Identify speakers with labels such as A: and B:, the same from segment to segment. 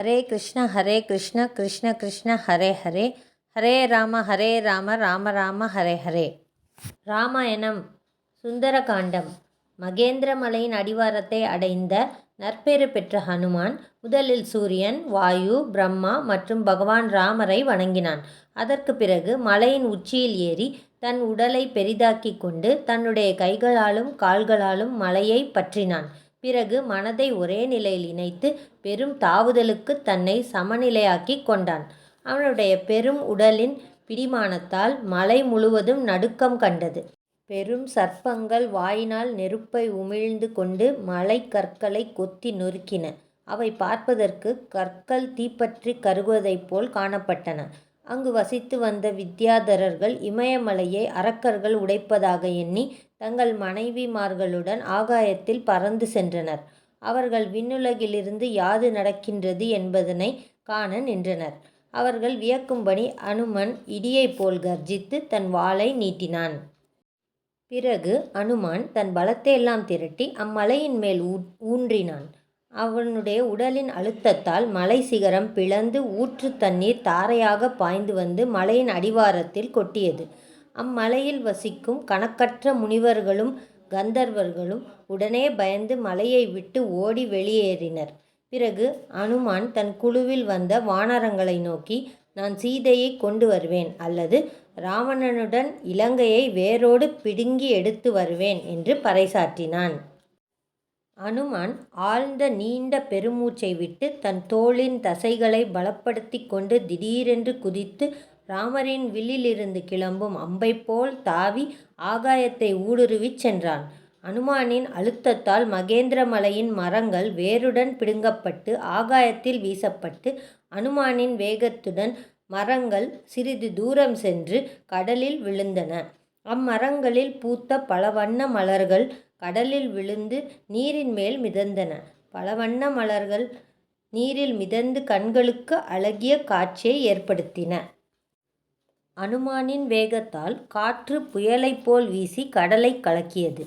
A: ஹரே கிருஷ்ண கிருஷ்ண கிருஷ்ண ஹரே ஹரே ஹரே ராம ராம ராம ஹரே ஹரே. ராமாயணம் சுந்தரகாண்டம். மகேந்திரமலையின் அடிவாரத்தை அடைந்த நற்பேறு பெற்ற ஹனுமான் முதலில் சூரியன், வாயு, பிரம்மா மற்றும் பகவான் ராமரை வணங்கினான். அதற்கு பிறகு மலையின் உச்சியில் ஏறி தன் உடலை பெரிதாக்கி கொண்டு தன்னுடைய கைகளாலும் கால்களாலும் மலையை பற்றினான். பிறகு மனதை ஒரே நிலையில் இணைத்து பெரும் தாவுதலுக்கு தன்னை சமநிலையாக்கி கொண்டான். அவனுடைய பெரும் உடலின் பிடிமானத்தால் மலை முழுவதும் நடுக்கம் கண்டது. பெரும் சர்ப்பங்கள் வாயினால் நெருப்பை உமிழ்ந்து கொண்டு மலை கற்களை கொத்தி நொறுக்கின. அவை பார்ப்பதற்கு கற்கள் தீப்பற்றி கருகுவதைப் போல் காணப்பட்டன. அங்கு வசித்து வந்த வித்யாதரர்கள் இமயமலையை அரக்கர்கள் உடைப்பதாக எண்ணி தங்கள் மனைவிமார்களுடன் ஆகாயத்தில் பறந்து சென்றனர். அவர்கள் விண்ணுலகிலிருந்து யாது நடக்கின்றது என்பதனை காண நின்றனர். அவர்கள் வியக்கும்படி அனுமன் இடியைப் போல் கர்ஜித்து தன் வாளை நீட்டினான். பிறகு அனுமான் தன் பலத்தையெல்லாம் திரட்டி அம்மலையின் மேல் ஊன்றினான். அவனுடைய உடலின் அழுத்தத்தால் மலை சிகரம் பிளந்து ஊற்று தண்ணீர் தாரையாக பாய்ந்து வந்து மலையின் அடிவாரத்தில் கொட்டியது. அம்மலையில் வசிக்கும் கணக்கற்ற முனிவர்களும் கந்தர்வர்களும் உடனே பயந்து மலையை விட்டு ஓடி வெளியேறினர். பிறகு அனுமான் தன் குழுவில் வந்த வானரங்களை நோக்கி, நான் சீதையை கொண்டு வருவேன் அல்லது ராவணனுடன் இலங்கையை வேரோடு பிடுங்கி எடுத்து வருவேன் என்று பறைசாற்றினான். அனுமான் ஆழ்ந்த நீண்ட பெருமூச்சை விட்டு தன் தோளின் தசைகளை பலப்படுத்தி கொண்டு திடீரென்று குதித்து ராமரின் வில்லிலிருந்து கிளம்பும் அம்பை போல் தாவி ஆகாயத்தை ஊடுருவிச் சென்றான். அனுமானின் அழுத்தத்தால் மகேந்திரமலையின் மரங்கள் வேருடன் பிடுங்கப்பட்டு ஆகாயத்தில் வீசப்பட்டு அனுமானின் வேகத்துடன் மரங்கள் சிறிது தூரம் சென்று கடலில் விழுந்தன. அம்மரங்களில் பூத்த பல வண்ண மலர்கள் கடலில் விழுந்து நீரின் மேல் மிதந்தன. பல வண்ண மலர்கள் நீரில் மிதந்து கண்களுக்கு அழகிய காட்சியை ஏற்படுத்தின. அனுமானின் வேகத்தால் காற்று புயலைப் போல் வீசி கடலை கலக்கியது.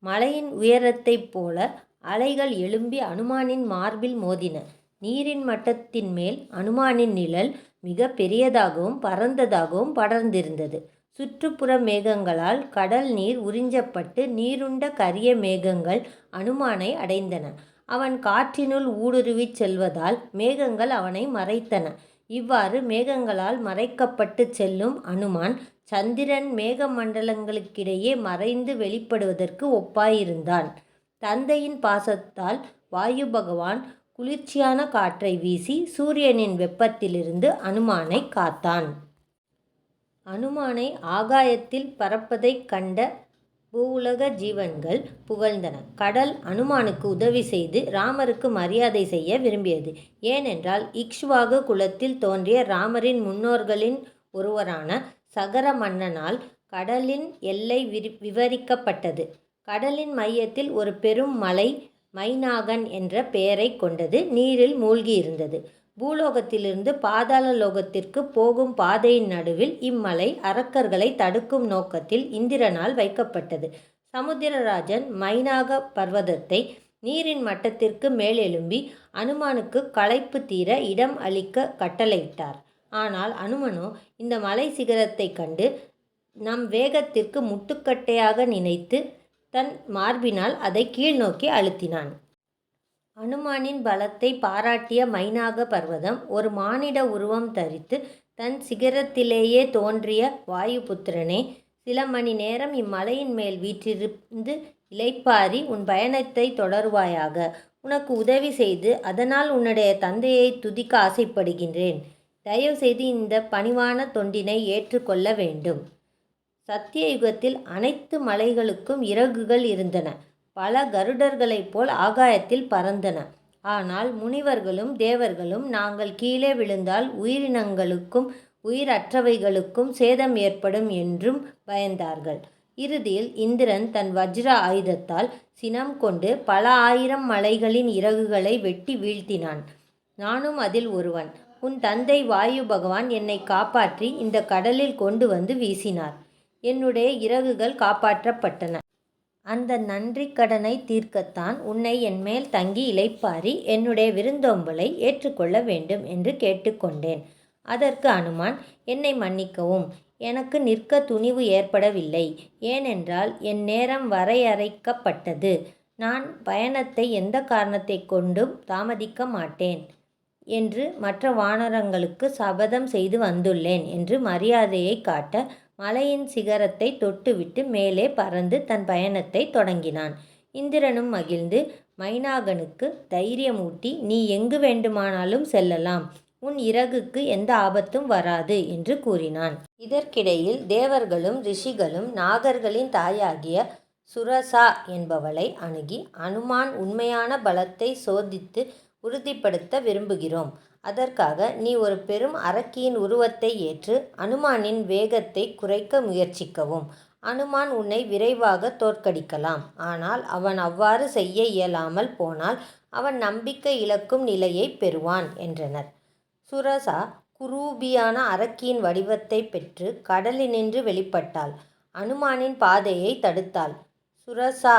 A: மலையின் உயரத்தைப் போல அலைகள் எழும்பி அனுமானின் மார்பில் மோதின. நீரின் மட்டத்தின் மேல் அனுமானின் நிழல் மிக பெரியதாகவும் பரந்ததாகவும் படர்ந்திருந்தது. சுற்றுப்புற மேகங்களால் கடல் நீர் உறிஞ்சப்பட்டு நீருண்ட கரிய மேகங்கள் அனுமானை அடைந்தன. அவன் காற்றினுள் ஊடுருவிச் செல்வதால் மேகங்கள் அவனை மறைத்தன. இவ்வாறு மேகங்களால் மறைக்கப்பட்டு செல்லும் அனுமான் சந்திரன் மேக மண்டலங்களுக்கிடையே மறைந்து வெளிப்படுவதற்கு ஒப்பாயிருந்தான். தந்தையின் பாசத்தால் வாயு பகவான் குளிர்ச்சியான காற்றை வீசி சூரியனின் வெப்பத்திலிருந்து அனுமானை காத்தான். அனுமானை ஆகாயத்தில் பறப்பதைக் கண்ட பூவுலக ஜீவன்கள் புகழ்ந்தன. கடல் அனுமானுக்கு உதவி செய்து ராமருக்கு மரியாதை செய்ய விரும்பியது. ஏனென்றால் இக்ஷ்வாகு குலத்தில் தோன்றிய ராமரின் முன்னோர்களின் ஒருவரான சகர மன்னனால் கடலின் எல்லை விவரிக்கப்பட்டது. கடலின் மையத்தில் ஒரு பெரும் மலை மைனாகன் என்ற பெயரை கொண்டது நீரில் மூழ்கியிருந்தது. பூலோகத்திலிருந்து பாதாள லோகத்திற்கு போகும் பாதையின் நடுவில் இம்மலை அரக்கர்களை தடுக்கும் நோக்கத்தில் இந்திரனால் வைக்கப்பட்டது. சமுத்திரராஜன் மைனாக பர்வதத்தை நீரின் மட்டத்திற்கு மேலெழும்பி அனுமானுக்கு களைப்பு தீர இடம் அளிக்க கட்டளையிட்டார். ஆனால் அனுமனோ இந்த மலை சிகரத்தை கண்டு நம் வேகத்திற்கு முட்டுக்கட்டையாக நினைத்து தன் மார்பினால் அதை கீழ்நோக்கி அழுத்தினான். அனுமானின் பலத்தை பாராட்டிய மைனாக பர்வதம் ஒரு மானிட உருவம் தரித்து தன் சிகரத்திலேயே தோன்றிய வாயுபுத்திரனே, சில மணி நேரம் இம்மலையின் மேல் வீற்றிருந்து இளைப்பாரி உன் பயணத்தை தொடருவாயாக. உனக்கு உதவி செய்து அதனால் உன்னுடைய தந்தையை துதிக்க ஆசைப்படுகின்றேன். தயவு செய்து இந்த பணிவான தொண்டினை ஏற்றுக்கொள்ள வேண்டும். சத்திய யுகத்தில் அனைத்து மலைகளுக்கும் இறகுகள் இருந்தன. பல கருடர்களைப் போல் ஆகாயத்தில் பறந்தன. ஆனால் முனிவர்களும் தேவர்களும் நாங்கள் கீழே விழுந்தால் உயிரினங்களுக்கும் உயிரற்றவைகளுக்கும் சேதம் ஏற்படும் என்றும் பயந்தார்கள். இறுதியில் இந்திரன் தன் வஜ்ர ஆயுதத்தால் சினம் கொண்டு பல ஆயிரம் மலைகளின் இறகுகளை வெட்டி வீழ்த்தினான். நானும் அதில் ஒருவன். உன் தந்தை வாயு பகவான் என்னை காப்பாற்றி இந்த கடலில் கொண்டு வந்து வீசினார். என்னுடைய இறகுகள் காப்பாற்றப்பட்டன. அந்த நன்றி கடனை தீர்க்கத்தான் உன்னை என்மேல் தங்கி இளைப்பாரி என்னுடைய விருந்தோம்பலை ஏற்றுக்கொள்ள வேண்டும் என்று கேட்டுக்கொண்டேன். அதற்கு அனுமான், என்னை மன்னிக்கவும், எனக்கு நிற்க துணிவு ஏற்படவில்லை. ஏனென்றால் என் நேரம் வரையறைக்கப்பட்டது. நான் பயணத்தை எந்த காரணத்தை கொண்டும் தாமதிக்க மாட்டேன் என்று மற்ற வானரங்களுக்கு சபதம் செய்து வந்துள்ளேன் என்று மரியாதையை காட்ட மலையின் சிகரத்தை தொட்டுவிட்டு மேலே பறந்து தன் பயணத்தை தொடங்கினான். இந்திரனும் மகிழ்ந்து மைனாகனுக்கு தைரியமூட்டி, நீ எங்கு வேண்டுமானாலும் செல்லலாம், உன் இறகுக்கு எந்த ஆபத்தும் வராது என்று கூறினான். இதற்கிடையில் தேவர்களும் ரிஷிகளும் நாகர்களின் தாயாகிய சுரசா என்பவளை அணுகி, அனுமான் உண்மையான பலத்தை சோதித்து உறுதிப்படுத்த விரும்புகிறோம். அதற்காக நீ ஒரு பெரும் அரக்கியின் உருவத்தை ஏற்று அனுமானின் வேகத்தை குறைக்க முயற்சிக்கவும். அனுமான் உன்னை விரைவாக தோற்கடிக்கலாம். ஆனால் அவன் அவ்வாறு செய்ய இயலாமல் போனால் அவன் நம்பிக்கை இழக்கும் நிலையை பெறுவான் என்றனர். சுரசா குரூபியான அரக்கியின் வடிவத்தை பெற்று கடலினின்று வெளிப்பட்டாள். அனுமானின் பாதையை தடுத்தாள். சுரசா,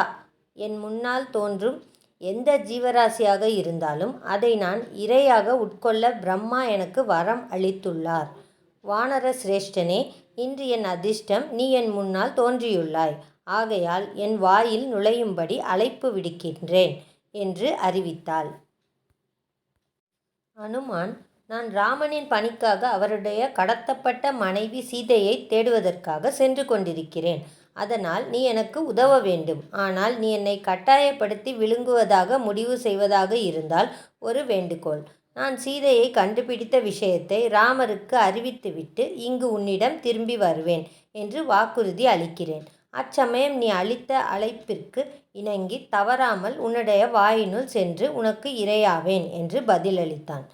A: என் முன்னால் தோன்றும் எந்த ஜீவராசியாக இருந்தாலும் அதை நான் இரையாக உட்கொள்ள பிரம்மா எனக்கு வரம் அளித்துள்ளார். வானர சிரேஷ்டனே, இன்று என் அதிர்ஷ்டம், நீ என் முன்னால் தோன்றியுள்ளாய். ஆகையால் என் வாயில் நுழையும்படி அழைப்பு விடுக்கின்றேன் என்று அறிவித்தாள். அனுமான், நான் ராமனின் பணிக்காக அவருடைய கடத்தப்பட்ட மனைவி சீதையை தேடுவதற்காக சென்று கொண்டிருக்கிறேன். அதனால் நீ எனக்கு உதவ வேண்டும். ஆனால் நீ என்னை கட்டாயப்படுத்தி விழுங்குவதாக முடிவு செய்வதாக இருந்தால் ஒரு வேண்டுகோள். நான் சீதையை கண்டுபிடித்த விஷயத்தை ராமருக்கு அறிவித்துவிட்டு இங்கு உன்னிடம் திரும்பி வருவேன் என்று வாக்குறுதி அளிக்கிறேன். அச்சமயம் நீ அளித்த அழைப்பிற்கு இணங்கி தவறாமல் உன்னுடைய வாயினுள் சென்று உனக்கு இரையாவேன் என்று பதிலளித்தான்.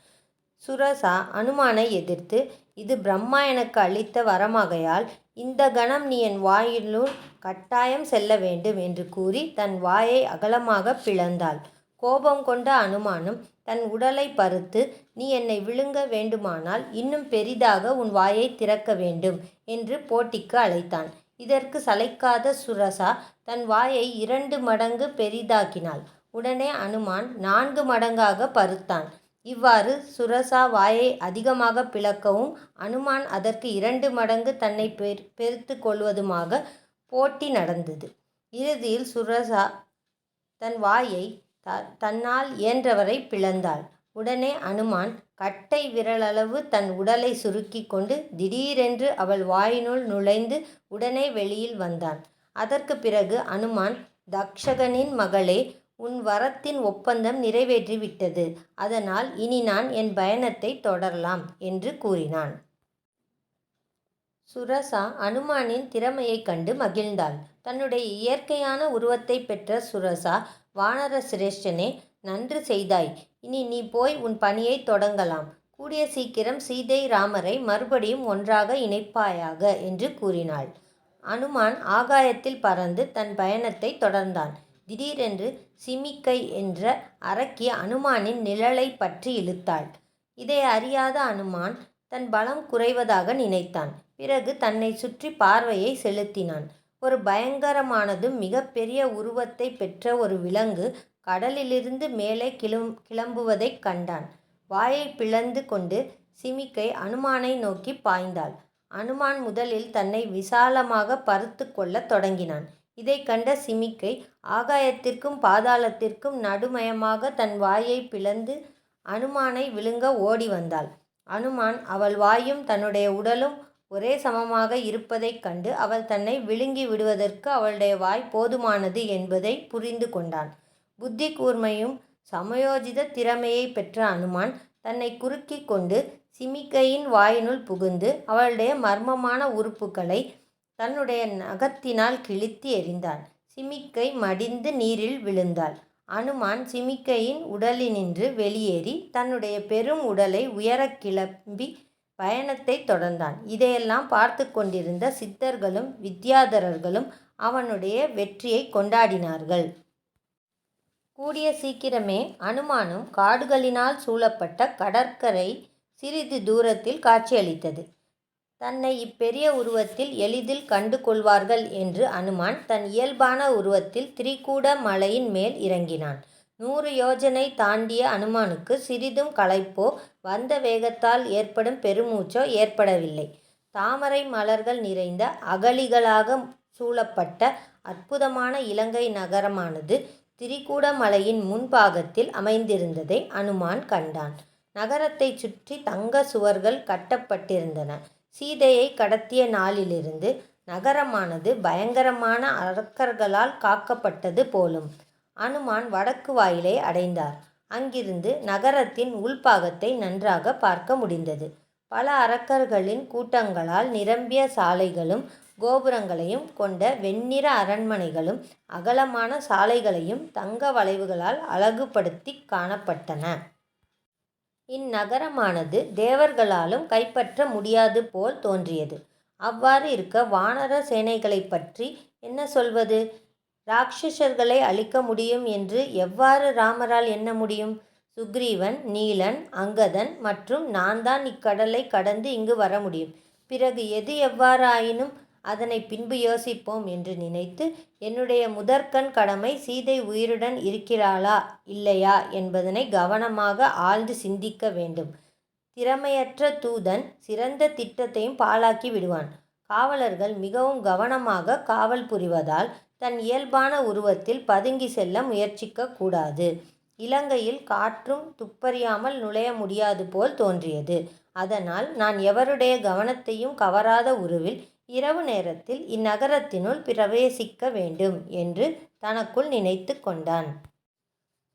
A: சுரசா அனுமானை எதிர்த்து, இது பிரம்மா எனக்கு அளித்த வரமாகையால் இந்த கணம் நீ என் வாயினுள் கட்டாயம் செல்ல வேண்டும் என்று கூறி தன் வாயை அகலமாக பிளந்தாள். கோபம் கொண்ட அனுமானும் தன் உடலை பருத்து, நீ என்னை விழுங்க வேண்டுமானால் இன்னும் பெரிதாக உன் வாயை திறக்க வேண்டும் என்று போட்டிக்கு அழைத்தான். இதற்கு சளைக்காத சுரசா தன் வாயை 2 மடங்கு பெரிதாக்கினாள். உடனே அனுமான் 4 மடங்காக பருத்தான். இவ்வாறு சுரசா வாயை அதிகமாக பிளக்கவும் அனுமான் அதற்கு 2 மடங்கு தன்னை பெருத்து கொள்வதுமாக போட்டி நடந்தது. இறுதியில் சுரசா தன் வாயை தன்னால் இயன்றவரை பிளந்தாள். உடனே அனுமான் கட்டை விரலளவு தன் உடலை சுருக்கி கொண்டு திடீரென்று அவள் வாயினுள் நுழைந்து உடனே வெளியில் வந்தான். அதற்கு பிறகு அனுமான், தக்ஷகனின் மகளே, உன் வரத்தின் ஒப்பந்தம் நிறைவேற்றிவிட்டது. அதனால் இனி நான் என் பயணத்தை தொடரலாம் என்று கூறினான். சுரசா அனுமானின் திறமையைக் கண்டு மகிழ்ந்தாள். தன்னுடைய இயற்கையான உருவத்தை பெற்ற சுரசா, வானர சிரேஷ்டனே, நன்று செய்தாய். இனி நீ போய் உன் பணியை தொடங்கலாம். கூடிய சீக்கிரம் சீதை ராமரை மறுபடியும் ஒன்றாக இணைப்பாயாக என்று கூறினாள். அனுமான் ஆகாயத்தில் பறந்து தன் பயணத்தை தொடர்ந்தான். திடீரென்று சிமிக்கை என்ற அரக்கி அனுமானின் நிழலை பற்றி இழுத்தாள். இதை அறியாத அனுமான் தன் பலம் குறைவதாக நினைத்தான். பிறகு தன்னை சுற்றி பார்வையை செலுத்தினான். ஒரு பயங்கரமானதும் மிகப்பெரிய உருவத்தை பெற்ற ஒரு விலங்கு கடலிலிருந்து மேலே கிளம்புவதைக் கண்டான். வாயை பிளந்து கொண்டு சிமிக்கை அனுமானை நோக்கி பாய்ந்தாள். அனுமான் முதலில் தன்னை விசாலமாக பருத்து கொள்ளத் தொடங்கினான். இதை கண்ட சிமிக்கை ஆகாயத்திற்கும் பாதாளத்திற்கும் நடுமயமாக தன் வாயை பிளந்து அனுமானை விழுங்க ஓடி வந்தாள். அனுமான் அவள் வாயும் தன்னுடைய உடலும் ஒரே சமமாக இருப்பதைக் கண்டு அவள் தன்னை விழுங்கி விடுவதற்கு அவளுடைய வாய் போதுமானது என்பதை புரிந்து கொண்டான். புத்தி கூர்மையும் சமயோஜித திறமையை பெற்ற அனுமான் தன்னை குறுக்கி கொண்டு சிமிக்கையின் வாயினுள் புகுந்து அவளுடைய மர்மமான உறுப்புகளை தன்னுடைய நகத்தினால் கிழித்து எறிந்தான். சிமிக்கை மடிந்து நீரில் விழுந்தாள். அனுமான் சிமிக்கையின் உடலினின்று வெளியேறி தன்னுடைய பெரும் உடலை உயரக் கிளம்பி பயணத்தை தொடர்ந்தான். இதையெல்லாம் பார்த்து கொண்டிருந்த சித்தர்களும் வித்யாதரர்களும் அவனுடைய வெற்றியை கொண்டாடினார்கள். கூடிய சீக்கிரமே அனுமானும் காடுகளினால் சூழப்பட்ட கடற்கரை சிறிது தூரத்தில் காட்சியளித்தது. தன்னை இப்பெரிய உருவத்தில் எளிதில் கண்டு கொள்வார்கள் என்று அனுமான் தன் இயல்பான உருவத்தில் திரிகூட மலையின் மேல் இறங்கினான். 100 யோஜனை தாண்டிய அனுமானுக்கு சிறிதும் களைப்போ வந்த வேகத்தால் ஏற்படும் பெருமூச்சோ ஏற்படவில்லை. தாமரை மலர்கள் நிறைந்த அகழிகளாக சூழப்பட்ட அற்புதமான இலங்கை நகரமானது திரிகூட மலையின் முன்பாகத்தில் அமைந்திருந்ததை அனுமான் கண்டான். நகரத்தைச் சுற்றி தங்க சுவர்கள் கட்டப்பட்டிருந்தன. சீதையை கடத்திய நாளிலிருந்து நகரமானது பயங்கரமான அரக்கர்களால் காக்கப்பட்டது போலும். அனுமான் வடக்கு வாயிலை அடைந்தார். அங்கிருந்து நகரத்தின் உள்பாகத்தை நன்றாக பார்க்க முடிந்தது. பல அரக்கர்களின் கூட்டங்களால் நிரம்பிய சாலைகளும் கோபுரங்களையும் கொண்ட வெண்ணிற அரண்மனைகளும் அகலமான சாலைகளையும் தங்க வளைவுகளால் அழகுபடுத்தி காணப்பட்டன. இந்நகரமானது தேவர்களாலும் கைப்பற்ற முடியாது போல் தோன்றியது. அவ்வாறு இருக்க வானர சேனைகளை பற்றி என்ன சொல்வது? ராட்சசர்களை அழிக்க முடியும் என்று எவ்வாறு ராமரால் எண்ண முடியும்? சுக்ரீவன், நீலன், அங்கதன் மற்றும் நான் தான் இக்கடலை கடந்து இங்கு வர முடியும். பிறகு எது எவ்வாறு ஆயினும் அதனை பின்பு யோசிப்போம் என்று நினைத்து, என்னுடைய முதற்கண் கடமை சீதை உயிருடன் இருக்கிறாளா இல்லையா என்பதனை கவனமாக ஆழ்ந்து சிந்திக்க வேண்டும். திறமையற்ற தூதன் சிறந்த திட்டத்தையும் பாழாக்கி விடுவான். காவலர்கள் மிகவும் கவனமாக காவல் புரிவதால் தன் இயல்பான உருவத்தில் பதுங்கி செல்ல முயற்சிக்க கூடாது. இலங்கையில் காற்றும் துப்பறியாமல் நுழைய முடியாது போல் தோன்றியது. அதனால் நான் எவருடைய கவனத்தையும் கவராத உருவில் இரவு நேரத்தில் இந்நகரத்தினுள் பிரவேசிக்க வேண்டும் என்று தனக்குள் நினைத்து கொண்டான்.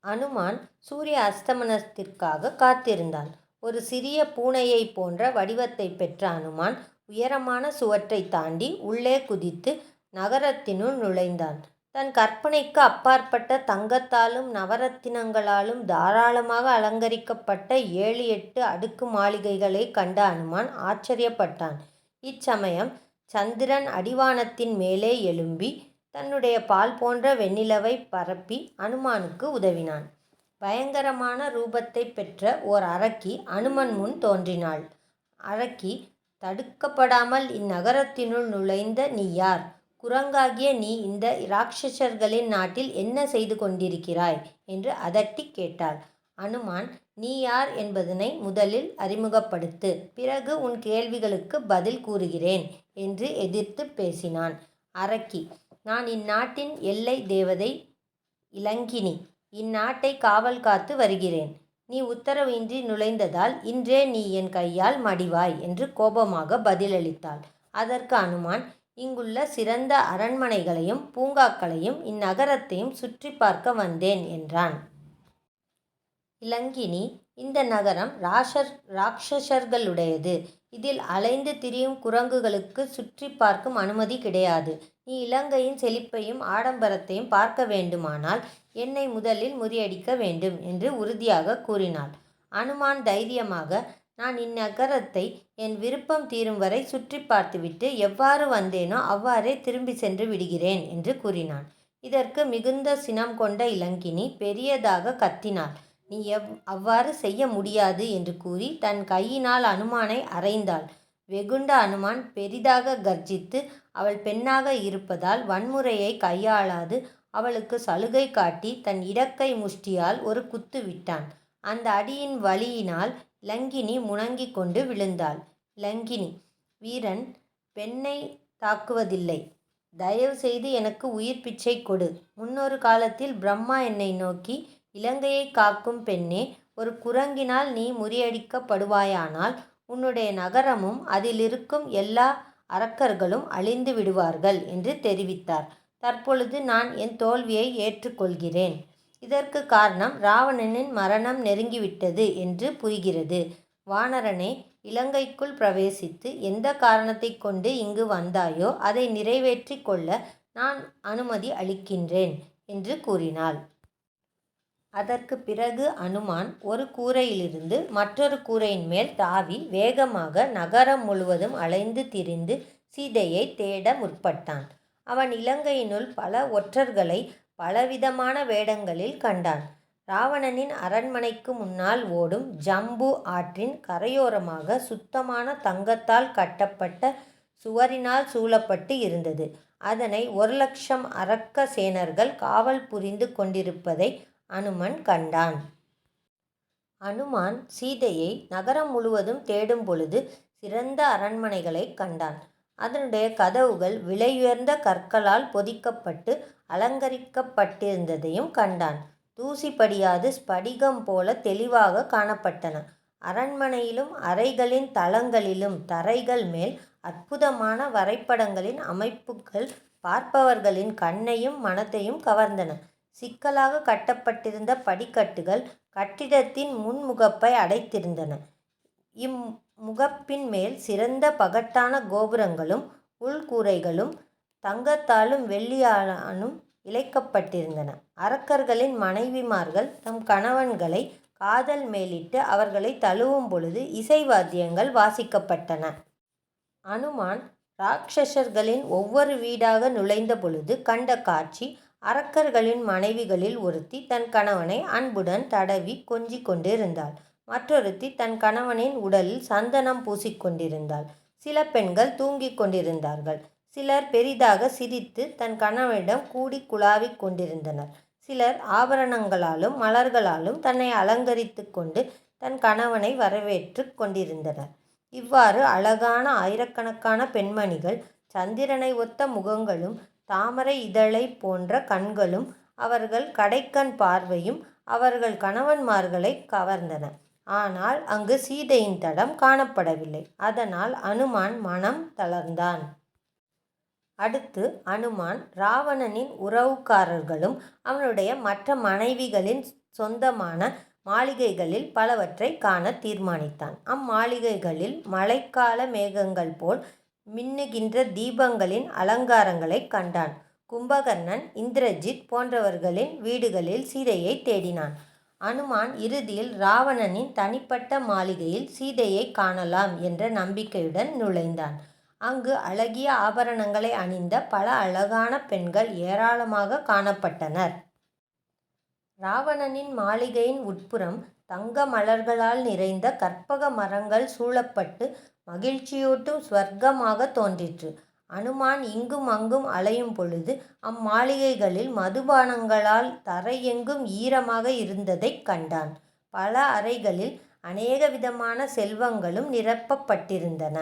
A: அனுமான் சூரிய அஸ்தமனத்திற்காக காத்திருந்தான். ஒரு சிறிய பூனையை போன்ற வடிவத்தை பெற்ற அனுமான் உயரமான சுவற்றை தாண்டி உள்ளே குதித்து நகரத்தினுள் நுழைந்தான். தன் கற்பனைக்கு அப்பாற்பட்ட தங்கத்தாலும் நவரத்தினங்களாலும் தாராளமாக அலங்கரிக்கப்பட்ட 7-8 அடுக்கு மாளிகைகளை கண்ட அனுமான் ஆச்சரியப்பட்டான். இச்சமயம் சந்திரன் அடிவானத்தின் மேலே எழும்பி தன்னுடைய பால் போன்ற வெண்ணிலவை பரப்பி அனுமானுக்கு உதவினான். பயங்கரமான ரூபத்தை பெற்ற ஓர் அரக்கி அனுமன் முன் தோன்றினாள். அரக்கி, தடுக்கப்படாமல் இந்நகரத்தினுள் நுழைந்த நீ யார்? குரங்காகிய நீ இந்த இராட்சசர்களின் நாட்டில் என்ன செய்து கொண்டிருக்கிறாய் என்று அதட்டி கேட்டாள். அனுமான், நீ யார் என்பதனை முதலில் அறிமுகப்படுத்து, பிறகு உன் கேள்விகளுக்கு பதில் கூறுகிறேன் என்று எதிர்த்து பேசினான். அரக்கி, நான் இந்நாட்டின் எல்லை தேவதை இலங்கினி. இந்நாட்டை காவல் காத்து வருகிறேன். நீ உத்தரவு இன்றி நுழைந்ததால் இன்றே நீ என் கையால் மடிவாய் என்று கோபமாக பதிலளித்தாள். அதற்கு அனுமான், இங்குள்ள சிறந்த அரண்மனைகளையும் பூங்காக்களையும் இந்நகரத்தையும் சுற்றி பார்க்க வந்தேன் என்றான். இலங்கினி, இந்த நகரம் ராட்சசர்களுடையது. இதில் அலைந்து திரியும் குரங்குகளுக்கு சுற்றி பார்க்கும் அனுமதி கிடையாது. நீ இலங்கையின் செழிப்பையும் ஆடம்பரத்தையும் பார்க்க வேண்டுமானால் என்னை முதலில் முறியடிக்க வேண்டும் என்று உறுதியாக கூறினாள். அனுமான் தைரியமாக, நான் இந்நகரத்தை என் விருப்பம் தீரும் வரை சுற்றி பார்த்துவிட்டு எவ்வாறு வந்தேனோ அவ்வாறே திரும்பி சென்று விடுகிறேன் என்று கூறினான். இதற்கு மிகுந்த சினம் கொண்ட இலங்கினி பெரியதாக கத்தினாள். நீ அவ்வாறு செய்ய முடியாது என்று கூறி தன் கையினால் அனுமானை அறைந்தாள். வெகுண்ட அனுமான் பெரிதாக கர்ஜித்து அவள் பெண்ணாக இருப்பதால் வன்முறையை கையாளாது அவளுக்கு சலுகை காட்டி தன் இடக்கை முஷ்டியால் ஒரு குத்து விட்டான். அந்த அடியின் வலியினால் இலங்கினி முணங்கிக் கொண்டு விழுந்தாள். இலங்கினி, வீரன் பெண்ணை தாக்குவதில்லை. தயவு செய்து எனக்கு உயிர் பிச்சை கொடு. முன்னொரு காலத்தில் பிரம்மா என்னை நோக்கி, இலங்கையை காக்கும் பெண்ணே, ஒரு குரங்கினால் நீ முறியடிக்கப்படுவாயானால் உன்னுடைய நகரமும் அதிலிருக்கும் எல்லா அரக்கர்களும் அழிந்து விடுவார்கள் என்று தெரிவித்தார். தற்பொழுது நான் என் தோல்வியை ஏற்றுக்கொள்கிறேன். இதற்கு காரணம் ராவணனின் மரணம் நெருங்கிவிட்டது என்று புரிகிறது. வானரனே, இலங்கைக்குள் பிரவேசித்து எந்த காரணத்தை கொண்டு இங்கு வந்தாயோ அதை நிறைவேற்றி கொள்ள நான் அனுமதி அளிக்கின்றேன் என்று கூறினாள். அதற்கு பிறகு அனுமான் ஒரு கூரையிலிருந்து மற்றொரு கூரையின் மேல் தாவி வேகமாக நகரம் முழுவதும் அலைந்து திரிந்து சீதையை தேட முற்பட்டான். அவன் இலங்கையினுள் பல ஒற்றர்களை பலவிதமான வேடங்களில் கண்டான். ராவணனின் அரண்மனைக்கு முன்னால் ஓடும் ஜம்பு ஆற்றின் கரையோரமாக சுத்தமான தங்கத்தால் கட்டப்பட்ட சுவரினால் சூழப்பட்டு இருந்தது. அதனை 1,00,000 அரக்க சேனர்கள் காவல் புரிந்து கொண்டிருப்பதை அனுமன் கண்டான். அனுமான் சீதையை நகரம் முழுவதும் தேடும் பொழுது சிறந்த அரண்மனைகளை கண்டான். அதனுடைய கதவுகள் விலையுயர்ந்த கற்களால் பொதிக்கப்பட்டு அலங்கரிக்கப்பட்டிருந்ததையும் கண்டான். தூசி படியாது ஸ்படிகம் போல தெளிவாக காணப்பட்டன. அரண்மனையிலும் அறைகளின் தளங்களிலும் தரைகள் மேல் அற்புதமான வரைபடங்களின் அமைப்புகள் பார்ப்பவர்களின் கண்ணையும் மனத்தையும் கவர்ந்தன. சிக்கலாக கட்டப்பட்டிருந்த படிக்கட்டுகள் கட்டிடத்தின் முன்முகப்பை அடைத்திருந்தன. இம்முகப்பின் மேல் சிறந்த பகட்டான கோபுரங்களும் உள்கூரைகளும் தங்கத்தாலும் வெள்ளியாலும் இழைக்கப்பட்டிருந்தன. அரக்கர்களின் மனைவிமார்கள் தம் கணவன்களை காதல் மேலிட்டு அவர்களை தழுவும் பொழுது இசைவாத்தியங்கள் வாசிக்கப்பட்டன. அனுமான் ராட்சசர்களின் ஒவ்வொரு வீடாக நுழைந்த பொழுது கண்ட காட்சி, அரக்கர்களின் மனைவிகளில் ஒருத்தி தன் கணவனை அன்புடன் தடவி கொஞ்சிக் கொண்டிருந்தாள். மற்றொருத்தி தன் கணவனின் உடலில் சந்தனம் பூசிக்கொண்டிருந்தாள். சில பெண்கள் தூங்கிக் கொண்டிருந்தார்கள். சிலர் பெரிதாக சிரித்து தன் கணவனிடம் கூடி குழாவிக் கொண்டிருந்தனர். சிலர் ஆபரணங்களாலும் மலர்களாலும் தன்னை அலங்கரித்து கொண்டு தன் கணவனை வரவேற்று கொண்டிருந்தனர். இவ்வாறு அழகான ஆயிரக்கணக்கான பெண்மணிகள், சந்திரனை ஒத்த முகங்களும் தாமரை இதழை போன்ற கண்களும் அவர்கள் கடைக்கண் பார்வையும் அவர்கள் கணவன்மார்களை கவர்ந்தன. ஆனால் அங்கு சீதையின் தடம் காணப்படவில்லை. அதனால் அனுமான் மனம் தளர்ந்தான். அடுத்து அனுமான் ராவணனின் உறவுக்காரர்களும் அவனுடைய மற்ற மனைவிகளின் சொந்தமான மாளிகைகளில் பலவற்றை காண தீர்மானித்தான். அம்மாளிகைகளில் மழைக்கால மேகங்கள் போல் மின்னுகின்ற தீபங்களின் அலங்காரங்களை கண்டான். கும்பகர்ணன், இந்திரஜித் போன்றவர்களின் வீடுகளில் சீதையை தேடினான். அனுமான் இறுதியில் ராவணனின் தனிப்பட்ட மாளிகையில் சீதையை காணலாம் என்ற நம்பிக்கையுடன் நுழைந்தான். அங்கு அழகிய ஆபரணங்களை அணிந்த பல அழகான பெண்கள் ஏராளமாக காணப்பட்டனர். ராவணனின் மாளிகையின் உட்புறம் தங்க மலர்களால் நிறைந்த கற்பக மரங்கள் சூழப்பட்டு மகிழ்ச்சியூட்டும் ஸ்வர்க்கமாக தோன்றிற்று. அனுமான் இங்கும் அங்கும் அலையும் பொழுது அம்மாளிகைகளில் மதுபானங்களால் தரையெங்கும் ஈரமாக இருந்ததைக் கண்டான். பல அறைகளில் அநேக விதமான செல்வங்களும் நிரப்பப்பட்டிருந்தன.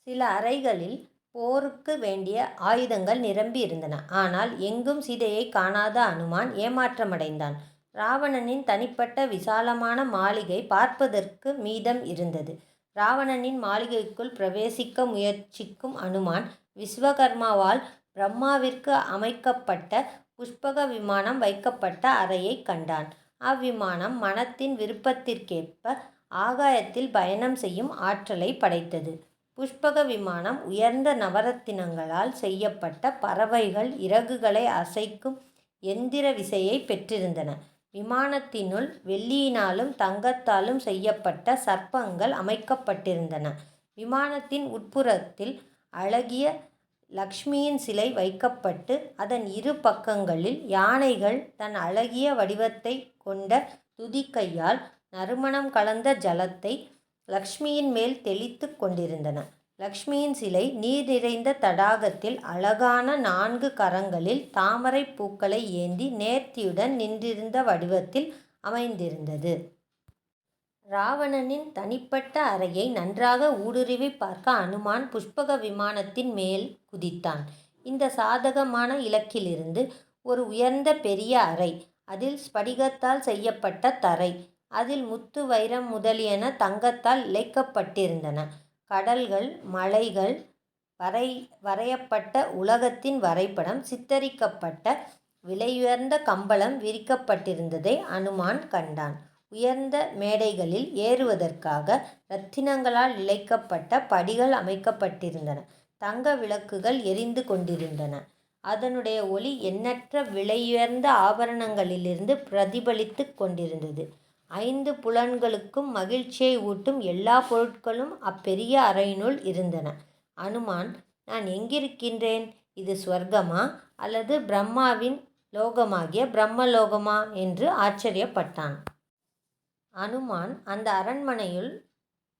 A: சில அறைகளில் போருக்கு வேண்டிய ஆயுதங்கள் நிரம்பி இருந்தன. ஆனால் எங்கும் சீதையை காணாத அனுமான் ஏமாற்றமடைந்தான். ராவணனின் தனிப்பட்ட விசாலமான மாளிகை பார்ப்பதற்கு மீதம் இருந்தது. ராவணனின் மாளிகைக்குள் பிரவேசிக்க முயற்சிக்கும் அனுமான் விஸ்வகர்மாவால் பிரம்மாவிற்கு அமைக்கப்பட்ட புஷ்பக விமானம் வைக்கப்பட்ட அறையை கண்டான். அவ்விமானம் மனத்தின் விருப்பத்திற்கேற்ப ஆகாயத்தில் பயணம் செய்யும் ஆற்றலை படைத்தது. புஷ்பக விமானம் உயர்ந்த நவரத்தினங்களால் செய்யப்பட்ட பறவைகள் இறகுகளை அசைக்கும் எந்திர விசையை பெற்றிருந்தன. விமானத்தினுள் வெள்ளியினாலும் தங்கத்தாலும் செய்யப்பட்ட சர்ப்பங்கள் அமைக்கப்பட்டிருந்தன. விமானத்தின் உட்புறத்தில் அழகிய லக்ஷ்மியின் சிலை வைக்கப்பட்டு அதன் இரு பக்கங்களில் யானைகள் தன் அழகிய வடிவத்தை கொண்ட துதிக்கையால் நறுமணம் கலந்த ஜலத்தை லக்ஷ்மியின் மேல் தெளித்து கொண்டிருந்தன. லக்ஷ்மியின் சிலை நீர் நிறைந்த தடாகத்தில் அழகான 4 கரங்களில் தாமரை பூக்களை ஏந்தி நேர்த்தியுடன் நின்றிருந்த வடிவத்தில் அமைந்திருந்தது. ராவணனின் தனிப்பட்ட அறையை நன்றாக ஊடுருவி பார்க்க அனுமான் புஷ்பக விமானத்தின் மேல் குதித்தான். இந்த சாதகமான இலக்கிலிருந்து ஒரு உயர்ந்த பெரிய அறை, அதில் ஸ்படிகத்தால் செய்யப்பட்ட தரை, அதில் முத்து வைரம் முதலியன தங்கத்தால் இழைக்கப்பட்டிருந்தன. கடல்கள், மலைகள், வரையப்பட்ட உலகத்தின் வரைபடம், சித்தரிக்கப்பட்ட விலையுயர்ந்த கம்பளம் விரிக்கப்பட்டிருந்ததை அனுமான் கண்டான். உயர்ந்த மேடைகளில் ஏறுவதற்காக இரத்தினங்களால் இழைக்கப்பட்ட படிகள் அமைக்கப்பட்டிருந்தன. தங்க விளக்குகள் எரிந்து கொண்டிருந்தன. அதனுடைய ஒளி எண்ணற்ற விலையுயர்ந்த ஆபரணங்களிலிருந்து பிரதிபலித்து கொண்டிருந்தது. 5 புலன்களுக்கும் மகிழ்ச்சியை ஊட்டும் எல்லா பொருட்களும் அப்பெரிய அறையினுள் இருந்தன. அனுமான், நான் எங்கிருக்கின்றேன்? இது ஸ்வர்க்கமா அல்லது பிரம்மாவின் லோகமாகிய பிரம்மலோகமா என்று ஆச்சரியப்பட்டான். அனுமான் அந்த அரண்மனையுள்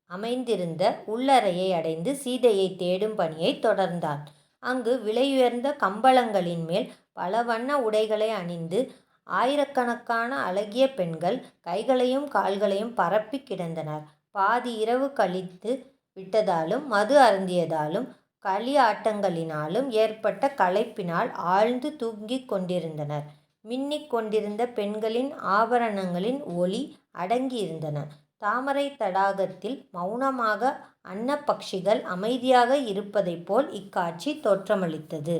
A: அமைந்திருந்த உள்ளறையை அடைந்து சீதையை தேடும் பணியை தொடர்ந்தான். அங்கு விலையுயர்ந்த கம்பளங்களின் மேல் பல வண்ண உடைகளை அணிந்து ஆயிரக்கணக்கான அழகிய பெண்கள் கைகளையும் கால்களையும் பரப்பி கிடந்தனர். பாதி இரவு கழித்து விட்டதாலும் மது அருந்தியதாலும் களி ஆட்டங்களினாலும் ஏற்பட்ட களைப்பினால் ஆழ்ந்து தூங்கிக் கொண்டிருந்தனர். மின்னிக் கொண்டிருந்த பெண்களின் ஆபரணங்களின் ஒளி அடங்கியிருந்தன. தாமரை தடாகத்தில் மௌனமாக அன்னப்பக்ஷிகள் அமைதியாக இருப்பதைப் போல் இக்காட்சி தோற்றமளித்தது.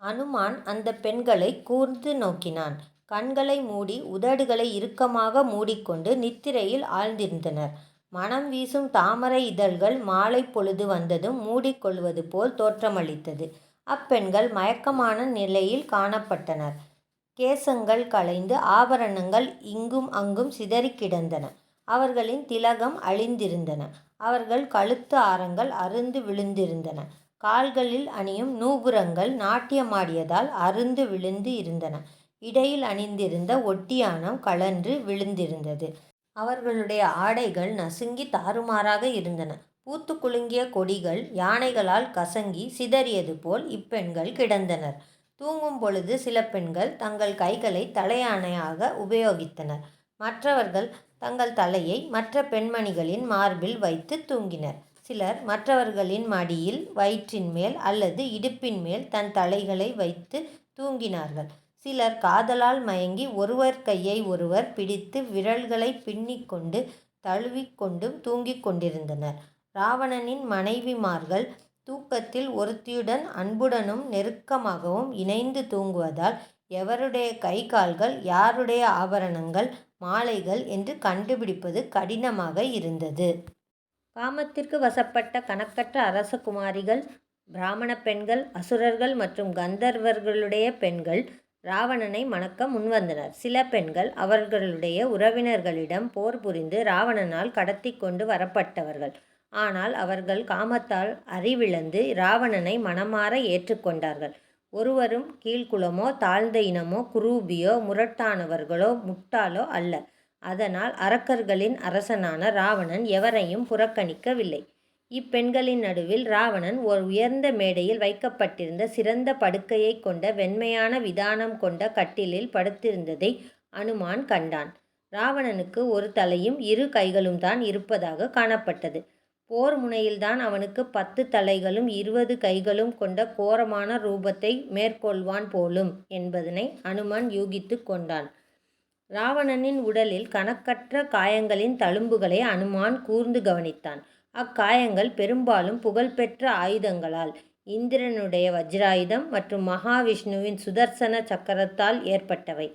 A: அனுமான் அந்த பெண்களை கூர்ந்து நோக்கினான். கண்களை மூடி உதடுகளை இறுக்கமாக மூடிக்கொண்டு நித்திரையில் ஆழ்ந்திருந்தனர். மனம் வீசும் தாமரை இதழ்கள் மாலை பொழுது வந்ததும் மூடிக்கொள்வது போல் தோற்றமளித்தது. அப்பெண்கள் மயக்கமான நிலையில் காணப்பட்டனர். கேசங்கள் கலைந்து ஆபரணங்கள் இங்கும் அங்கும் சிதறி கிடந்தன. அவர்களின் திலகம் அழிந்திருந்தன. அவர்கள் கழுத்து ஆரங்கள் அறுந்து விழுந்திருந்தன. கால்களில் அணியும் நூபுரங்கள் நாட்டியமாடியதால் அறுந்து விழுந்து இருந்தன. இடையில் அணிந்திருந்த ஒட்டியானம் கழன்று விழுந்திருந்தது. அவர்களுடைய ஆடைகள் நசுங்கி தாறுமாறாக இருந்தன. பூத்து குலுங்கிய கொடிகள் யானைகளால் கசங்கி சிதறியது போல் இப்பெண்கள் கிடந்தனர். தூங்கும் பொழுது சில பெண்கள் தங்கள் கைகளை தலையணையாக உபயோகித்தனர். மற்றவர்கள் தங்கள் தலையை மற்ற பெண்மணிகளின் மார்பில் வைத்து தூங்கினர். சிலர் மற்றவர்களின் மடியில், வயிற்றின் மேல் அல்லது இடுப்பின் மேல் தன் தலைகளை வைத்து தூங்கினார்கள். சிலர் காதலால் மயங்கி ஒருவர் கையை ஒருவர் பிடித்து விரல்களை பின்னிக்கொண்டு தழுவிக்கொண்டும் தூங்கிக் கொண்டிருந்தனர். ராவணனின் மனைவிமார்கள் தூக்கத்தில் ஒருத்தியுடன் அன்புடனும் நெருக்கமாகவும் இணைந்து தூங்குவதால் எவருடைய கை கால்கள் யாருடைய ஆபரணங்கள் மாலைகள் என்று கண்டுபிடிப்பது கடினமாக இருந்தது. காமத்திற்கு வசப்பட்ட கணக்கற்ற அரசகுமாரிகள், பிராமண பெண்கள், அசுரர்கள் மற்றும் கந்தர்வர்களுடைய பெண்கள் ராவணனை மணக்க முன்வந்தனர். சில பெண்கள் அவர்களுடைய உறவினர்களிடம் போர் புரிந்து ராவணனால் கடத்தி கொண்டு வரப்பட்டவர்கள். ஆனால் அவர்கள் காமத்தால் அறிவிழந்து ராவணனை மனமாற ஏற்றுக்கொண்டார்கள். ஒருவரும் கீழ்குலமோ தாழ்ந்த இனமோ குரூபியோ முரட்டானவர்களோ முட்டாளோ அல்ல. அதனால் அரக்கர்களின் அரசனான ராவணன் எவரையும் புறக்கணிக்கவில்லை. இப்பெண்களின் நடுவில் ராவணன் ஓர் உயர்ந்த மேடையில் வைக்கப்பட்டிருந்த சிறந்த படுக்கையை கொண்ட வெண்மையான விதானம் கொண்ட கட்டிலில் படுத்திருந்ததை அனுமான் கண்டான். ராவணனுக்கு ஒரு தலையும் 2 கைகளும் தான் இருப்பதாக காணப்பட்டது. போர் முனையில்தான் அவனுக்கு 10 தலைகளும் 20 கைகளும் கொண்ட கோரமான ரூபத்தை மேற்கொள்வான் போலும் என்பதனை அனுமான் யூகித்து கொண்டான். ராவணனின் உடலில் கணக்கற்ற காயங்களின் தழும்புகளை அனுமான் கூர்ந்து கவனித்தான். அக்காயங்கள் பெரும்பாலும் புகழ்பெற்ற ஆயுதங்களால், இந்திரனுடைய வஜ்ராயுதம் மற்றும் மகாவிஷ்ணுவின் சுதர்சன சக்கரத்தால் ஏற்பட்டவை.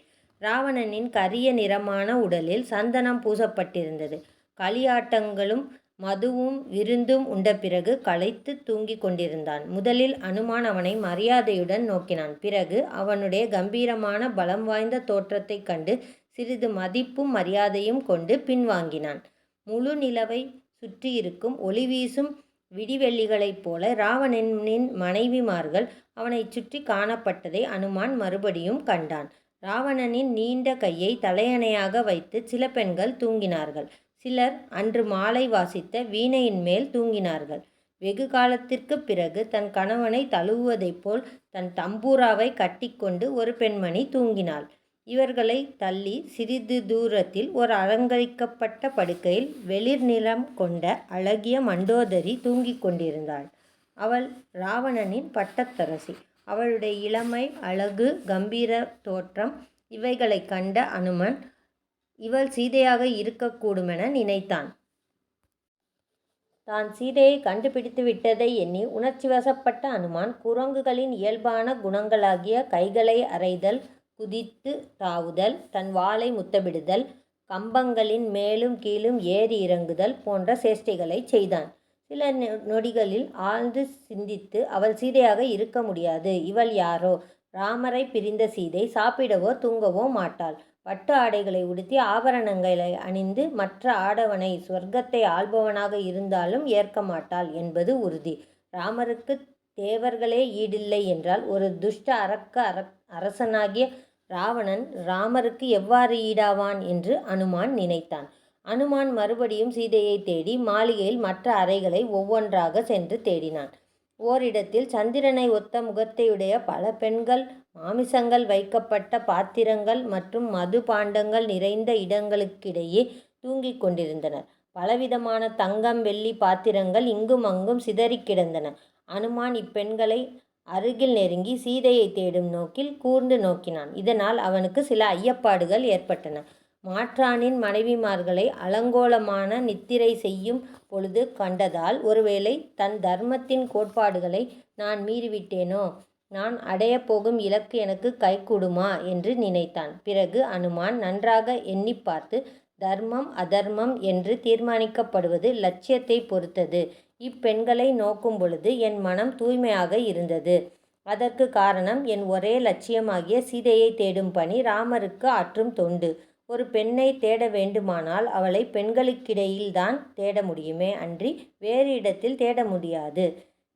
A: ராவணனின் கரிய நிறமான உடலில் சந்தனம் பூசப்பட்டிருந்தது. களியாட்டங்களும் மதுவும் விருந்தும் உண்ட பிறகு களைத்து தூங்கிக் கொண்டிருந்தான். முதலில் அனுமான் அவனை மரியாதையுடன் நோக்கினான். பிறகு அவனுடைய கம்பீரமான பலம் வாய்ந்த தோற்றத்தைக் கண்டு சிறிது மதிப்பும் மரியாதையும் கொண்டு பின்வாங்கினான். முழு நிலவை சுற்றியிருக்கும் ஒளி வீசும் விடிவெள்ளிகளைப் போல ராவணனின் மனைவிமார்கள் அவனை சுற்றி காணப்பட்டதை அனுமான் மறுபடியும் கண்டான். ராவணனின் நீண்ட கையை தலையணையாக வைத்து சில பெண்கள் தூங்கினார்கள். சிலர் அன்று மாலை வாசித்த வீணையின் மேல் தூங்கினார்கள். வெகு காலத்திற்கு பிறகு தன் கணவனை தழுவுவதைப் போல் தன் தம்பூராவை கட்டிக்கொண்டு ஒரு பெண்மணி தூங்கினாள். இவர்களை தள்ளி சிறிது தூரத்தில் ஒரு அலங்கரிக்கப்பட்ட படுக்கையில் வெளிர் நிறம் கொண்ட அழகிய மண்டோதரி தூங்கிக் கொண்டிருந்தாள். அவள் ராவணனின் பட்டத்தரசி. அவளுடைய இளமை, அழகு, கம்பீர தோற்றம் இவைகளை கண்ட அனுமன் இவள் சீதையாக இருக்கக்கூடுமென நினைத்தான். தான் சீதையை கண்டுபிடித்து விட்டதை எண்ணி உணர்ச்சி வசப்பட்ட அனுமான் குரங்குகளின் இயல்பான குணங்களாகிய கைகளை அறைதல், குதித்து தாவுதல், தன் வாளை முத்தமிடுதல், கம்பங்களின் மேலும் கீழும் ஏறி இறங்குதல் போன்ற சேஷ்டைகளை செய்தான். சில நொடிகளில் ஆழ்ந்து சிந்தித்து அவள் சீதையாக இருக்க முடியாது, இவள் யாரோ, ராமரை பிரிந்த சீதை சாப்பிடவோ தூங்கவோ மாட்டாள், பட்டு ஆடைகளை உடுத்தி ஆபரணங்களை அணிந்து மற்ற ஆடவனை சொர்க்கத்தை ஆள்பவனாக இருந்தாலும் ஏற்க மாட்டாள் என்பது உறுதி. ராமருக்கு தேவர்களே ஈடில்லை என்றால் ஒரு துஷ்ட அரசனாகிய ராவணன் ராமருக்கு எவ்வாறு ஈடாவான் என்று அனுமான் நினைத்தான். அனுமான் மறுபடியும் சீதையை தேடி மாளிகையில் மற்ற அறைகளை ஒவ்வொன்றாக சென்று தேடினான். ஓரிடத்தில் சந்திரனை ஒத்த முகத்தையுடைய பல பெண்கள் மாமிசங்கள் வைக்கப்பட்ட பாத்திரங்கள் மற்றும் மது பாண்டங்கள் நிறைந்த இடங்களுக்கிடையே தூங்கிக் கொண்டிருந்தனர். பலவிதமான தங்கம் வெள்ளி பாத்திரங்கள் இங்கும் அங்கும் சிதறி கிடந்தன. அனுமான் இப்பெண்களை அருகில் நெருங்கி சீதையை தேடும் நோக்கில் கூர்ந்து நோக்கினான். இதனால் அவனுக்கு சில ஐயப்பாடுகள் ஏற்பட்டன. மாற்றானின் மனைவிமார்களை அலங்கோலமான நித்திரை செய்யும் பொழுது கண்டதால் ஒருவேளை தன் தர்மத்தின் கோட்பாடுகளை நான் மீறிவிட்டேனோ, நான் அடையப் போகும் இலக்கு எனக்கு கைகூடுமா என்று நினைத்தான். பிறகு அனுமான் நன்றாக எண்ணி பார்த்து, தர்மம் அதர்மம் என்று தீர்மானிக்கப்படுவது லட்சியத்தை பொறுத்தது. இப்பெண்களை நோக்கும் பொழுது என் மனம் தூய்மையாக இருந்தது. அதற்கு காரணம் என் ஒரே லட்சியமாகிய சீதையை தேடும் பணி, ராமருக்கு ஆற்றும் தொண்டு. ஒரு பெண்ணை தேட வேண்டுமானால் அவளை பெண்களுக்கிடையில்தான் தேட முடியுமே அன்றி வேறு இடத்தில் தேட முடியாது.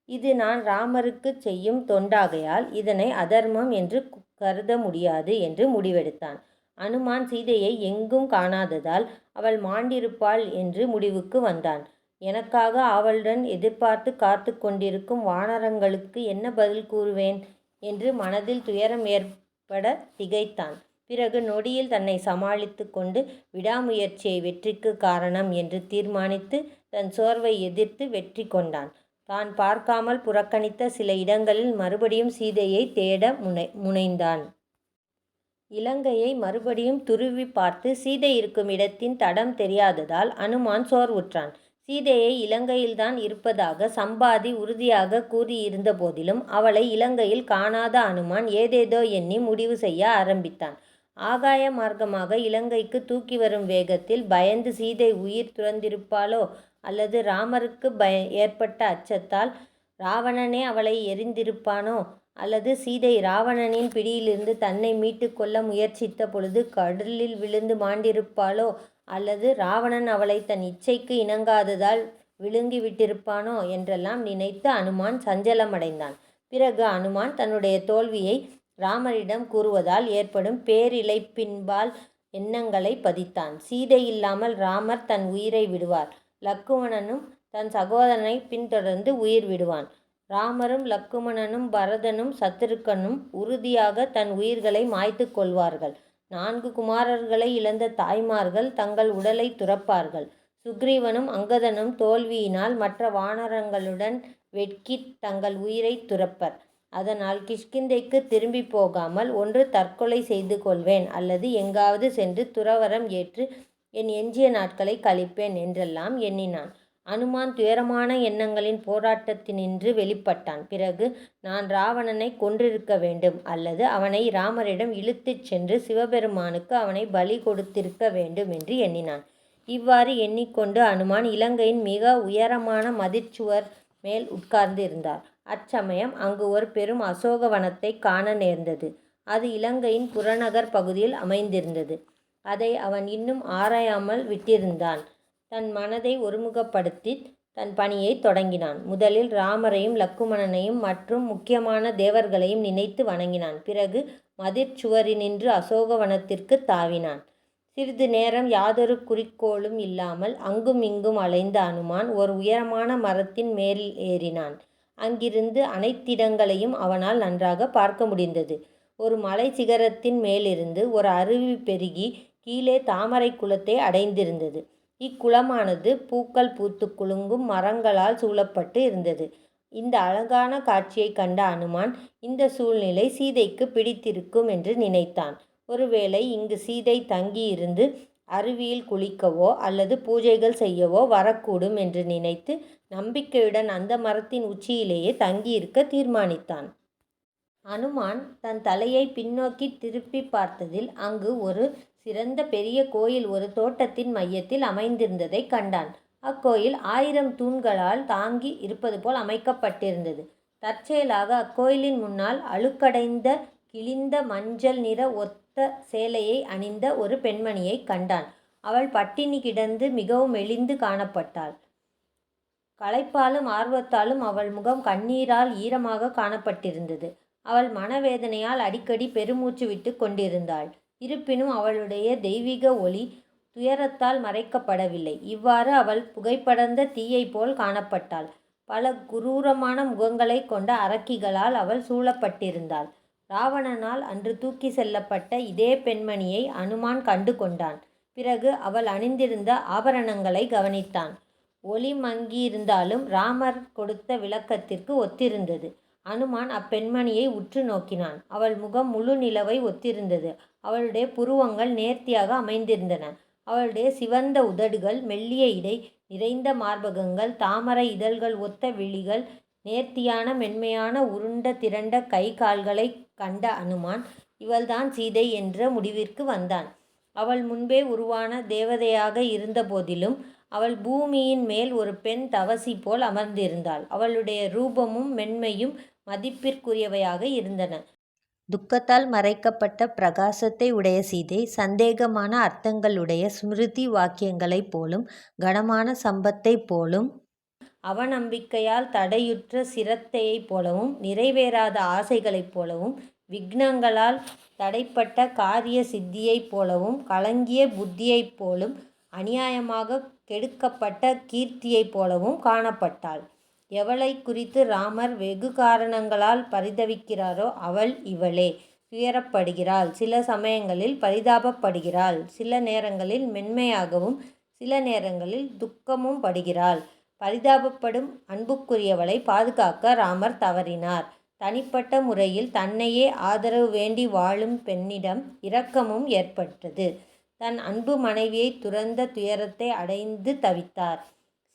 A: இது நான் ராமருக்கு செய்யும் தொண்டாகையால் இதனை அதர்மம் என்று கருத முடியாது என்று முடிவெடுத்தான். அனுமான் சீதையை எங்கும் காணாததால் அவள் மாண்டிருப்பாள் என்று முடிவுக்கு வந்தான். எனக்காக அவளுடன் எதிர்பார்த்து காத்து கொண்டிருக்கும் வானரங்களுக்கு என்ன பதில் கூறுவேன் என்று மனதில் துயரம் ஏற்பட திகைத்தான். பிறகு நொடியில் தன்னை சமாளித்து கொண்டு விடாமுயற்சியை வெற்றிக்கு காரணம் என்று தீர்மானித்து தன் சோர்வை எதிர்த்து வெற்றி கொண்டான். தான் பார்க்காமல் புறக்கணித்த சில இடங்களில் மறுபடியும் சீதையை தேட முனைந்தான். இலங்கையை மறுபடியும் துருவி பார்த்து சீதை இருக்கும் இடத்தின் தடம் தெரியாததால் அனுமான் சோர்வுற்றான். சீதையை இலங்கையில்தான் இருப்பதாக சம்பாதி உறுதியாக கூறியிருந்த போதிலும் அவளை இலங்கையில் காணாத அனுமான் ஏதேதோ எண்ணி முடிவு செய்ய ஆரம்பித்தான். ஆகாய மார்க்கமாக இலங்கைக்கு தூக்கி வரும் வேகத்தில் பயந்து சீதை உயிர் துறந்திருப்பாளோ, அல்லது ராமருக்கு ஏற்பட்ட அச்சத்தால் ராவணனே அவளை எரிந்திருப்பானோ, அல்லது சீதை ராவணனின் பிடியிலிருந்து தன்னை மீட்டு கொள்ள முயற்சித்த பொழுது கடலில் விழுந்து மாண்டிருப்பாளோ, அல்லது ராவணன் அவளை தன் இச்சைக்கு இணங்காததால் விழுங்கி விட்டிருப்பானோ என்றெல்லாம் நினைத்து அனுமான் சஞ்சலமடைந்தான். பிறகு அனுமான் தன்னுடைய தோல்வியை ராமரிடம் கூறுவதால் ஏற்படும் பேரிழைப்பின்பால் எண்ணங்களை பதித்தான். சீதை இல்லாமல் ராமர் தன் உயிரை விடுவார். லக்குமணனும் தன் சகோதரனை பின்தொடர்ந்து உயிர் விடுவான். ராமரும் லக்குமணனும் பரதனும் சத்துருக்கனும் உறுதியாக தன் உயிர்களை மாய்த்து கொள்வார்கள். 4 குமாரர்களை இழந்த தாய்மார்கள் தங்கள் உடலை துறப்பார்கள். சுக்ரீவனும் அங்கதனும் தோல்வியினால் மற்ற வானரங்களுடன் வெட்கி தங்கள் உயிரை துறப்பர். அதனால் கிஷ்கிந்தைக்கு திரும்பி போகாமல் ஒன்று தற்கொலை செய்து கொள்வேன், அல்லது எங்காவது சென்று துறவரம் ஏற்று என் எஞ்சிய நாட்களை கழிப்பேன் என்றெல்லாம் எண்ணினான். அனுமான் துயரமான எண்ணங்களின் போராட்டத்தினின்று வெளிப்பட்டான். பிறகு நான் ராவணனை கொன்றிருக்க வேண்டும், அல்லது அவனை ராமரிடம் இழுத்துச் சென்று சிவபெருமானுக்கு அவனை பலி கொடுத்திருக்க வேண்டும் என்று எண்ணினான். இவ்வாறு எண்ணிக்கொண்டு அனுமான் இலங்கையின் மிக உயரமான மதிற்சுவர் மேல் உட்கார்ந்து இருந்தார். அச்சமயம் அங்கு ஒரு பெரும் அசோகவனத்தை காண நேர்ந்தது. அது இலங்கையின் புறநகர் பகுதியில் அமைந்திருந்தது. அதை அவன் இன்னும் ஆராயாமல் விட்டிருந்தான். தன் மனதை ஒருமுகப்படுத்தி தன் பணியை தொடங்கினான். முதலில் ராமரையும் லக்குமணனையும் மற்றும் முக்கியமான தேவர்களையும் நினைத்து வணங்கினான். பிறகு மதிற்சுவரினின்று அசோகவனத்திற்கு தாவினான். சிறிது நேரம் யாதொரு குறிக்கோளும் இல்லாமல் அங்கும் இங்கும் அலைந்த அனுமான் ஒரு உயரமான மரத்தின் மேல் ஏறினான். அங்கிருந்து அனைத்திடங்களையும் அவனால் நன்றாக பார்க்க முடிந்தது. ஒரு மலை சிகரத்தின் மேலிருந்து ஒரு அருவி பெருகி கீழே தாமரை குளத்தை அடைந்திருந்தது. இக்குளமானது பூக்கள் பூத்து குலுங்கும் மரங்களால் சூழப்பட்டு இருந்தது. இந்த அழகான காட்சியை கண்ட அனுமான் இந்த சூழ்நிலை சீதைக்கு பிடித்திருக்கும் என்று நினைத்தான். ஒருவேளை இங்கு சீதை தங்கியிருந்து அருவியில் குளிக்கவோ அல்லது பூஜைகள் செய்யவோ வரக்கூடும் என்று நினைத்து நம்பிக்கையுடன் அந்த மரத்தின் உச்சியிலேயே தங்கியிருக்க தீர்மானித்தான். அனுமான் தன் தலையை பின்னோக்கி திருப்பி பார்த்ததில் அங்கு ஒரு சிறந்த பெரிய கோயில் ஒரு தோட்டத்தின் மையத்தில் அமைந்திருந்ததை கண்டான். அக்கோயில் 1000 தூண்களால் தாங்கி இருப்பது போல் அமைக்கப்பட்டிருந்தது. தற்செயலாக அக்கோயிலின் முன்னால் அழுக்கடைந்த கிழிந்த மஞ்சள் நிற ஒத்த சேலையை அணிந்த ஒரு பெண்மணியை கண்டான். அவள் பட்டினி கிடந்து மிகவும் மெலிந்து காணப்பட்டாள். களைப்பாலும் ஆர்வத்தாலும் அவள் முகம் கண்ணீரால் ஈரமாக காணப்பட்டிருந்தது. அவள் மனவேதனையால் அடிக்கடி பெருமூச்சு விட்டு கொண்டிருந்தாள். இருப்பினும் அவளுடைய தெய்வீக ஒளி துயரத்தால் மறைக்கப்படவில்லை. இவ்வாறு அவள் புகைப்படர்ந்த தீயைப் போல் காணப்பட்டாள். பல குரூரமான முகங்களைக் கொண்ட அரக்கிகளால் அவள் சூழப்பட்டிருந்தாள். ராவணனால் அன்று தூக்கி செல்லப்பட்ட இதே பெண்மணியை அனுமான் கண்டு கொண்டான். பிறகு அவள் அணிந்திருந்த ஆபரணங்களை கவனித்தான். ஒளி மங்கியிருந்தாலும் ராமர் கொடுத்த விளக்கத்திற்கு ஒத்திருந்தது. அனுமான் அப்பெண்மணியை உற்று நோக்கினான். அவள் முகம் முழு நிலவை ஒத்திருந்தது. அவளுடைய புருவங்கள் நேர்த்தியாக அமைந்திருந்தன. அவளுடைய சிவந்த உதடுகள், மெல்லிய இடை, நிறைந்த மார்பகங்கள், தாமரை இதழ்கள் ஒத்த விழிகள், நேர்த்தியான மென்மையான உருண்ட திரண்ட கை கால்களைக் கண்ட அனுமான் இவள்தான் சீதை என்ற முடிவிற்கு வந்தான். அவள் முன்பே உருவான தேவதையாக இருந்த போதிலும் அவள் பூமியின் மேல் ஒரு பெண் தவசி போல் அமர்ந்திருந்தாள். அவளுடைய ரூபமும் மென்மையும் மதிப்பிற்குரியவையாக இருந்தன. துக்கத்தால் மறைக்கப்பட்ட பிரகாசத்தை உடைய சீதை சந்தேகமான அர்த்தங்களுடைய ஸ்மிருதி வாக்கியங்களைப் போலும் கனமான சம்பத்தைப் போலும் அவநம்பிக்கையால் தடையுற்ற சிரத்தையைப் போலவும் நிறைவேறாத ஆசைகளைப் போலவும் விக்னங்களால் தடைப்பட்ட காரிய சித்தியைப் போலவும் கலங்கிய புத்தியைப் போலும் அநியாயமாக கெடுக்கப்பட்ட கீர்த்தியைப் போலவும் காணப்பட்டாள். எவளை குறித்து ராமர் வெகு காரணங்களால் பரிதவிக்கிறாரோ அவள் இவளே. துயரப்படுகிறாள், சில சமயங்களில் பரிதாபப்படுகிறாள், சில நேரங்களில் மென்மையாகவும் சில நேரங்களில் துக்கமும் படுகிறாள். பரிதாபப்படும் அன்புக்குரியவளை பாதுகாக்க ராமர் தவறினார். தனிப்பட்ட முறையில் தன்னையே ஆதரவு வேண்டி வாழும் பெண்ணிடம் இரக்கமும் ஏற்பட்டது. தன் அன்பு மனைவியை துறந்த துயரத்தை அடைந்து தவித்தார்.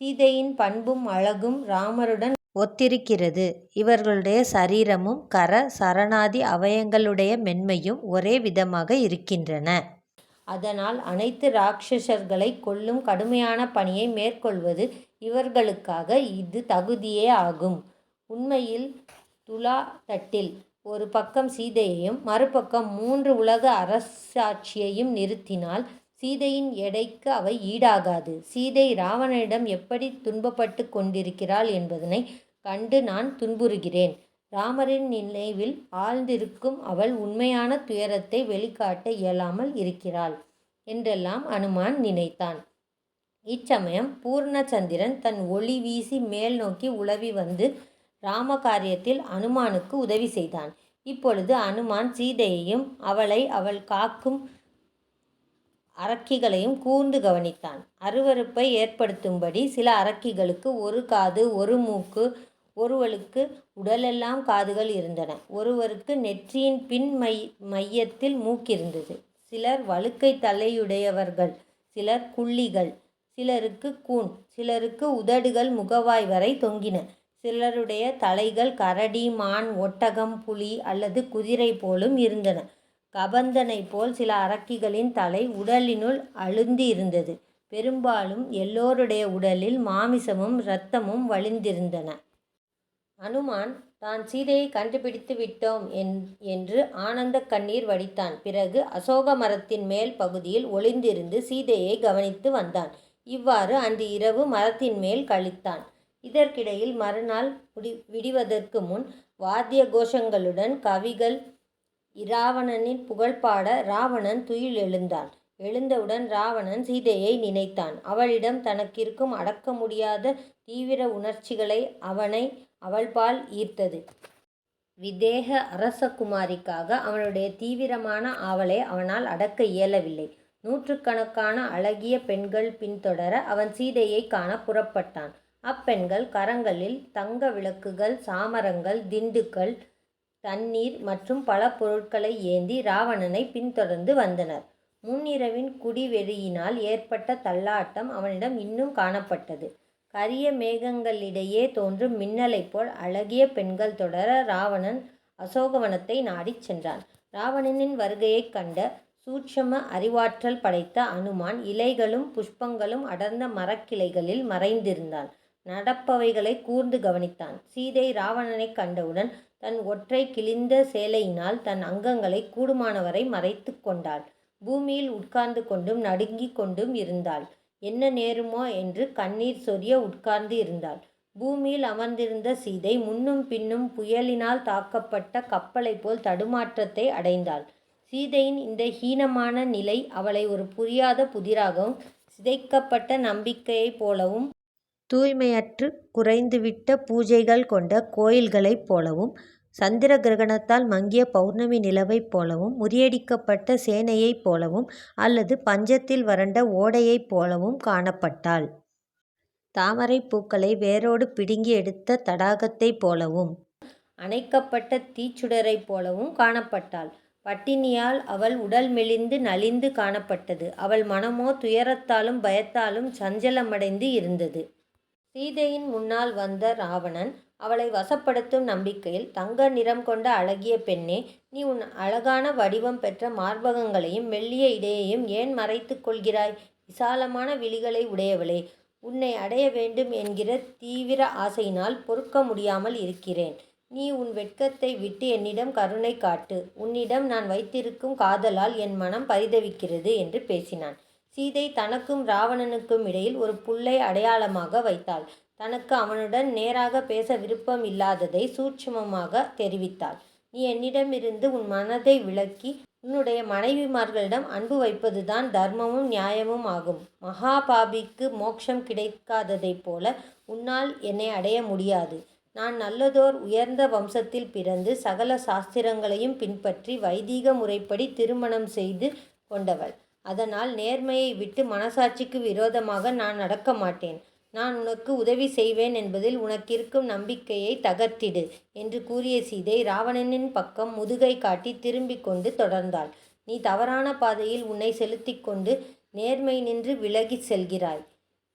A: சீதையின் பண்பும் அழகும் ராமருடன் ஒத்திருக்கிறது. இவர்களுடைய சரீரமும் கர சரணாதி அவயங்களுடைய மென்மையும் ஒரே விதமாக இருக்கின்றன. அதனால் அனைத்து ராட்சசர்களை கொல்லும் கடுமையான பணியை மேற்கொள்வது இவர்களுக்காக இது தகுதியே ஆகும். உண்மையில் துலா தட்டில் ஒரு பக்கம் சீதையையும் மறுபக்கம் 3 உலக அரசாட்சியையும் நிறுத்தினால் சீதையின் எடைக்கு அவை ஈடாகாது. சீதை ராவணனிடம் எப்படி துன்பப்பட்டு கொண்டிருக்கிறாள் என்பதனை கண்டு நான் துன்புறுகிறேன். ராமரின் நினைவில் ஆழ்ந்திருக்கும் அவள் உண்மையான துயரத்தை வெளிக்காட்ட இயலாமல் இருக்கிறாள் என்றெல்லாம் அனுமான் நினைத்தான். இச்சமயம் பூர்ணச்சந்திரன் தன் ஒளி வீசி மேல் நோக்கி உலவி வந்து ராம காரியத்தில் அனுமானுக்கு உதவி செய்தான். இப்பொழுது அனுமான் சீதையையும் அவள் காக்கும் அரக்கிகளையும் கூர்ந்து கவனித்தான். அருவருப்பை ஏற்படுத்தும்படி சில அரக்கிகளுக்கு ஒரு காது, ஒரு மூக்கு, ஒருவளுக்கு உடலெல்லாம் காதுகள் இருந்தன. ஒருவருக்கு நெற்றியின் பின் மையத்தில் மூக்கிருந்தது. சிலர் வழுக்கை தலையுடையவர்கள், சிலர் குள்ளிகள், சிலருக்கு கூன், சிலருக்கு உதடுகள் முகவாய் வரை தொங்கின. சிலருடைய தலைகள் கரடி, மான், ஒட்டகம், புலி அல்லது குதிரை போலும் இருந்தன. கபந்தனை போல் சில அரக்கிகளின் தலை உடலினுள் அழுந்தி இருந்தது. பெரும்பாலும் எல்லோருடைய உடலில் மாமிசமும் இரத்தமும் வழிந்திருந்தன. அனுமான் தான் சீதையை கண்டுபிடித்து விட்டோம் என்று ஆனந்த கண்ணீர் வடித்தான். பிறகு அசோக மரத்தின் மேல் பகுதியில் ஒளிந்திருந்து சீதையை கவனித்து வந்தான். இவ்வாறு அன்று இரவு மரத்தின் மேல் கழித்தான். இதற்கிடையில் மறுநாள் விடிவதற்கு முன் வாத்திய கோஷங்களுடன் கவிகள் இராவணனின் புகழ்பாட ராவணன் துயில் எழுந்தான். எழுந்தவுடன் ராவணன் சீதையை நினைத்தான். அவளிடம் தனக்கிருக்கும் அடக்க முடியாத தீவிர உணர்ச்சிகளை அவள்பால் ஈர்த்தது. விதேக அரசகுமாரிக்காக அவனுடைய தீவிரமான ஆவலை அவனால் அடக்க இயலவில்லை. 100கணக்கான அழகிய பெண்கள் பின்தொடர அவன் சீதையை காண புறப்பட்டான். அப்பெண்கள் கரங்களில் தங்க விளக்குகள், சாமரங்கள், திண்டுக்கள், தண்ணீர் மற்றும் பல பொருட்களை ஏந்தி ராவணனை பின்தொடர்ந்து வந்தனர். முன்னிரவின் குடிவெறியினால் ஏற்பட்ட தள்ளாட்டம் அவனிடம் இன்னும் காணப்பட்டது. கரிய மேகங்களிடையே தோன்றும் மின்னலைப் போல் அழகிய பெண்கள் தொடர ராவணன் அசோகவனத்தை நாடிச் சென்றான். ராவணனின் வருகையைக் கண்ட சூட்சம அறிவாற்றல் படைத்த அனுமான் இலைகளும் புஷ்பங்களும் அடர்ந்த மரக்கிளைகளில் மறைந்திருந்தான். நடப்பவைகளை கூர்ந்து கவனித்தான். சீதை ராவணனை கண்டவுடன் தன் ஒற்றை கிழிந்த சேலையினால் தன் அங்கங்களை கூடுமானவரை மறைத்து கொண்டாள். பூமியில் உட்கார்ந்து கொண்டும் நடுங்கிக் கொண்டும் இருந்தாள். என்ன நேருமோ என்று கண்ணீர் சொரிய உட்கார்ந்து இருந்தாள். பூமியில் அமர்ந்திருந்த சீதை முன்னும் பின்னும் புயலினால் தாக்கப்பட்ட கப்பலைப் போல் தடுமாற்றத்தை அடைந்தாள். சீதையின் இந்த ஹீனமான நிலை அவளை ஒரு புரியாத புதிராகவும் சிதைக்கப்பட்ட நம்பிக்கையைப் போலவும் தூய்மையற்று குறைந்துவிட்ட பூஜைகள் கொண்ட கோயில்களைப் போலவும் சந்திர கிரகணத்தால் மங்கிய பௌர்ணமி நிலவைப் போலவும் முறியடிக்கப்பட்ட சேனையைப் போலவும் அல்லது பஞ்சத்தில் வறண்ட ஓடையைப் போலவும் காணப்பட்டாள். தாமரைப் பூக்களை வேரோடு பிடுங்கி எடுத்த தடாகத்தைப் போலவும் அணைக்கப்பட்ட தீச்சுடரைப் போலவும் காணப்பட்டாள். பட்டினியால் அவள் உடல் மெலிந்து நலிந்து காணப்பட்டது. அவள் மனமோ துயரத்தாலும் பயத்தாலும் சஞ்சலமடைந்து இருந்தது. சீதையின் முன்னால் வந்த ராவணன் அவளை வசப்படுத்தும் நம்பிக்கையில், தங்க நிறம் கொண்ட அழகிய பெண்ணே, நீ உன் அழகான வடிவம் பெற்ற மார்பகங்களையும் மெல்லிய இடையையும் ஏன் மறைத்துக் கொள்கிறாய்? விசாலமான விழிகளை உடையவளே, உன்னை அடைய வேண்டும் என்கிற தீவிர ஆசையினால் பொறுக்க முடியாமல் இருக்கிறேன். நீ உன் வெட்கத்தை விட்டு என்னிடம் கருணை காட்டு. உன்னிடம் நான் வைத்திருக்கும் காதலால் என் மனம் பரிதவிக்கிறது என்று பேசினான். சீதை தனக்கும் ராவணனுக்கும் இடையில் ஒரு புல்லை அடையாளமாக வைத்தாள். தனக்கு அவனுடன் நேராக பேச விருப்பம் இல்லாததை சூட்சுமமாக தெரிவித்தாள். நீ என்னிடமிருந்து உன் மனதை விலக்கி உன்னுடைய மனைவிமார்களிடம் அன்பு வைப்பதுதான் தர்மமும் நியாயமும் ஆகும். மகாபாபிக்கு மோட்சம் கிடைக்காததைப் போல உன்னால் என்னை அடைய முடியாது. நான் நல்லதோர் உயர்ந்த வம்சத்தில் பிறந்து சகல சாஸ்திரங்களையும் பின்பற்றி வைதீக முறைப்படி திருமணம் செய்து கொண்டவள். அதனால் நேர்மையை விட்டு மனசாட்சிக்கு விரோதமாக நான் நடக்க மாட்டேன். நான் உனக்கு உதவி செய்வேன் என்பதில் உனக்கிருக்கும் நம்பிக்கையை தகர்த்திடு என்று கூறிய சீதை ராவணனின் பக்கம் முதுகை காட்டி திரும்பிக் கொண்டு தொடர்ந்தாள். நீ தவறான பாதையில் உன்னை செலுத்தி கொண்டு நேர்மை நின்று விலகி செல்கிறாய்.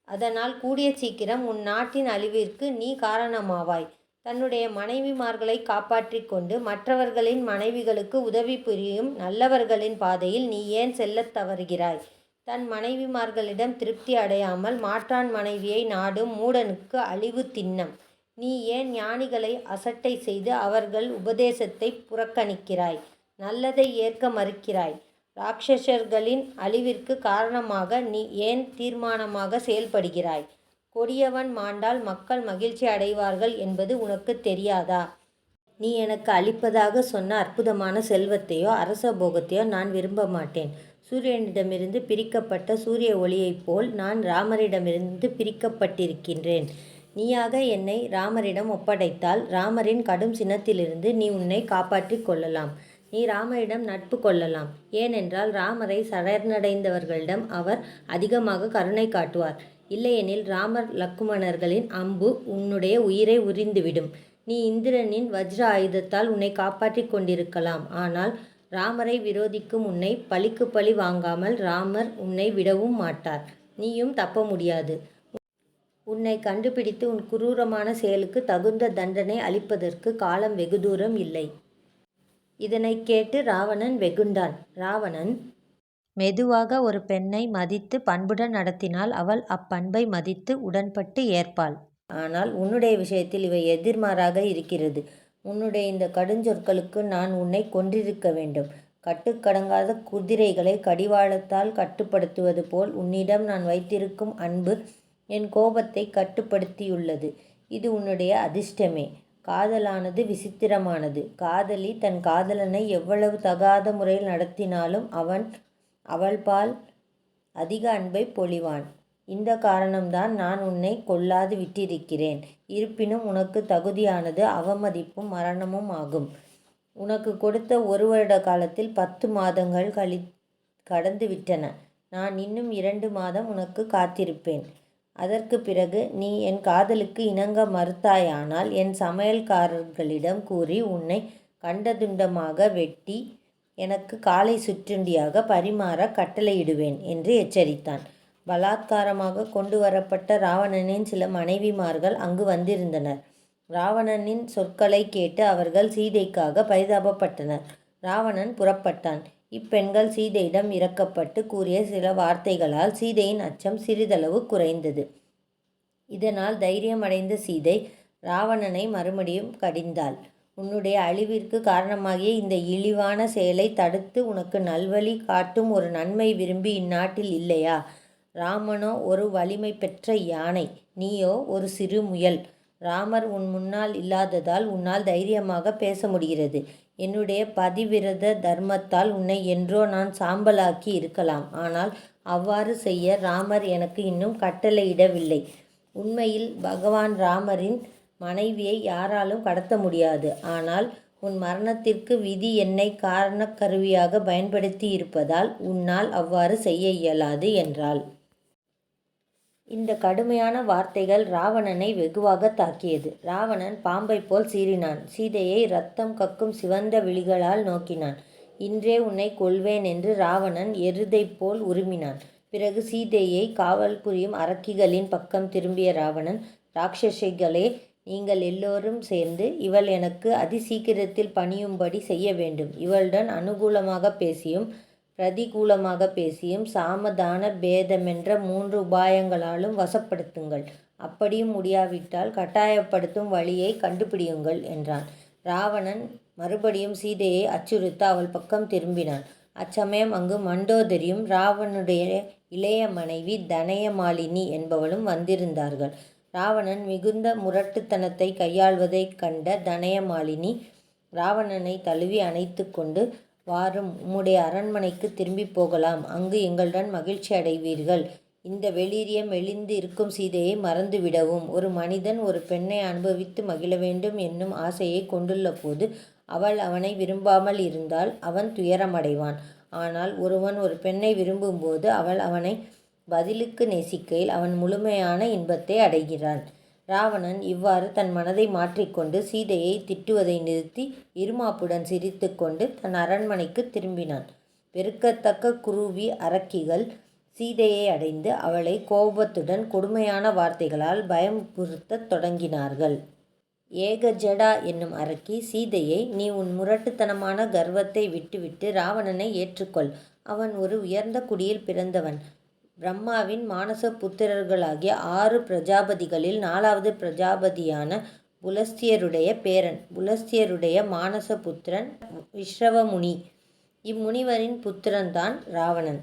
A: அதனால் கூடிய சீக்கிரம் உன் நாட்டின் அழிவிற்கு நீ காரணமாவாய். தன்னுடைய மனைவிமார்களை காப்பாற்றி கொண்டு மற்றவர்களின் மனைவிகளுக்கு உதவி புரியும் நல்லவர்களின் பாதையில் நீ ஏன் செல்லத் தவறுகிறாய்? தன் மனைவிமார்களிடம் திருப்தி அடையாமல் மாற்றான் மனைவியை நாடும் மூடனுக்கு அழிவு திண்ணம். நீ ஏன் ஞானிகளை அசட்டை செய்து அவர்கள் உபதேசத்தை புறக்கணிக்கிறாய்? நல்லதை ஏற்க மறுக்கிறாய்? ராட்சசர்களின் அழிவிற்கு காரணமாக நீ ஏன் தீர்மானமாக செயல்படுகிறாய்? கொடியவன் மாண்டால் மக்கள் மகிழ்ச்சி அடைவார்கள் என்பது உனக்கு தெரியாதா? நீ எனக்கு அளிப்பதாக சொன்ன அற்புதமான செல்வத்தையோ அரச போகத்தையோ நான் விரும்ப மாட்டேன். சூரியனிடமிருந்து பிரிக்கப்பட்ட சூரிய ஒளியைப் போல் நான் ராமரிடமிருந்து பிரிக்கப்பட்டிருக்கின்றேன். நீயாக என்னை ராமரிடம் ஒப்படைத்தால் ராமரின் கடும் சினத்திலிருந்து நீ உன்னை காப்பாற்றிக் கொள்ளலாம். நீ ராமரிடம் நட்பு கொள்ளலாம். ஏனென்றால் ராமரை சரணடைந்தவர்களிடம் அவர் அதிகமாக கருணை காட்டுவார். இல்லையெனில் ராமர் லக்குமணர்களின் அம்பு உன்னுடைய உயிரை உரிந்துவிடும். நீ இந்திரனின் வஜ்ர ஆயுதத்தால் உன்னை காப்பாற்றிக் கொண்டிருக்கலாம். ஆனால் ராமரை விரோதிக்கும் உன்னை பழிக்கு பழி வாங்காமல் ராமர் உன்னை விடவும் மாட்டார். நீயும் தப்ப முடியாது. உன்னை கண்டுபிடித்து உன் குரூரமான செயலுக்கு தகுந்த தண்டனை அளிப்பதற்கு காலம் வெகு தூரம் இல்லை. இதனை கேட்டு ராவணன் வெகுண்டான். ராவணன் மெதுவாக ஒரு பெண்ணை மதித்து பண்புடன் நடத்தினால் அவள் அப்பண்பை மதித்து உடன்பட்டு ஏற்பாள். ஆனால் உன்னுடைய விஷயத்தில் இவை எதிர்மாறாக இருக்கிறது. உன்னுடைய இந்த கடுஞ்சொற்களுக்கு நான் உன்னை கொன்றிருக்க வேண்டும். கட்டுக்கடங்காத குதிரைகளை கடிவாளத்தால் கட்டுப்படுத்துவது போல் உன்னிடம் நான் வைத்திருக்கும் அன்பு என் கோபத்தை கட்டுப்படுத்தியுள்ளது. இது உன்னுடைய அதிர்ஷ்டமே. காதலானது விசித்திரமானது. காதலி தன் காதலனை எவ்வளவு தகாத முறையில் நடத்தினாலும் அவன் அவள்பால் அதிக அன்பை பொழிவான். இந்த காரணம்தான் நான் உன்னை கொல்லாது விட்டிருக்கிறேன். இருப்பினும் உனக்கு தகுதியானது அவமதிப்பும் மரணமும் ஆகும். உனக்கு கொடுத்த 1 வருட காலத்தில் 10 மாதங்கள் கடந்து விட்டன. நான் இன்னும் 2 மாதம் உனக்கு காத்திருப்பேன். அதற்கு பிறகு நீ என் காதலுக்கு இணங்க மறுத்தாயானால் என் சமையல்காரர்களிடம் கூறி உன்னை கண்டதுண்டமாக வெட்டி எனக்கு காலை சிற்றுண்டியாக பரிமாற கட்டளையிடுவேன் என்று எச்சரித்தான். பலாத்காரமாக கொண்டு வரப்பட்ட ராவணனின் சில மனைவிமார்கள் அங்கு வந்திருந்தனர். ராவணனின் சொற்களை கேட்டு அவர்கள் சீதைக்காக பரிதாபப்பட்டனர். ராவணன் புறப்பட்டான். இப்பெண்கள் சீதையிடம் இறக்கப்பட்டு கூறிய சில வார்த்தைகளால் சீதையின் அச்சம் சிறிதளவு குறைந்தது. இதனால் தைரியமடைந்த சீதை ராவணனை மறுபடியும் கடிந்தாள். உன்னுடைய அழிவிற்கு காரணமாகிய இந்த இழிவான செயலை தடுத்து உனக்கு நல்வழி காட்டும் ஒரு நன்மை விரும்பி இந்நாட்டில் இல்லையா? ராமனோ ஒரு வலிமை பெற்ற யானை, நீயோ ஒரு சிறு முயல். ராமர் உன் முன்னால் இல்லாததால் உன்னால் தைரியமாக பேச முடிகிறது. என்னுடைய பதிவிரத தர்மத்தால் உன்னை என்றோ நான் சாம்பலாக்கி இருக்கலாம். ஆனால் அவ்வாறு செய்ய ராமர் எனக்கு இன்னும் கட்டளையிடவில்லை. உண்மையில் பகவான் ராமரின் மனைவியை யாராலும் கடத்த முடியாது. ஆனால் உன் மரணத்திற்கு விதி என்னை காரணக்கருவியாக பயன்படுத்தி இருப்பதால் உன்னால் அவ்வாறு செய்ய இயலாது என்றாள். இந்த கடுமையான வார்த்தைகள் ராவணனை வெகுவாக தாக்கியது. ராவணன் பாம்பைப் போல் சீறினான். சீதையை இரத்தம் கக்கும் சிவந்த விழிகளால் நோக்கினான். இன்றே உன்னை கொல்வேன் என்று ராவணன் எருதைப் போல் உருமினான். பிறகு சீதையை காவல் புரியும் அரக்கிகளின் பக்கம் திரும்பிய ராவணன், ராட்சசிகளே, நீங்கள் எல்லோரும் சேர்ந்து இவள் எனக்கு அதிசீக்கிரத்தில் பணியும்படி செய்ய வேண்டும். இவளுடன் அனுகூலமாக பேசியும் பிரதிகூலமாக பேசியும் சாமதான பேதமென்ற 3 உபாயங்களாலும் வசப்படுத்துங்கள். அப்படியும் முடியாவிட்டால் கட்டாயப்படுத்தும் வழியை கண்டுபிடியுங்கள் என்றான். ராவணன் மறுபடியும் சீதையை அச்சுறுத்த அவள் பக்கம் திரும்பினான். அச்சமயம் அங்கு மண்டோதரியும் ராவணனுடைய இளைய மனைவி தனயமாலினி என்பவளும் வந்திருந்தார்கள். ராவணன் மிகுந்த முரட்டுத்தனத்தை கையாள்வதைக் கண்ட தனயமாலினி ராவணனை தழுவி அணைத்து கொண்டு, வாரும், உம்முடைய அரண்மனைக்கு திரும்பி போகலாம். அங்கு எங்களுடன் மகிழ்ச்சி அடைவீர்கள். இந்த வெளிரியம் மெலிந்து இருக்கும் சீதையை மறந்துவிடவும். ஒரு மனிதன் ஒரு பெண்ணை அனுபவித்து மகிழ வேண்டும் என்னும் ஆசையை கொண்டுள்ள போது அவள் அவனை விரும்பாமல் இருந்தால் அவன் துயரமடைவான். ஆனால் ஒருவன் ஒரு பெண்ணை விரும்பும்போது அவள் அவனை பதிலுக்கு நேசிக்கையில் அவன் முழுமையான இன்பத்தை அடைகிறான். ராவணன் இவ்வாறு தன் மனதை மாற்றிக்கொண்டு சீதையை திட்டுவதை நிறுத்தி இருமாப்புடன் சிரித்து கொண்டு தன் அரண்மனைக்கு திரும்பினான். வெறுக்கத்தக்க குரூவி அரக்கிகள் சீதையை அடைந்து அவளை கோபத்துடன் கொடுமையான வார்த்தைகளால் பயமுறுத்தத் தொடங்கினார்கள். ஏகஜடா என்னும் அரக்கி சீதையை, நீ உன் முரட்டுத்தனமான கர்வத்தை விட்டுவிட்டு ராவணனை ஏற்றுக்கொள். அவன் ஒரு உயர்ந்த குடியில் பிறந்தவன். பிரம்மாவின் மானச புத்திரர்களாகிய 6 பிரஜாபதிகளில் 4வது பிரஜாபதியான புலஸ்தியருடைய பேரன். புலஸ்தியருடைய மானச புத்திரன் விஸ்ரவமுனி. இம்முனிவரின் புத்திரன்தான் ராவணன்.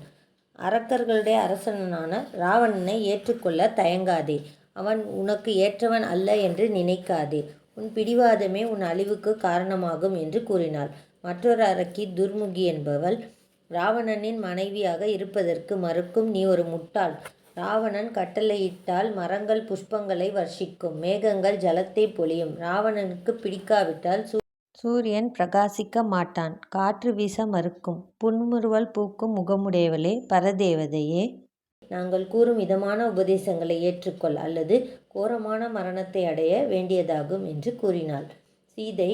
A: அரக்கர்களுடைய அரசனான ராவணனை ஏற்றுக்கொள்ள தயங்காதே. அவன் உனக்கு ஏற்றவன் அல்ல என்று நினைக்காதே. உன் பிடிவாதமே உன் அழிவுக்கு காரணமாகும் என்று கூறினாள். மற்றொரு அரக்கி துர்முகி என்பவள், ராவணனின் மனைவியாக இருப்பதற்கு மறுக்கும் நீ ஒரு முட்டாள். ராவணன் கட்டளையிட்டால் மரங்கள் புஷ்பங்களை வர்ஷிக்கும், மேகங்கள் ஜலத்தை பொழியும். ராவணனுக்கு பிடிக்காவிட்டால் சூரியன் பிரகாசிக்க மாட்டான், காற்று வீச மறுக்கும். புன்முறுவல் பூக்கும் முகமுடையவளே, பரதேவதையே, நாங்கள் கூறும் இதமான உபதேசங்களை ஏற்றுக்கொள், அல்லது கோரமான மரணத்தை அடைய வேண்டியதாகும் என்று கூறினாள். சீதை,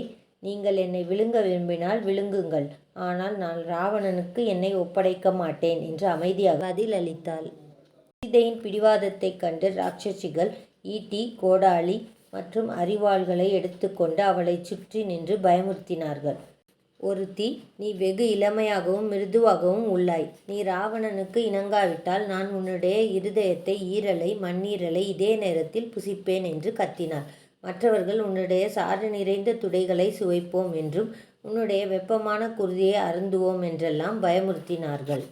A: நீங்கள் என்னை விழுங்க விரும்பினால் விழுங்குங்கள், ஆனால் நான் ராவணனுக்கு என்னை ஒப்படைக்க மாட்டேன் என்று அமைதியாக பதில் அளித்தாள். சீதையின் பிடிவாதத்தைக் கண்டு ராட்சசிகள் ஈட்டி, கோடாளி மற்றும் அரிவாள்களை எடுத்துக்கொண்டு அவளை சுற்றி நின்று பயமுறுத்தினார்கள். ஒருத்தி, நீ வெகு இளமையாகவும் மிருதுவாகவும் உள்ளாய். நீ ராவணனுக்கு இணங்காவிட்டால் நான் உன்னுடைய இருதயத்தை, ஈரலை, மண்ணீரலை இதே நேரத்தில் புசிப்பேன் என்று கத்தினாள். மற்றவர்கள், உன்னுடைய சாறு நிறைந்த துடைகளை சுவைப்போம் என்றும் உன்னுடைய வெப்பமான குருதியை அருந்துவோம் என்றெல்லாம் பயமுறுத்தினார்கள்.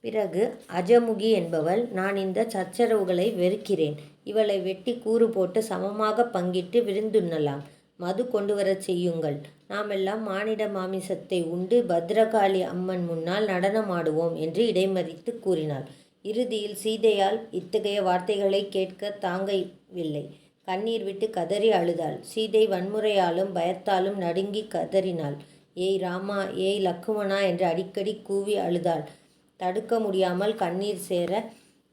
A: பிறகு அஜமுகி என்பவள், நான் இந்த சச்சரவுகளை வெறுக்கிறேன். இவளை வெட்டி கூறு போட்டு சமமாக பங்கிட்டு விருந்துண்ணலாம். மது கொண்டு வரச் செய்யுங்கள். நாமெல்லாம் மானிட மாமிசத்தை உண்டு பத்ரகாளி அம்மன் முன்னால் நடனமாடுவோம் என்று இடைமறித்து கூறினாள். இறுதியில் சீதையால் இத்தகைய வார்த்தைகளை கேட்க தாங்கவில்லை. கண்ணீர் விட்டு கதறி அழுதாள். சீதை வன்முறையாலும் பயத்தாலும் நடுங்கி கதறினாள். ஏய் ராமா, ஏய் லக்குமணா என்று அடிக்கடி கூவி அழுதாள். தடுக்க முடியாமல் கண்ணீர் சேர,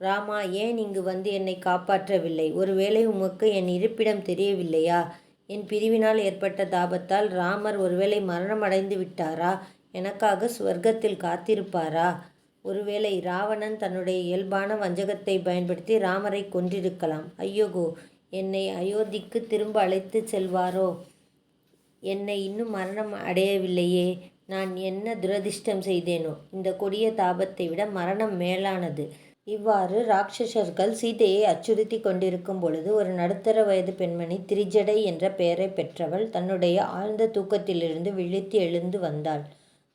A: ராமா, ஏன் இங்கு வந்து என்னை காப்பாற்றவில்லை? ஒருவேளை உமக்கு என் இருப்பிடம் தெரியவில்லையா? என் பிரிவினால் ஏற்பட்ட தாபத்தால் ராமர் ஒருவேளை மரணமடைந்து விட்டாரா? எனக்காக சுவர்க்கத்தில் காத்திருப்பாரா? ஒருவேளை ராவணன் தன்னுடைய இயல்பான வஞ்சகத்தை பயன்படுத்தி ராமரை கொன்றிருக்கலாம். ஐயோகோ, என்னை அயோத்திக்கு திரும்ப அழைத்து செல்வாரோ? என்னை இன்னும் மரணம் அடையவில்லையே. நான் என்ன துரதிர்ஷ்டம் செய்தேனோ? இந்த கொடிய தாபத்தை விட மரணம் மேலானது. இவ்வாறு ராட்சசர்கள் சீதையை அச்சுறுத்தி கொண்டிருக்கும் பொழுது ஒரு நடுத்தர வயது பெண்மணி, திரிஜடை என்ற பெயரை பெற்றவள், தன்னுடைய ஆழ்ந்த தூக்கத்திலிருந்து விழித்து எழுந்து வந்தாள்.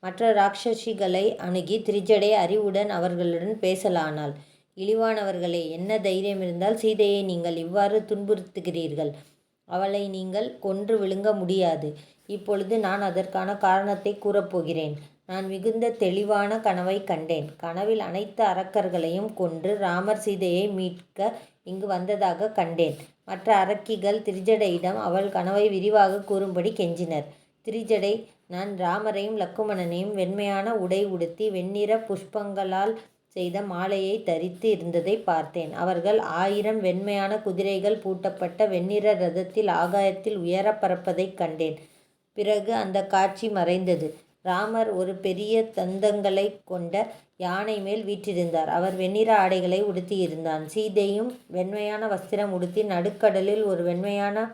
A: மற்ற ராட்சசிகளை அணுகி திரிஜடை அறிவுடன் அவர்களுடன் பேசலானாள். இழிவானவர்களே, என்ன தைரியம் இருந்தால் சீதையை நீங்கள் இவ்வாறு துன்புறுத்துகிறீர்கள்? அவளை நீங்கள் கொன்று விழுங்க முடியாது. இப்பொழுது நான் அதற்கான காரணத்தை கூறப்போகிறேன். நான் மிகுந்த தெளிவான கனவை கண்டேன். கனவில் அனைத்து அரக்கர்களையும் கொன்று ராமர் சீதையை மீட்க இங்கு வந்ததாக கண்டேன். மற்ற அரக்கிகள் திரிஜடையிடம் அவள் கனவை விரிவாக கூறும்படி கெஞ்சினர். திரிஜடை, நான் ராமரையும் லக்குமணனையும் வெண்மையான உடை உடுத்தி வெண்ணிற புஷ்பங்களால் செய்த மாலையை தரித்து இருந்ததை பார்த்தேன். அவர்கள் 1000 வெண்மையான குதிரைகள் பூட்டப்பட்ட வெண்ணிற ரதத்தில் ஆகாயத்தில் உயர பறப்பதைக் கண்டேன். பிறகு அந்த காட்சி மறைந்தது. ராமர் ஒரு பெரிய தந்தங்களை கொண்ட யானை மேல் வீற்றிருந்தார். அவர் வெண்ணிற ஆடைகளை உடுத்தியிருந்தான். சீதையும் வெண்மையான வஸ்திரம் உடுத்தி நடுக்கடலில் ஒரு வெண்மையான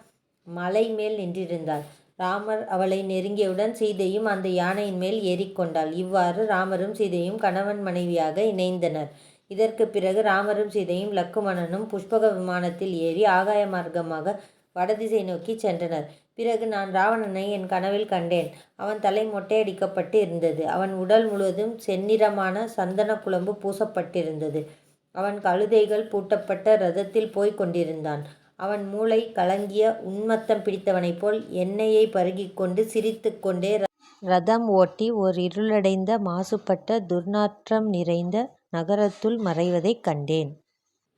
A: மலை மேல் நின்றிருந்தாள். ராமர் அவளை நெருங்கியவுடன் சீதையும் அந்த யானையின் மேல் ஏறிக்கொண்டாள். இவ்வாறு ராமரும் சீதையும் கணவன் மனைவியாக இணைந்தனர். இதற்கு பிறகு ராமரும் சீதையும் லக்குமணனும் புஷ்பக விமானத்தில் ஏறி ஆகாய மார்க்கமாக வடதிசை நோக்கி சென்றனர். பிறகு நான் ராவணனை என் கனவில் கண்டேன். அவன் தலை மொட்டையடிக்கப்பட்டு இருந்தது. அவன் உடல் முழுவதும் செந்நிறமான சந்தன குழம்பு பூசப்பட்டிருந்தது. அவன் கழுதைகள் பூட்டப்பட்ட ரதத்தில் போய்க் கொண்டிருந்தான். அவன் மூளை கலங்கிய உன்மத்தம் பிடித்தவனைப் போல் எண்ணெயை பருகிக்கொண்டு சிரித்து கொண்டே ரதம் ஓட்டி ஓர் இருளடைந்த மாசுபட்ட துர்நாற்றம் நிறைந்த நகரத்துள் மறைவதைக் கண்டேன்.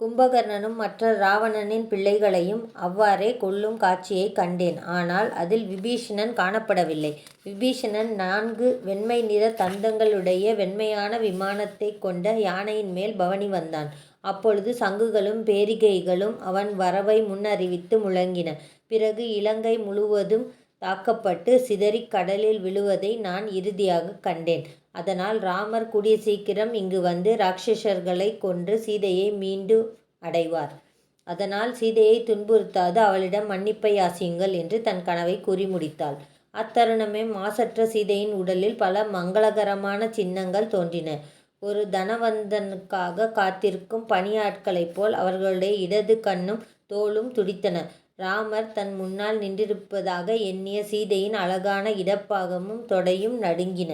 A: கும்பகர்ணனும் மற்ற ராவணனின் பிள்ளைகளையும் அவ்வாறே கொல்லும் காட்சியை கண்டேன். ஆனால் அதில் விபீஷணன் காணப்படவில்லை. விபீஷணன் 4 வெண்மை நிற தந்தங்களுடைய வெண்மையான விமானத்தை கொண்ட யானையின் மேல் பவனி வந்தான். அப்பொழுது சங்குகளும் பேரிகைகளும் அவன் வரவை முன்னறிவித்து முழங்கின. பிறகு இலங்கை முழுவதும் தாக்கப்பட்டு சிதறிக் கடலில் விழுவதை நான் இறுதியாக கண்டேன். அதனால் ராமர் கூடிய சீக்கிரம் இங்கு வந்து ராட்சசர்களை கொன்று சீதையை மீண்டு அடைவார். அதனால் சீதையை துன்புறுத்தாது அவளிடம் மன்னிப்பை யாசியுங்கள் என்று தன் கனவை கூறி முடித்தாள். அத்தருணமே மாசற்ற சீதையின் உடலில் பல மங்களகரமான சின்னங்கள் தோன்றின. ஒரு தனவந்தனுக்காக காத்திருக்கும் பணியாட்களைப் போல் அவர்களுடைய இடது கண்ணும் தோளும் துடித்தன. ராமர் தன் முன்னால் நின்றிருப்பதாக எண்ணிய சீதையின் அழகான இடப்பாகமும் தொடையும் நடுங்கின.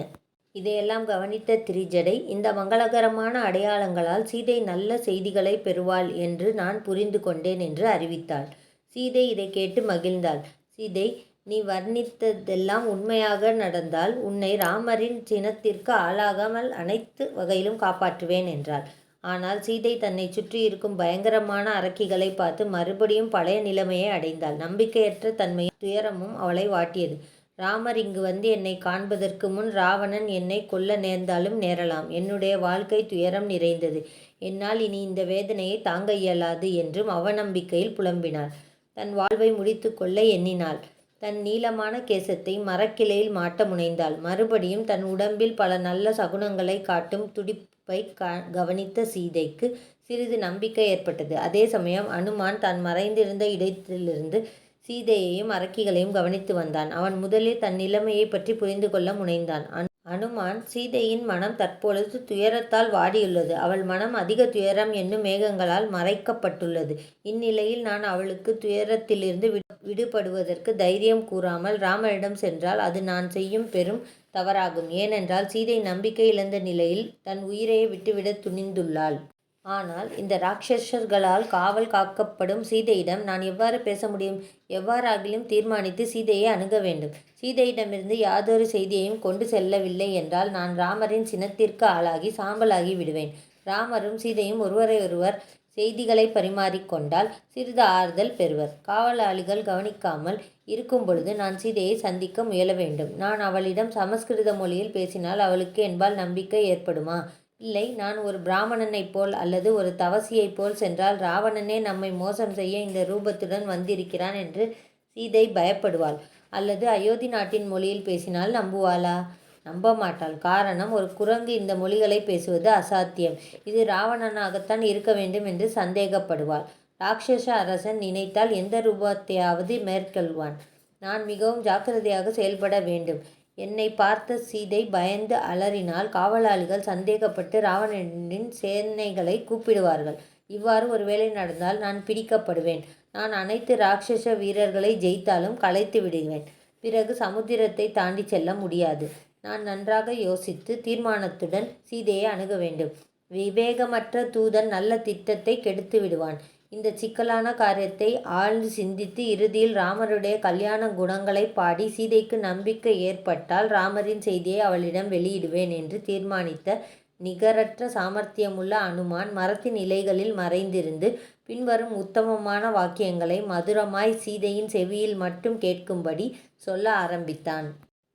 A: இதையெல்லாம் கவனித்த திரிஜடை, இந்த மங்களகரமான அடையாளங்களால் சீதை நல்ல செய்திகளை பெறுவாள் என்று நான் புரிந்து கொண்டேன் என்று அறிவித்தாள். சீதை இதை கேட்டு மகிழ்ந்தாள். சீதை, நீ வர்ணித்ததெல்லாம் உண்மையாக நடந்தால் உன்னை ராமரின் சினத்திற்கு ஆளாகாமல் அனைத்து வகையிலும் காப்பாற்றுவேன் என்றாள். ஆனால் சீதை தன்னை சுற்றி இருக்கும் பயங்கரமான அரக்கிகளை பார்த்து மறுபடியும் பழைய நிலைமையை அடைந்தாள். நம்பிக்கையற்ற தன்மையும் துயரமும் அவளை வாட்டியது. ராமர் இங்கு வந்து என்னை காண்பதற்கு முன் ராவணன் என்னை கொல்ல நேர்ந்தாலும் நேரலாம். என்னுடைய வாழ்க்கை துயரம் நிறைந்தது. என்னால் இனி இந்த வேதனையை தாங்க இயலாது என்றும் அவநம்பிக்கையில் புலம்பினாள். தன் வாழ்வை முடித்து கொள்ள எண்ணினாள். தன் நீளமான கேசத்தை மரக்கிளையில் மாட்ட முனைந்தாள். மறுபடியும் தன் உடம்பில் பல நல்ல சகுனங்களை காட்டும் துடிப்பை கவனித்த சீதைக்கு சிறிது நம்பிக்கை ஏற்பட்டது. அதே சமயம் அனுமான் தான் மறைந்திருந்த இடத்திலிருந்து சீதையையும் அரக்கிகளையும் கவனித்து வந்தான். அவன் முதலில் தன் நிலைமையை பற்றி புரிந்து கொள்ள முனைந்தான். அனுமான், சீதையின் மனம் தற்பொழுது துயரத்தால் வாடியுள்ளது. அவள் மனம் அதிக துயரம் என்னும் மேகங்களால் மறைக்கப்பட்டுள்ளது. இந்நிலையில் நான் அவளுக்கு துயரத்திலிருந்து விடுபடுவதற்கு தைரியம் கூறாமல் ராமனிடம் சென்றால் அது நான் செய்யும் பெரும் தவறாகும். ஏனென்றால் சீதை நம்பிக்கை இழந்த நிலையில் தன் உயிரையே விட்டுவிட துணிந்துள்ளாள். ஆனால் இந்த ராட்சசர்களால் காவல் காக்கப்படும் சீதையிடம் நான் எவ்வாறு பேச முடியும்? எவ்வாறாகிலும் தீர்மானித்து சீதையை அணுக வேண்டும். சீதையிடமிருந்து யாதொரு செய்தியையும் கொண்டு செல்லவில்லை என்றால் நான் ராமரின் சினத்திற்கு ஆளாகி சாம்பலாகி விடுவேன். ராமரும் சீதையும் ஒருவரையொருவர் செய்திகளை பரிமாறிக்கொண்டால் சிறிது ஆறுதல் பெறுவர். காவலாளிகள் கவனிக்காமல் இருக்கும் பொழுது நான் சீதையை சந்திக்க முயல வேண்டும். நான் அவளிடம் சமஸ்கிருத மொழியில் பேசினால் அவளுக்கு என்பால் நம்பிக்கை ஏற்படுமா? இல்லை, நான் ஒரு பிராமணனைப் போல் அல்லது ஒரு தவசியைப் போல் சென்றால் ராவணனே நம்மை மோசம் செய்ய இந்த ரூபத்துடன் வந்திருக்கிறான் என்று சீதை பயப்படுவாள். அல்லது அயோத்தி நாட்டின் மொழியில் பேசினால் நம்புவாளா? நம்ப மாட்டாள். காரணம், ஒரு குரங்கு இந்த மொழிகளை பேசுவது அசாத்தியம். இது ராவணனாகத்தான் இருக்க வேண்டும் என்று சந்தேகப்படுவாள். ராட்சச அரசன் நினைத்தால் எந்த ரூபத்தையாவது மேற்கொள்வான். நான் மிகவும் ஜாக்கிரதையாக செயல்பட வேண்டும். என்னை பார்த்த சீதை பயந்து அலறினால் காவலாளிகள் சந்தேகப்பட்டு ராவணனின் சேனைகளை கூப்பிடுவார்கள். இவ்வாறு ஒருவேளை நடந்தால் நான் பிடிக்கப்படுவேன். நான் அனைத்து ராட்சச வீரர்களை ஜெயித்தாலும் கலைத்து விடுவேன். பிறகு சமுத்திரத்தை தாண்டி செல்ல முடியாது. நான் நன்றாக யோசித்து தீர்மானத்துடன் சீதையை அணுக வேண்டும். விவேகமற்ற தூதன் நல்ல திட்டத்தை கெடுத்து விடுவான். இந்த சிக்கலான காரியத்தை ஆழ்ந்து சிந்தித்து இறுதியில் ராமருடைய கல்யாண குணங்களை பாடி சீதைக்கு நம்பிக்கை ஏற்பட்டால் ராமரின் செய்தியை அவளிடம் வெளியிடுவேன் என்று தீர்மானித்த நிகரற்ற சாமர்த்தியமுள்ள அனுமான் மரத்தின் இலைகளில் மறைந்திருந்து பின்வரும் உத்தமமான வாக்கியங்களை மதுரமாய் சீதையின் செவியில் மட்டும் கேட்கும்படி சொல்ல ஆரம்பித்தான்.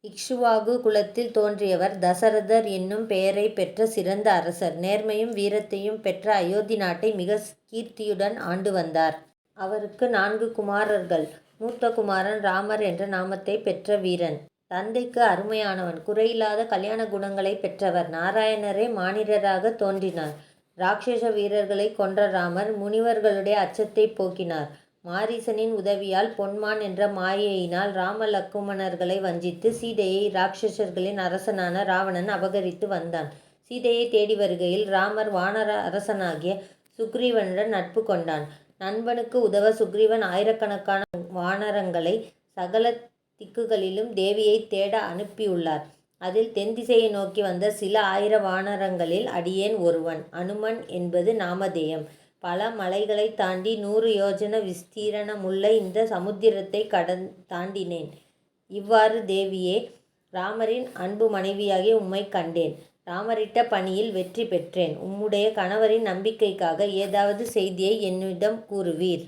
A: இக்ஷுவாகு குலத்தில் தோன்றியவர் தசரதர் என்னும் பெயரை பெற்ற சிறந்த அரசர். நேர்மையும் வீரத்தையும் பெற்ற அயோத்தி நாட்டை மிக கீர்த்தியுடன் ஆண்டு வந்தார். அவருக்கு 4 குமாரர்கள். மூத்த குமாரன் ராமர் என்ற நாமத்தை பெற்ற வீரன். தந்தைக்கு அருமையானவன். குறையில்லாத கல்யாண குணங்களை பெற்றவர். நாராயணரே மானிடராக தோன்றினார். ராட்சச வீரர்களை கொன்ற ராமர் முனிவர்களுடைய அச்சத்தை போக்கினார். மாரீசனின் உதவியால் பொன்மான் என்ற மாயையினால் ராம லக்குமணர்களை வஞ்சித்து சீதையை ராட்சசர்களின் அரசனான ராவணன் அபகரித்து வந்தான். சீதையை தேடி வருகையில் ராமர் வானர அரசனாகிய சுக்ரீவனுடன் நட்பு கொண்டான். நண்பனுக்கு உதவ சுக்ரீவன் ஆயிரக்கணக்கான வானரங்களை சகல திக்குகளிலும் தேவியை தேட அனுப்பியுள்ளார். அதில் தென்திசையை நோக்கி வந்த சில 1000 வானரங்களில் அடியேன் ஒருவன். அனுமன் என்பது நாமதேயம். பல மலைகளை தாண்டி 100 யோஜன விஸ்தீரணமுள்ள இந்த சமுத்திரத்தை தாண்டினேன். இவ்வாறு தேவியே, ராமரின் அன்பு மனைவியாகிய உம்மை கண்டேன். ராமரிட்ட பணியில் வெற்றி பெற்றேன். உம்முடைய கணவரின் நம்பிக்கைக்காக ஏதாவது செய்தியை என்னிடம் கூறுவீர்.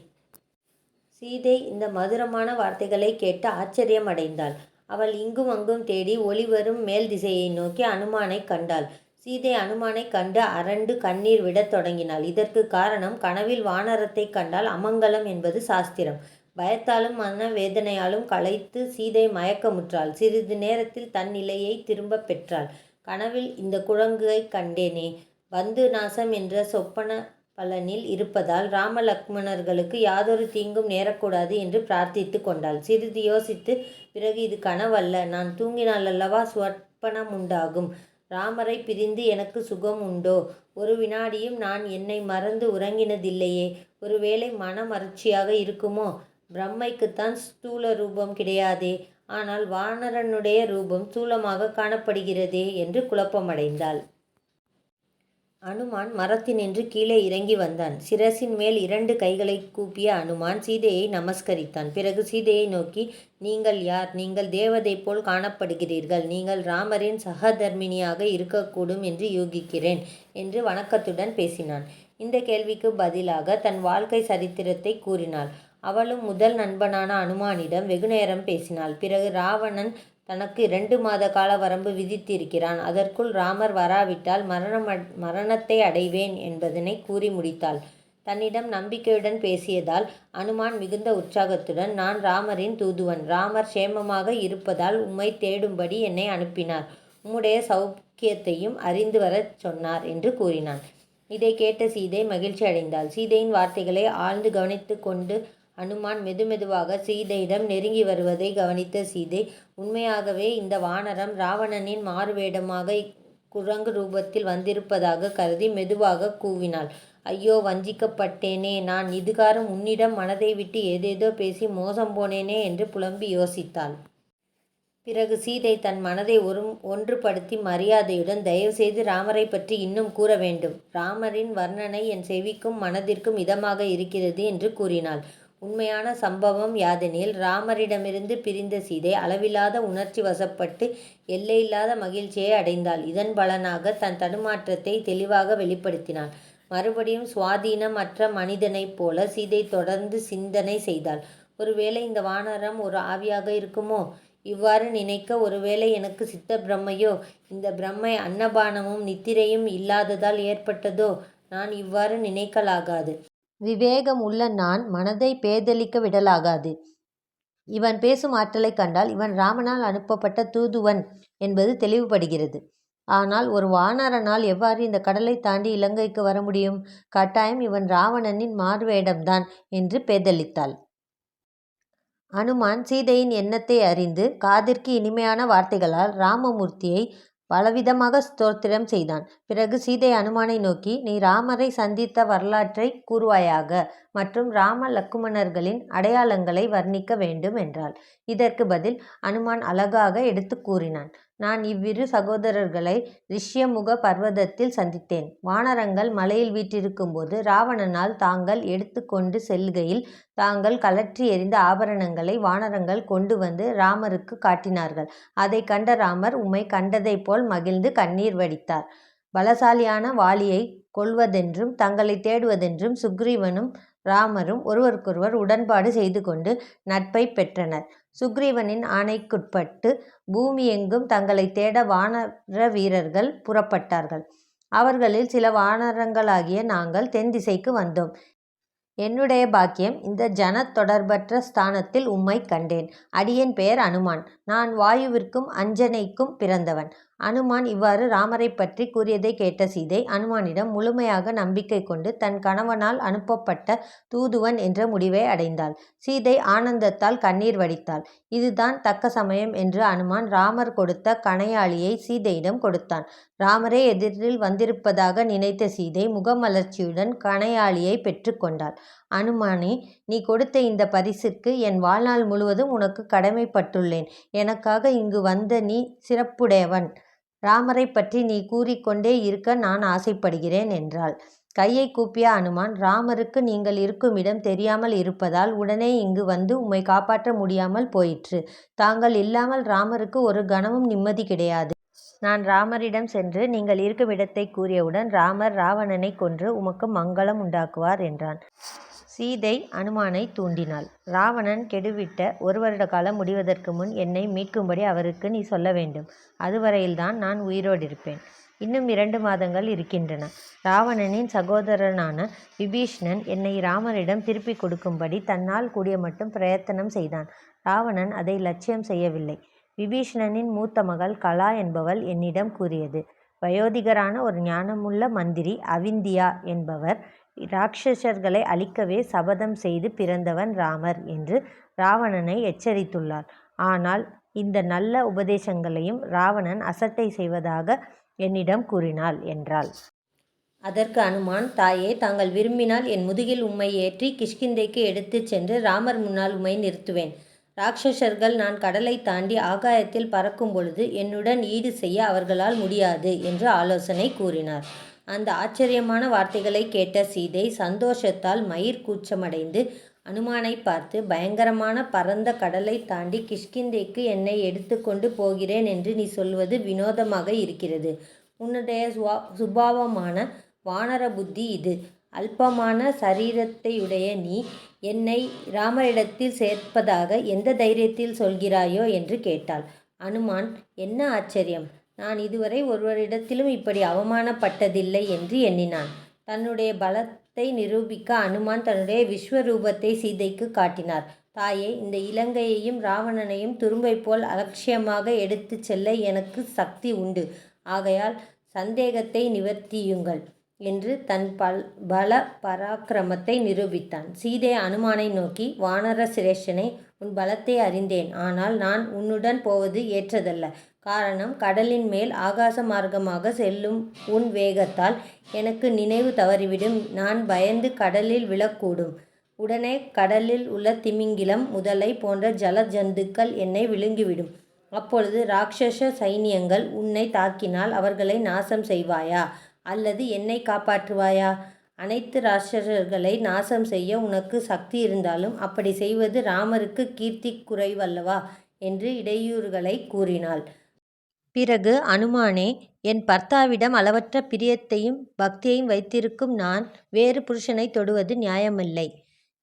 A: சீதை இந்த மதுரமான வார்த்தைகளை கேட்டு ஆச்சரியம் அடைந்தாள். அவள் இங்கும் அங்கும் தேடி ஒளிவரும் மேல் திசையை நோக்கி அனுமானை கண்டாள். சீதை அனுமானை கண்டு அரண்டு கண்ணீர் விடத் தொடங்கினாள். இதற்கு காரணம், கனவில் வானரத்தை கண்டால் அமங்கலம் என்பது சாஸ்திரம். பயத்தாலும் மன வேதனையாலும் களைத்து சீதை மயக்கமுற்றாள். சிறிது நேரத்தில் தன் நிலையை திரும்ப பெற்றாள். கனவில் இந்த குரங்கை கண்டேனே, பந்து நாசம் என்ற சொப்பன பலனில் இருப்பதால் ராம லக்ஷ்மணர்களுக்கு யாதொரு தீங்கும் நேரக்கூடாது என்று பிரார்த்தித்து கொண்டாள். சிறிது யோசித்து பிறகு, இது கனவல்ல, நான் தூங்கினால் அல்லவா சொப்பனம் உண்டாகும். ராமரை பிரிந்து எனக்கு சுகம் உண்டோ? ஒரு வினாடியும் நான் என்னை மறந்து உறங்கினதில்லையே. ஒருவேளை மனமறட்சியாக இருக்குமோ? பிரம்மைக்குத்தான் ஸ்தூல ரூபம் கிடையாதே, ஆனால் வானரனுடைய ரூபம் ஸ்தூலமாக காணப்படுகிறதே என்று குழப்பமடைந்தாள். அனுமான் மரத்தினின்று கீழே இறங்கி வந்தான். சிரசின் மேல் 2 கைகளை கூப்பிய அனுமான் சீதையை நமஸ்கரித்தான். பிறகு சீதையை நோக்கி, நீங்கள் யார்? நீங்கள் தேவதை போல் காணப்படுகிறீர்கள். நீங்கள் ராமரின் சகதர்மிணியாக இருக்கக்கூடும் என்று யூகிக்கிறேன் என்று வணக்கத்துடன் பேசினான். இந்த கேள்விக்கு பதிலாக தன் வாழ்க்கை சரித்திரத்தை கூறினாள். அவளும் முதல் நண்பனான அனுமானிடம் வெகுநேரம் பேசினாள். பிறகு ராவணன் தனக்கு 2 மாத கால வரம்பு விதித்திருக்கிறான். அதற்குள் ராமர் வராவிட்டால் மரணத்தை அடைவேன் என்பதனை கூறி முடித்தாள். தன்னிடம் நம்பிக்கையுடன் பேசியதால் அனுமான் மிகுந்த உற்சாகத்துடன், நான் ராமரின் தூதுவன். ராமர் சேமமாக இருப்பதால் உம்மை தேடும்படி என்னை அனுப்பினார். உம்முடைய சௌக்கியத்தையும் அறிந்து வரச் சொன்னார் என்று கூறினான். இதை கேட்ட சீதை மகிழ்ச்சி அடைந்தாள். சீதையின் வார்த்தைகளை ஆழ்ந்து கவனித்து கொண்டு அனுமான் மெதுமெதுவாக சீதையிடம் நெருங்கி வருவதை கவனித்த சீதை, உண்மையாகவே இந்த வானரம் ராவணனின் மாறுவேடமாக குரங்கு ரூபத்தில் வந்திருப்பதாக கருதி மெதுவாக கூவினாள். ஐயோ, வஞ்சிக்கப்பட்டேனே! நான் இதுகாரம் உன்னிடம் மனதை விட்டு ஏதேதோ பேசி மோசம் போனேனே என்று புலம்பி யோசித்தாள். பிறகு சீதை தன் மனதை ஒன்றுபடுத்தி மரியாதையுடன், தயவுசெய்து ராமரை பற்றி இன்னும் கூற வேண்டும். ராமரின் வர்ணனை என் செவிக்கும் மனதிற்கும் இதமாக இருக்கிறது என்று கூறினாள். உண்மையான சம்பவம் யாதெனில், ராமரிடமிருந்து பிரிந்த சீதை அளவில்லாத உணர்ச்சி வசப்பட்டு எல்லையில்லாத மகிழ்ச்சியை அடைந்தாள். இதன் பலனாக தன் தடுமாற்றத்தை தெளிவாக வெளிப்படுத்தினாள். மறுபடியும் சுவாதீனம் அற்ற மனிதனைப் போல சீதை தொடர்ந்து சிந்தனை செய்தாள். ஒருவேளை இந்த வானரம் ஒரு ஆவியாக இருக்குமோ? இவ்வாறு நினைக்க, ஒருவேளை எனக்கு சித்த பிரம்மையோ? இந்த பிரம்மை அன்னபானமும் நித்திரையும் இல்லாததால் ஏற்பட்டதோ? நான் இவ்வாறு நினைக்கலாகாது. விவேகம் உள்ள நான் மனதை பேதலிக்க விடலாகாது. இவன் பேசும் ஆற்றலை கண்டால் இவன் ராமனால் அனுப்பப்பட்ட தூதுவன் என்பது தெளிவுபடுகிறது. ஆனால் ஒரு வானரனால் எவ்வாறு இந்த கடலை தாண்டி இலங்கைக்கு வர முடியும்? கட்டாயம் இவன் ராவணனின் மாறுவேடம்தான் என்று பேதலித்தாள். அனுமான் சீதையின் எண்ணத்தை அறிந்து காதிற்கு இனிமையான வார்த்தைகளால் ராமமூர்த்தியை பலவிதமாக ஸ்தோத்திரம் செய்தான். பிறகு சீதை அனுமானை நோக்கி, நீ ராமரை சந்தித்த வரலாற்றை கூறுவாயாக. மற்றும் ராம லக்குமணர்களின் அடையாளங்களை வர்ணிக்க வேண்டும் என்றாள். இதற்கு பதில் அனுமான் அழகாக எடுத்து கூறினான். நான் இவ்விரு சகோதரர்களை ரிஷ்யமுக பர்வதத்தில் சந்தித்தேன். வானரங்கள் மலையில் வீற்றிருக்கும்போது ராவணனால் தாங்கள் எடுத்து கொண்டு செல்லுகையில் தாங்கள் கழற்றி எறிந்த ஆபரணங்களை வானரங்கள் கொண்டு வந்து ராமருக்கு காட்டினார்கள். அதை கண்ட ராமர் உம்மை கண்டதைப் போல் மகிழ்ந்து கண்ணீர் வடித்தார். பலசாலியான வாலியை கொல்வதென்றும் தங்களை தேடுவதென்றும் சுக்ரீவனும் ராமரும் ஒருவருக்கொருவர் உடன்பாடு செய்து கொண்டு நட்பை பெற்றனர். சுக்ரீவனின் ஆணைக்குட்பட்டு பூமி எங்கும் தங்களை தேட வானர வீரர்கள் புறப்பட்டார்கள். அவர்களில் சில வானரங்களாகிய நாங்கள் தென் திசைக்கு வந்தோம். என்னுடைய பாக்கியம், இந்த ஜன தொடர்பற்ற ஸ்தானத்தில் உம்மை கண்டேன். அடியேன் பெயர் அனுமான். நான் வாயுவிற்கும் அஞ்சனைக்கும் பிறந்தவன். அனுமான் இவ்வாறு ராமரை பற்றி கூறியதை கேட்ட சீதை அனுமானிடம் முழுமையாக நம்பிக்கை கொண்டு தன் கணவனால் அனுப்பப்பட்ட தூதுவன் என்ற முடிவை அடைந்தாள். சீதை ஆனந்தத்தால் கண்ணீர் வடித்தாள். இதுதான் தக்க சமயம் என்று அனுமான் ராமர் கொடுத்த கணையாளியை சீதையிடம் கொடுத்தான். ராமரே எதிரில் வந்திருப்பதாக நினைத்த சீதை முகமலர்ச்சியுடன் கணையாளியை பெற்று கொண்டாள். அனுமானே, நீ கொடுத்த இந்த பரிசிற்கு என் வாழ்நாள் முழுவதும் உனக்கு கடமைப்பட்டுள்ளேன். எனக்காக இங்கு வந்த நீ சிறப்புடையவன். ராமரை பற்றி நீ கூறிக்கொண்டே இருக்க நான் ஆசைப்படுகிறேன் என்றாள். கையை கூப்பிய அனுமான், ராமருக்கு நீங்கள் இருக்கும் இடம் தெரியாமல் இருப்பதால் உடனே இங்கு வந்து உம்மை காப்பாற்ற முடியாமல் போயிற்று. தாங்கள் இல்லாமல் ராமருக்கு ஒரு கணமும் நிம்மதி கிடையாது. நான் ராமரிடம் சென்று நீங்கள் இருக்கும் இடத்தை கூறியவுடன் ராமர் ராவணனை கொன்று உமக்கு மங்களம் உண்டாக்குவார் என்றான். சீதை அனுமானை தூண்டினாள். ராவணன் கெடுவிட்ட 1 வருட காலம் முடிவதற்கு முன் என்னை மீட்கும்படி அவருக்கு நீ சொல்ல வேண்டும். அதுவரையில்தான் நான் உயிரோடு இருப்பேன். இன்னும் 2 மாதங்கள் இருக்கின்றன. ராவணனின் சகோதரனான விபீஷ்ணன் என்னை ராமரிடம் திருப்பிக் கொடுக்கும்படி தன்னால் கூடிய மட்டும் பிரயத்தனம் செய்தான். ராவணன் அதை லட்சியம் செய்யவில்லை. விபீஷ்ணனின் மூத்த மகள் கலா என்பவள் என்னிடம் கூறியது. வயோதிகரான ஒரு ஞானமுள்ள மந்திரி அவிந்தியா என்பவர் இராட்சசர்களை அழிக்கவே சபதம் செய்து பிறந்தவன் ராமர் என்று ராவணனை எச்சரித்துள்ளார். ஆனால் இந்த நல்ல உபதேசங்களையும் ராவணன் அசட்டை செய்வதாக என்னிடம் கூறினாள் என்றாள். அதற்கு அனுமான், தாயே, தாங்கள் விரும்பினால் என் முதுகில் உம்மை ஏற்றி கிஷ்கிந்தைக்கு எடுத்துச் சென்று ராமர் முன்னால் உம்மை நிறுத்துவேன். ராட்சசர்கள் நான் கடலை தாண்டி ஆகாயத்தில் பறக்கும் பொழுது என்னுடன் ஈடு செய்ய அவர்களால் முடியாது என்று ஆலோசனை கூறினார். அந்த ஆச்சரியமான வார்த்தைகளை கேட்ட சீதை சந்தோஷத்தால் மயிர் கூச்சமடைந்து அனுமானை பார்த்து, பயங்கரமான பரந்த கடலை தாண்டி கிஷ்கிந்தைக்கு என்னை எடுத்து கொண்டு போகிறேன் என்று நீ சொல்வது வினோதமாக இருக்கிறது. உன்னுடைய சுபாவமான வானர புத்தி இது. அல்பமான சரீரத்தையுடைய நீ என்னை ராமரிடத்தில் சேர்ப்பதாக எந்த தைரியத்தில் சொல்கிறாயோ என்று கேட்டாள். அனுமான், என்ன ஆச்சரியம்! நான் இதுவரை ஒருவரிடத்திலும் இப்படி அவமானப்பட்டதில்லை என்று எண்ணினான். தன்னுடைய பலத்தை நிரூபிக்க அனுமான் தன்னுடைய விஸ்வரூபத்தை சீதைக்கு காட்டினார். தாயே, இந்த இலங்கையையும் ராவணனையும் துரும்பை போல் அலட்சியமாக எடுத்து செல்ல எனக்கு சக்தி உண்டு. ஆகையால் சந்தேகத்தை நிவர்த்தியுங்கள் என்று தன் பல பராக்கிரமத்தை நிரூபித்தான். சீதை அனுமானை நோக்கி, வானர சிரேஷ்டனே, உன் பலத்தை அறிந்தேன். ஆனால் நான் உன்னுடன் போவது ஏற்றதல்ல. காரணம், கடலின் மேல் ஆகாச மார்க்கமாக செல்லும் உன் வேகத்தால் எனக்கு நினைவு தவறிவிடும். நான் பயந்து கடலில் விழக்கூடும். உடனே கடலில் உள்ள திமிங்கிலம், முதலை போன்ற ஜல ஜந்துக்கள் என்னை விழுங்கிவிடும். அப்பொழுது ராட்சச சைனியங்கள் உன்னை தாக்கினால் அவர்களை நாசம் செய்வாயா அல்லது என்னை காப்பாற்றுவாயா? அனைத்து ராட்சசர்களை நாசம் செய்ய உனக்கு சக்தி இருந்தாலும் அப்படி செய்வது ராமருக்கு கீர்த்தி குறைவல்லவா என்று இடையூறுகளை கூறினாள். பிறகு அனுமானே, என் பர்த்தாவிடம் அளவற்ற பிரியத்தையும் பக்தியையும் வைத்திருக்கும் நான் வேறு புருஷனை தொடுவது நியாயமில்லை.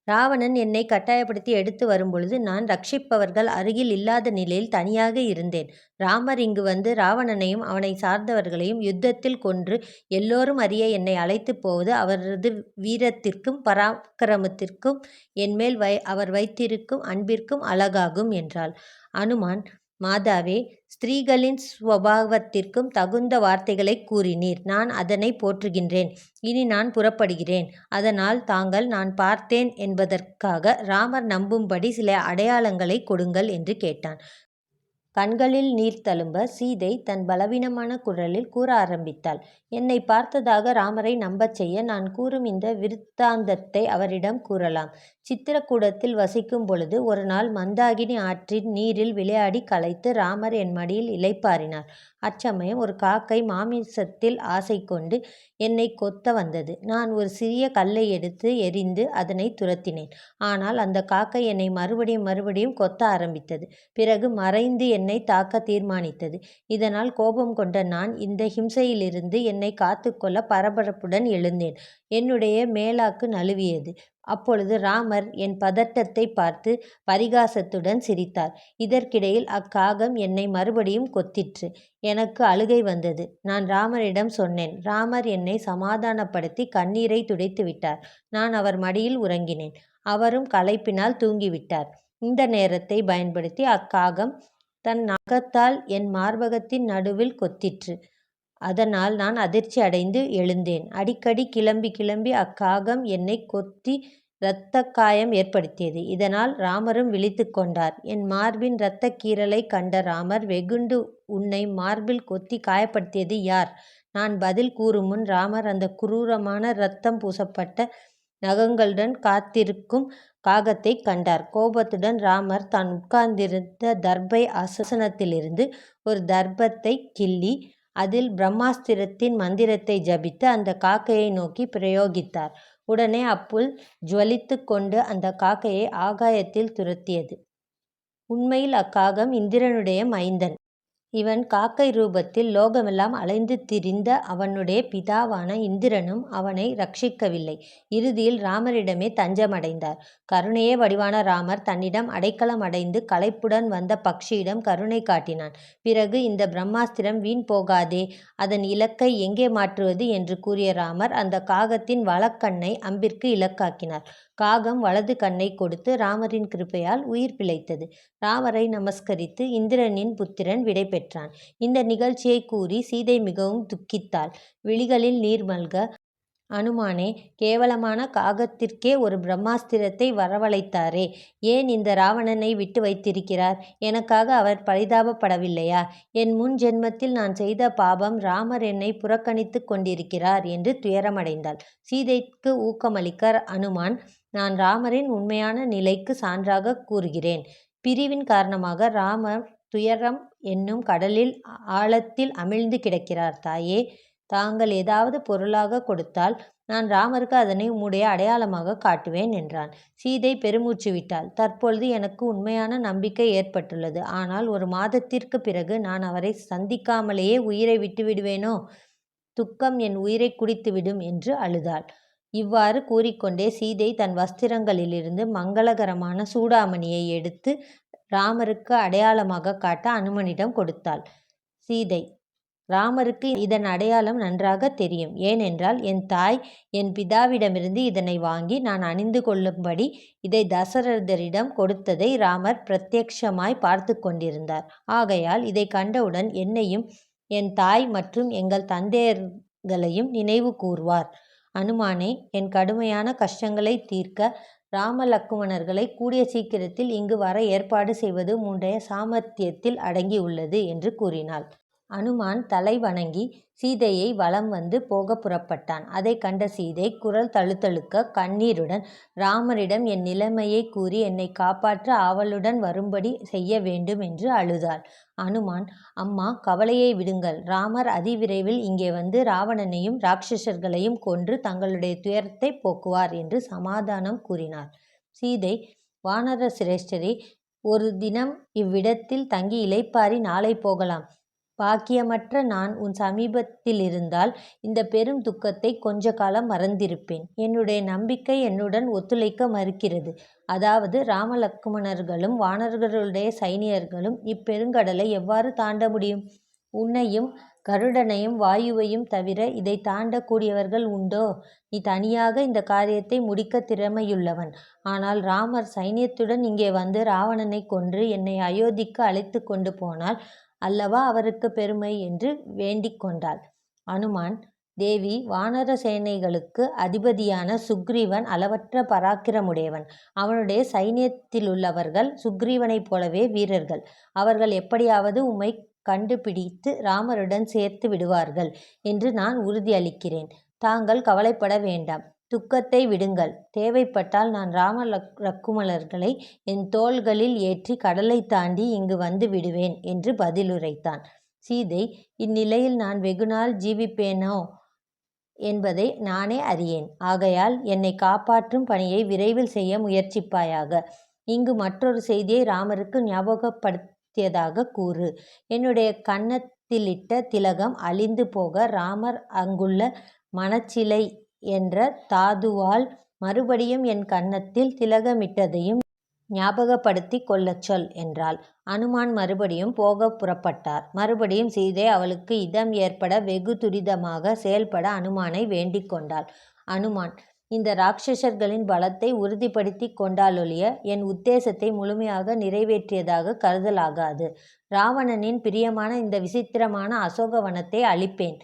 A: ராவணன் என்னை கட்டாயப்படுத்தி எடுத்து வரும்பொழுது நான் ரட்சிப்பவர்கள் அருகில் இல்லாத நிலையில் தனியாக இருந்தேன். ராமர் இங்கு வந்து ராவணனையும் அவனை சார்ந்தவர்களையும் யுத்தத்தில் கொன்று எல்லோரும் அறிய என்னை அழைத்து போவது அவரது வீரத்திற்கும் பராக்கிரமத்திற்கும் என்மேல் அவர் வைத்திருக்கும் அன்பிற்கும் அழகாகும் என்றாள். அனுமான், மாதாவே, ஸ்திரீகளின் ஸ்வபாவத்திற்கும் தகுந்த வார்த்தைகளை கூறினீர். நான் அதனை போற்றுகின்றேன். இனி நான் புறப்படுகிறேன். அதனால் தாங்கள் நான் பார்த்தேன் என்பதற்காக ராமர் நம்பும்படி சில அடையாளங்களை கொடுங்கள் என்று கேட்டான். கண்களில் நீர் தளும்ப சீதை தன் பலவீனமான குரலில் கூற ஆரம்பித்தாள். என்னை பார்த்ததாக ராமரை நம்பச் செய்ய நான் கூறும் இந்த விருத்தாந்தத்தை அவரிடம் கூறலாம். சித்திரக்கூடத்தில் வசிக்கும் பொழுது ஒரு நாள் மந்தாகினி ஆற்றின் நீரில் விளையாடி களைத்து ராமர் என் மடியில் இளைப்பாறினார். அச்சமயம் ஒரு காக்கை மாமிசத்தில் ஆசை கொண்டு என்னை கொத்த வந்தது. நான் ஒரு சிறிய கல்லை எடுத்து எறிந்து அதனை துரத்தினேன். ஆனால் அந்த காக்கை என்னை மறுபடியும் கொத்த ஆரம்பித்தது. பிறகு மறைந்து என்னை தாக்க தீர்மானித்தது. இதனால் கோபம் கொண்ட நான் இந்த ஹிம்சையிலிருந்து என்னை காத்துக்கொள்ள பரபரப்புடன் எழுந்தேன். என்னுடைய மேலாக்கு நழுவியது. அப்பொழுது ராமர் என் பதட்டத்தை பார்த்து பரிகாசத்துடன் சிரித்தார். இதற்கிடையில் அக்காகம் என்னை மறுபடியும் கொத்திற்று. எனக்கு அழுகை வந்தது. நான் ராமரிடம் சொன்னேன். ராமர் என்னை சமாதானப்படுத்தி கண்ணீரை துடைத்து விட்டார். நான் அவர் மடியில் உறங்கினேன். அவரும் களைப்பினால் தூங்கிவிட்டார். இந்த நேரத்தை பயன்படுத்தி அக்காகம் தன் நகத்தால் என் மார்பகத்தின் நடுவில் கொத்திற்று. அதனால் நான் அதிர்ச்சி அடைந்து எழுந்தேன். அடிக்கடி கிளம்பி அக்காகம் என்னை கொத்தி இரத்தக் காயம் ஏற்படுத்தியது. இதனால் ராமரும் விழித்து கொண்டார். என் மார்பின் இரத்தக் கீறலை கண்ட ராமர் வெகுண்டு, உன்னை மார்பில் கொத்தி காயப்படுத்தியது யார்? நான் பதில் கூறும் முன் ராமர் அந்த குரூரமான இரத்தம் பூசப்பட்ட நகங்களுடன் காத்திருக்கும் காகத்தை கண்டார். கோபத்துடன் ராமர் தான் உட்கார்ந்திருந்த தர்பை ஆசனத்திலிருந்து ஒரு தர்பத்தை கிள்ளி அதில் பிரம்மாஸ்திரத்தின் மந்திரத்தை ஜபித்து அந்த காக்கையை நோக்கி பிரயோகித்தார். உடனே அப்புல் ஜுவலித்து கொண்டு அந்த காக்கையை ஆகாயத்தில் துரத்தியது. உண்மையில் அக்காகம் இந்திரனுடைய மைந்தன். இவன் காக்கை ரூபத்தில் லோகமெல்லாம் அலைந்து திரிந்த அவனுடைய பிதாவான இந்திரனும் அவனை ரட்சிக்கவில்லை. இறுதியில் ராமரிடமே தஞ்சமடைந்தார். கருணையே வடிவான ராமர் தன்னிடம் அடைக்கலம் அடைந்து களைப்புடன் வந்த பக்ஷியிடம் கருணை காட்டினான். பிறகு இந்த பிரம்மாஸ்திரம் வீண் போகாதே, அதன் இலக்கை எங்கே மாற்றுவது என்று கூறிய ராமர் அந்த காகத்தின் வலக்கண்ணை அம்பிற்கு இலக்காக்கினார். காகம் வலது கண்ணை கொடுத்து ராமரின் கிருபையால் உயிர் பிழைத்தது. ராமரை நமஸ்கரித்து இந்திரனின் புத்திரன் விடை பெற்றான். இந்த நிகழ்ச்சியை கூறி சீதை மிகவும் துக்கித்தாள். விழிகளில் நீர் மல்க, அனுமானே, கேவலமான காகத்திற்கே ஒரு பிரம்மாஸ்திரத்தை வரவழைத்தாரே, ஏன் இந்த ராவணனை விட்டு வைத்திருக்கிறார்? எனக்காக அவர் பரிதாபப்படவில்லையா? என் முன் ஜென்மத்தில் நான் செய்த பாபம் ராமர் என்னை புறக்கணித்து கொண்டிருக்கிறார் என்று துயரமடைந்தாள். சீதைக்கு ஊக்கமளிக்க அனுமான், நான் ராமரின் உண்மையான நிலைக்கு சான்றாக கூறுகிறேன். பிரிவின் காரணமாக ராமர் துயரம் என்னும் கடலில் ஆழத்தில் அமிழ்ந்து கிடக்கிறார். தாயே, தாங்கள் ஏதாவது பொருளாக கொடுத்தால் நான் ராமருக்கு அதனை உம்முடைய அடையாளமாக காட்டுவேன் என்றான். சீதை பெருமூச்சு விட்டாள். தற்பொழுது எனக்கு உண்மையான நம்பிக்கை ஏற்பட்டுள்ளது. ஆனால் ஒரு மாதத்திற்கு பிறகு நான் அவரை சந்திக்காமலேயே உயிரை விட்டுவிடுவேனோ? துக்கம் என் உயிரை குடித்துவிடும் என்று அழுதாள். இவ்வாறு கூறிக்கொண்டே சீதை தன் வஸ்திரங்களிலிருந்து மங்களகரமான சூடாமணியை எடுத்து ராமருக்கு அடையாளமாக காட்ட அனுமனிடம் கொடுத்தாள். சீதை, ராமருக்கு இதன் அடையாளம் நன்றாக தெரியும். ஏனென்றால் என் தாய் என் பிதாவிடமிருந்து இதனை வாங்கி நான் அணிந்து கொள்ளும்படி இதை தசரதரிடம் கொடுத்ததை ராமர் பிரத்யக்ஷமாய் பார்த்து கொண்டிருந்தார். ஆகையால் இதை கண்டவுடன் என்னையும் என் தாய் மற்றும் எங்கள் தந்தையர்களையும் நினைவு கூர்வார். அனுமானே, என் கடுமையான கஷ்டங்களை தீர்க்க ராம லக்குவணர்களை கூடிய சீக்கிரத்தில் இங்கு வர ஏற்பாடு செய்வது உம்முடைய சாமர்த்தியத்தில் அடங்கியுள்ளது என்று கூறினாள். அனுமான் தலை வணங்கி சீதையை வலம் வந்து போக புறப்பட்டான். அதை கண்ட சீதை குரல் தழுதழுக்க கண்ணீருடன் ராமரிடம் என் நிலைமையை கூறி என்னை காப்பாற்ற ஆவலுடன் வரும்படி செய்ய வேண்டும் என்று அழுதாள். அனுமான், அம்மா, கவலையை விடுங்கள். ராமர் அதிவிரைவில் இங்கே வந்து ராவணனையும் ராட்சசர்களையும் கொன்று தங்களுடைய துயரத்தை போக்குவார் என்று சமாதானம் கூறினார். சீதை, வானர சிரேஷ்டரே, ஒரு தினம் இவ்விடத்தில் தங்கி இளைப்பாறி நாளை போகலாம். பாக்கியமற்ற நான் உன் சமீபத்திலிருந்தால் இந்த பெரும் துக்கத்தை கொஞ்ச காலம் மறந்திருப்பேன். என்னுடைய நம்பிக்கை என்னுடன் ஒத்துழைக்க மறுக்கிறது. அதாவது ராமலக்குமணர்களும் வானர்களுடைய சைனியர்களும் இப்பெருங்கடலை எவ்வாறு தாண்ட முடியும்? உன்னையும் கருடனையும் வாயுவையும் தவிர இதை தாண்டக்கூடியவர்கள் உண்டோ? நீ தனியாக இந்த காரியத்தை முடிக்க திறமையுள்ளவன். ஆனால் ராமர் சைனியத்துடன் இங்கே வந்து ராவணனை கொன்று என்னை அயோத்திக்கு அழைத்து கொண்டு போனால் அல்லவா அவருக்கு பெருமை என்று வேண்டிக் கொண்டாள். அனுமான், தேவி, வானர சேனைகளுக்கு அதிபதியான சுக்ரீவன் அளவற்ற பராக்கிரமுடையவன். அவனுடைய சைன்யத்திலுள்ளவர்கள் சுக்ரீவனைப் போலவே வீரர்கள். அவர்கள் எப்படியாவது உம்மை கண்டுபிடித்து ராமருடன் சேர்த்து விடுவார்கள் என்று நான் உறுதியளிக்கிறேன். தாங்கள் கவலைப்பட வேண்டாம். துக்கத்தை விடுங்கள். தேவைப்பட்டால் நான் ராம லக்குமணர்களை என் தோள்களில் ஏற்றி கடலை தாண்டி இங்கு வந்து விடுவேன் என்று பதிலுரைத்தான். சீதை, இந்நிலையில் நான் வெகுநாள் ஜீவிப்பேனோ என்பதை நானே அறியேன். ஆகையால் என்னை காப்பாற்றும் பணியை விரைவில் செய்ய முயற்சிப்பாயாக. இங்கு மற்றொரு செய்தியை ராமருக்கு ஞாபகப்படுத்தியதாக கூறு. என்னுடைய கன்னத்திலிட்ட திலகம் அழிந்து போக ராமர் அங்குள்ள மணச்சிலை என்ற தாதுவால் மறுபடியும் என் கன்னத்தில் திலகமிட்டதையும் ஞாபகப்படுத்தி கொள்ளச் சொல் என்றாள். அனுமான் மறுபடியும் போக புறப்பட்டார். மறுபடியும் சீதை அவளுக்கு இதம் ஏற்பட வெகு துரிதமாக செயல்பட அனுமானை வேண்டிக் கொண்டாள். அனுமான், இந்த ராட்சசர்களின் பலத்தை உறுதிப்படுத்தி கொண்டாலொழிய என் உத்தேசத்தை முழுமையாக நிறைவேற்றியதாக கருதலாகாது. ராவணனின் பிரியமான இந்த விசித்திரமான அசோகவனத்தை அழிப்பேன்.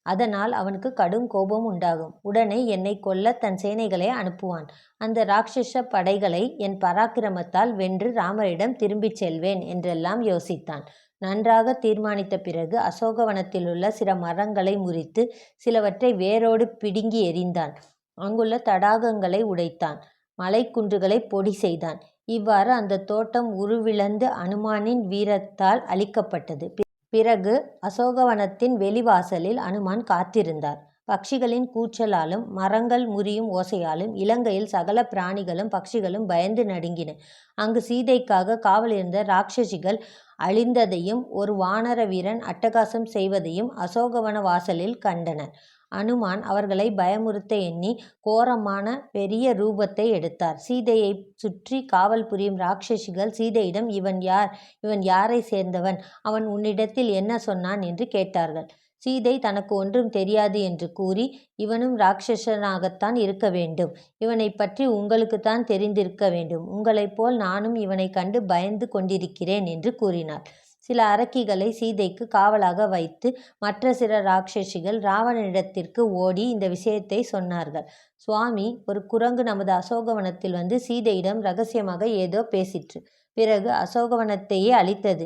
A: அதனால் அவனுக்கு கடும் கோபம் உண்டாகும். உடனே என்னை கொல்ல தன் சேனைகளை அனுப்புவான். அந்த ராட்சச படைகளை என் பராக்கிரமத்தால் வென்று ராமரிடம் திரும்பிச் செல்வேன் என்றெல்லாம் யோசித்தான். நன்றாக தீர்மானித்த பிறகு அசோகவனத்திலுள்ள சில மரங்களை முறித்து சிலவற்றை வேரோடு பிடுங்கி எறிந்தான். அங்குள்ள தடாகங்களை உடைத்தான். மலைக்குன்றுகளை பொடி செய்தான். இவ்வாறு அந்த தோட்டம் உருவிழந்து அனுமானின் வீரத்தால் அழிக்கப்பட்டது. பிறகு அசோகவனத்தின் வெளிவாசலில் அனுமான் காத்திருந்தார். பட்சிகளின் கூச்சலாலும் மரங்கள் முறியும் ஓசையாலும் இலங்கையில் சகல பிராணிகளும் பட்சிகளும் பயந்து நடுங்கின. அங்கு சீதைக்காக காவலிருந்த ராட்சசிகள் அழிந்ததையும் ஒரு வானர வீரன் அட்டகாசம் செய்வதையும் அசோகவன வாசலில் கண்டனர். அனுமான் அவர்களை பயமுறுத்த எண்ணி கோரமான பெரிய ரூபத்தை எடுத்தார். சீதையை சுற்றி காவல் புரியும் ராட்சசிகள் சீதையிடம், இவன் யார்? இவன் யாரை சேர்ந்தவன்? அவன் உன்னிடத்தில் என்ன சொன்னான் என்று கேட்டார்கள். சீதை தனக்கு ஒன்றும் தெரியாது என்று கூறி, இவனும் ராட்சசனாகத்தான் இருக்க வேண்டும். இவனை பற்றி உங்களுக்குத்தான் தெரிந்திருக்க வேண்டும். உங்களைப் போல் நானும் இவனை கண்டு பயந்து கொண்டிருக்கிறேன் என்று கூறினார். சில அரக்கிகளை சீதைக்கு காவலாக வைத்து மற்ற சில ராட்சசிகள் ராவணனிடத்திற்கு ஓடி இந்த விஷயத்தை சொன்னார்கள். சுவாமி, ஒரு குரங்கு நமது அசோகவனத்தில் வந்து சீதையிடம் ரகசியமாக ஏதோ பேசிற்று. பிறகு அசோகவனத்தையே அழித்தது.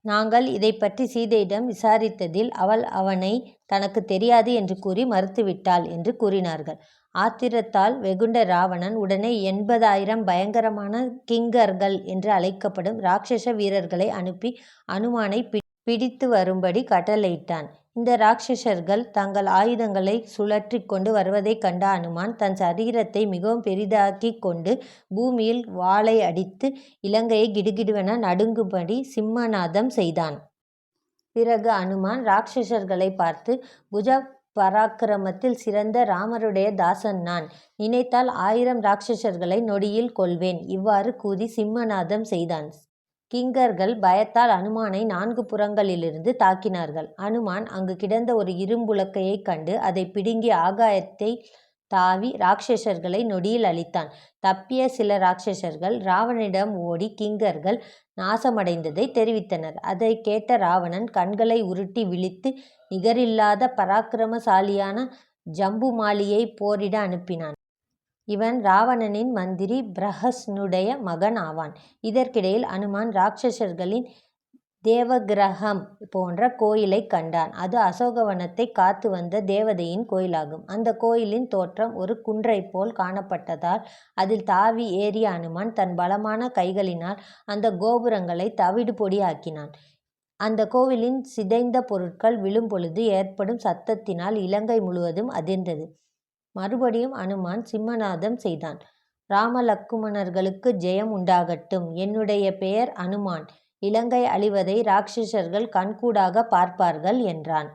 A: நாங்கள் இதை பற்றி சீதையிடம் விசாரித்ததில் அவள் அவனை தனக்கு தெரியாது என்று கூறி மறுத்துவிட்டாள் என்று கூறினார்கள். ஆத்திரத்தால் வெகுண்ட ராவணன் உடனே 80,000 பயங்கரமான கிங்கர்கள் என்று அழைக்கப்படும் ராட்சச வீரர்களை அனுப்பி அனுமானை பிடித்து வரும்படி கட்டளையிட்டான். இந்த ராட்சசர்கள் தங்கள் ஆயுதங்களை சுழற்றி கொண்டு வருவதைக் கண்ட அனுமான் தன் சரீரத்தை மிகவும் பெரிதாக்கி கொண்டு பூமியில் வாளை அடித்து இலங்கையை கிடுகிடுவென நடுங்கும்படி சிம்மநாதம் செய்தான். பிறகு அனுமான் ராட்சசர்களை பார்த்து, புஜ பராக்கிரமத்தில் சிறந்த ராமருடைய தாசன் நான். நினைத்தால் 1000 ராட்சசர்களை நொடியில் கொல்வேன். இவ்வாறு கூறி சிம்மநாதம் செய்தான். கிங்கர்கள் பயத்தால் அனுமானை 4 புறங்களிலிருந்து தாக்கினார்கள். அனுமான் அங்கு கிடந்த ஒரு இரும்புலக்கையைக் கண்டு அதை பிடுங்கி ஆகாயத்தை தாவி ராட்சசர்களை நொடியில் அழித்தான். தப்பிய சில ராட்சசர்கள் ராவணனிடம் ஓடி கிங்கர்கள் நாசமடைந்ததை தெரிவித்தனர். அதை கேட்ட ராவணன் கண்களை உருட்டி விழித்து நிகரில்லாத பராக்கிரமசாலியான ஜம்புமாலியை போரிட அனுப்பினான். இவன் ராவணனின் மந்திரி பிரஹஸ்னுடைய மகன் ஆவான். இதற்கிடையில் அனுமான் ராட்சசர்களின் தேவகிரகம் போன்ற கோயிலை கண்டான். அது அசோகவனத்தை காத்து வந்த தேவதையின் கோயிலாகும். அந்த கோயிலின் தோற்றம் ஒரு குன்றை போல் காணப்பட்டதால் அதில் தாவி ஏறிய அனுமான் தன் பலமான கைகளினால் அந்த கோபுரங்களை தவிடு பொடியாக்கினான். அந்த கோவிலின் சிதைந்த பொருட்கள் விழும்பொழுது ஏற்படும் சத்தத்தினால் இலங்கை முழுவதும் அதிர்ந்தது. மறுபடியும் அனுமான் சிம்மநாதம் செய்தான். ராம லக்குமணர்களுக்கு ஜெயம் உண்டாகட்டும். என்னுடைய பெயர் அனுமான். இலங்கை அழிவதை ராட்சசர்கள் கண்கூடாக பார்ப்பார்கள் என்றான்.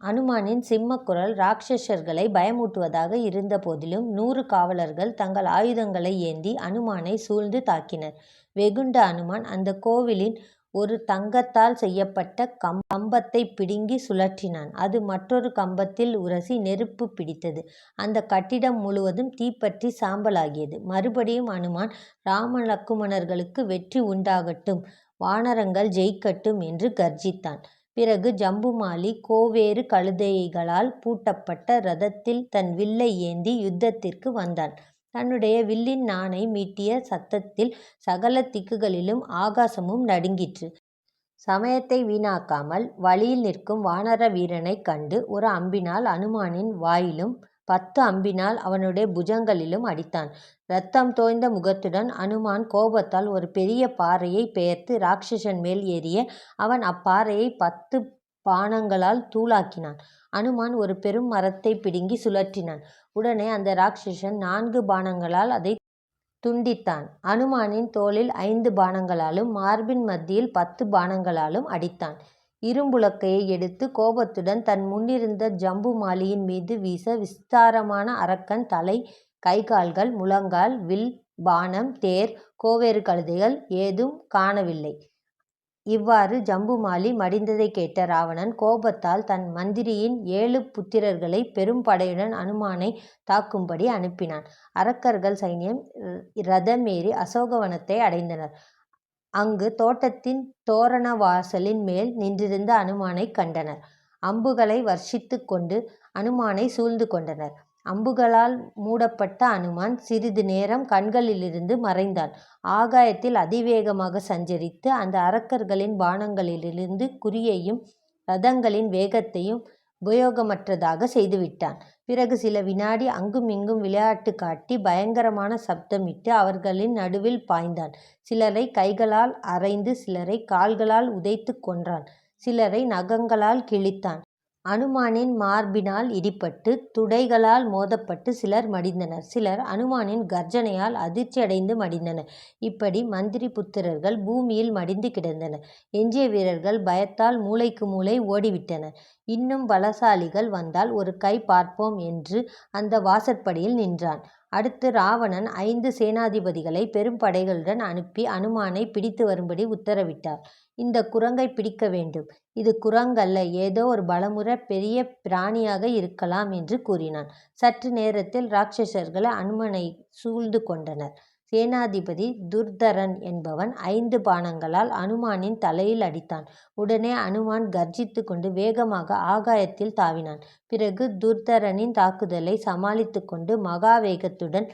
A: அனுமானின் சிம்மக்குரல் ராட்சசர்களை பயமூட்டுவதாக இருந்த போதிலும் 100 காவலர்கள் தங்கள் ஆயுதங்களை ஏந்தி அனுமானை சூழ்ந்து தாக்கினர். வெகுண்ட அனுமான் அந்த கோவிலின் ஒரு தங்கத்தால் செய்யப்பட்ட கம்பத்தை பிடுங்கி சுழற்றினான். அது மற்றொரு கம்பத்தில் உரசி நெருப்பு பிடித்தது. அந்த கட்டிடம் முழுவதும் தீப்பற்றி சாம்பலாகியது. மறுபடியும் அனுமான் ராம லக்குமணர்களுக்கு வெற்றி உண்டாகட்டும், வானரங்கள் ஜெயிக்கட்டும் என்று கர்ஜித்தான். பிறகு ஜம்புமாலி கோவேறு கழுதைகளால் பூட்டப்பட்ட ரதத்தில் தன் வில்லை ஏந்தி யுத்தத்திற்கு வந்தான். தன்னுடைய வில்லின் நாணை மீட்டிய சத்தத்தில் சகல திக்குகளிலும் ஆகாசமும் நடுங்கிற்று. சமயத்தை வீணாக்காமல் வழியில் நிற்கும் வானர வீரனைக் கண்டு ஒரு அம்பினால் அனுமானின் வாயிலும் 10 அம்பினால் அவனுடைய புஜங்களிலும் அடித்தான். இரத்தம் தோய்ந்த முகத்துடன் அனுமான் கோபத்தால் ஒரு பெரிய பாறையை பெயர்த்து ராட்சசன் மேல் எறிய அவன் அப்பாறையை 10 பாணங்களால் தூளாக்கினான். அனுமான் ஒரு பெரும் மரத்தை பிடுங்கி சுழற்றினான். உடனே அந்த ராட்சசன் 4 பாணங்களால் அதை துண்டித்தான். அனுமானின் தோளில் 5 பாணங்களாலும் மார்பின் மத்தியில் 10 பாணங்களாலும் அடித்தான். இரும்புலக்கையை எடுத்து கோபத்துடன் தன் முன்னிருந்த ஜம்புமாலியின் மீது வீச விஸ்தாரமான அரக்கன் தலை, கைகால்கள், முழங்கால், வில், பாணம், தேர், கோவேறு கழுதைகள் ஏதும் காணவில்லை. இவ்வாறு ஜம்புமாலி மடிந்ததை கேட்ட ராவணன் கோபத்தால் தன் மந்திரியின் 7 புத்திரர்களை பெரும் படையுடன் அனுமானை தாக்கும்படி அனுப்பினான். அரக்கர்கள் சைன்யம் ரதமேறி அசோகவனத்தை அடைந்தனர். அங்கு தோட்டத்தின் தோரண வாசலின் மேல் நின்றிருந்த அனுமானை கண்டனர். அம்புகளை வர்ஷித்துக் கொண்டு அனுமானை சூழ்ந்து கொண்டனர். அம்புகளால் மூடப்பட்ட அனுமான் சிறிது நேரம் கண்களிலிருந்து மறைந்தான். ஆகாயத்தில் அதிவேகமாக சஞ்சரித்து அந்த அரக்கர்களின் பாணங்களிலிருந்து குறியையும் ரதங்களின் வேகத்தையும் உபயோகமற்றதாக செய்துவிட்டான். பிறகு சில வினாடி அங்கும் இங்கும் விளையாட்டு காட்டி பயங்கரமான சப்தமிட்டு அவர்களின் நடுவில் பாய்ந்தான். சிலரை கைகளால் அறைந்து சிலரை கால்களால் உதைத்து கொன்றான். சிலரை நகங்களால் கிழித்தான். அனுமானின் மார்பினால் இடிபட்டு துடைகளால் மோதப்பட்டு சிலர் மடிந்தனர். சிலர் அனுமானின் கர்ஜனையால் அதிர்ச்சியடைந்து மடிந்தனர். இப்படி மந்திரி புத்திரர்கள் பூமியில் மடிந்து கிடந்தனர். எஞ்சிய வீரர்கள் பயத்தால் மூலைக்கு மூலை ஓடிவிட்டனர். இன்னும் பலசாலிகள் வந்தால் ஒரு கை பார்ப்போம் என்று அந்த வாசற்படியில் நின்றான். அடுத்து ராவணன் 5 சேனாதிபதிகளை பெரும் படைகளுடன் அனுப்பி அனுமானை பிடித்து வரும்படி உத்தரவிட்டார். இந்த குரங்கை பிடிக்க வேண்டும். இது குரங்கல்ல, ஏதோ ஒரு பலமுற பெரிய பிராணியாக இருக்கலாம் என்று கூறினான். சற்று நேரத்தில் ராட்சசர்கள் அனுமனை சூழ்ந்து கொண்டனர். சேனாதிபதி துர்தரன் என்பவன் 5 பாணங்களால் அனுமானின் தலையில் அடித்தான். உடனே அனுமான் கர்ஜித்து கொண்டு வேகமாக ஆகாயத்தில் தாவினான். பிறகு துர்தரனின் தாக்குதலை சமாளித்து கொண்டு மகா வேகத்துடன்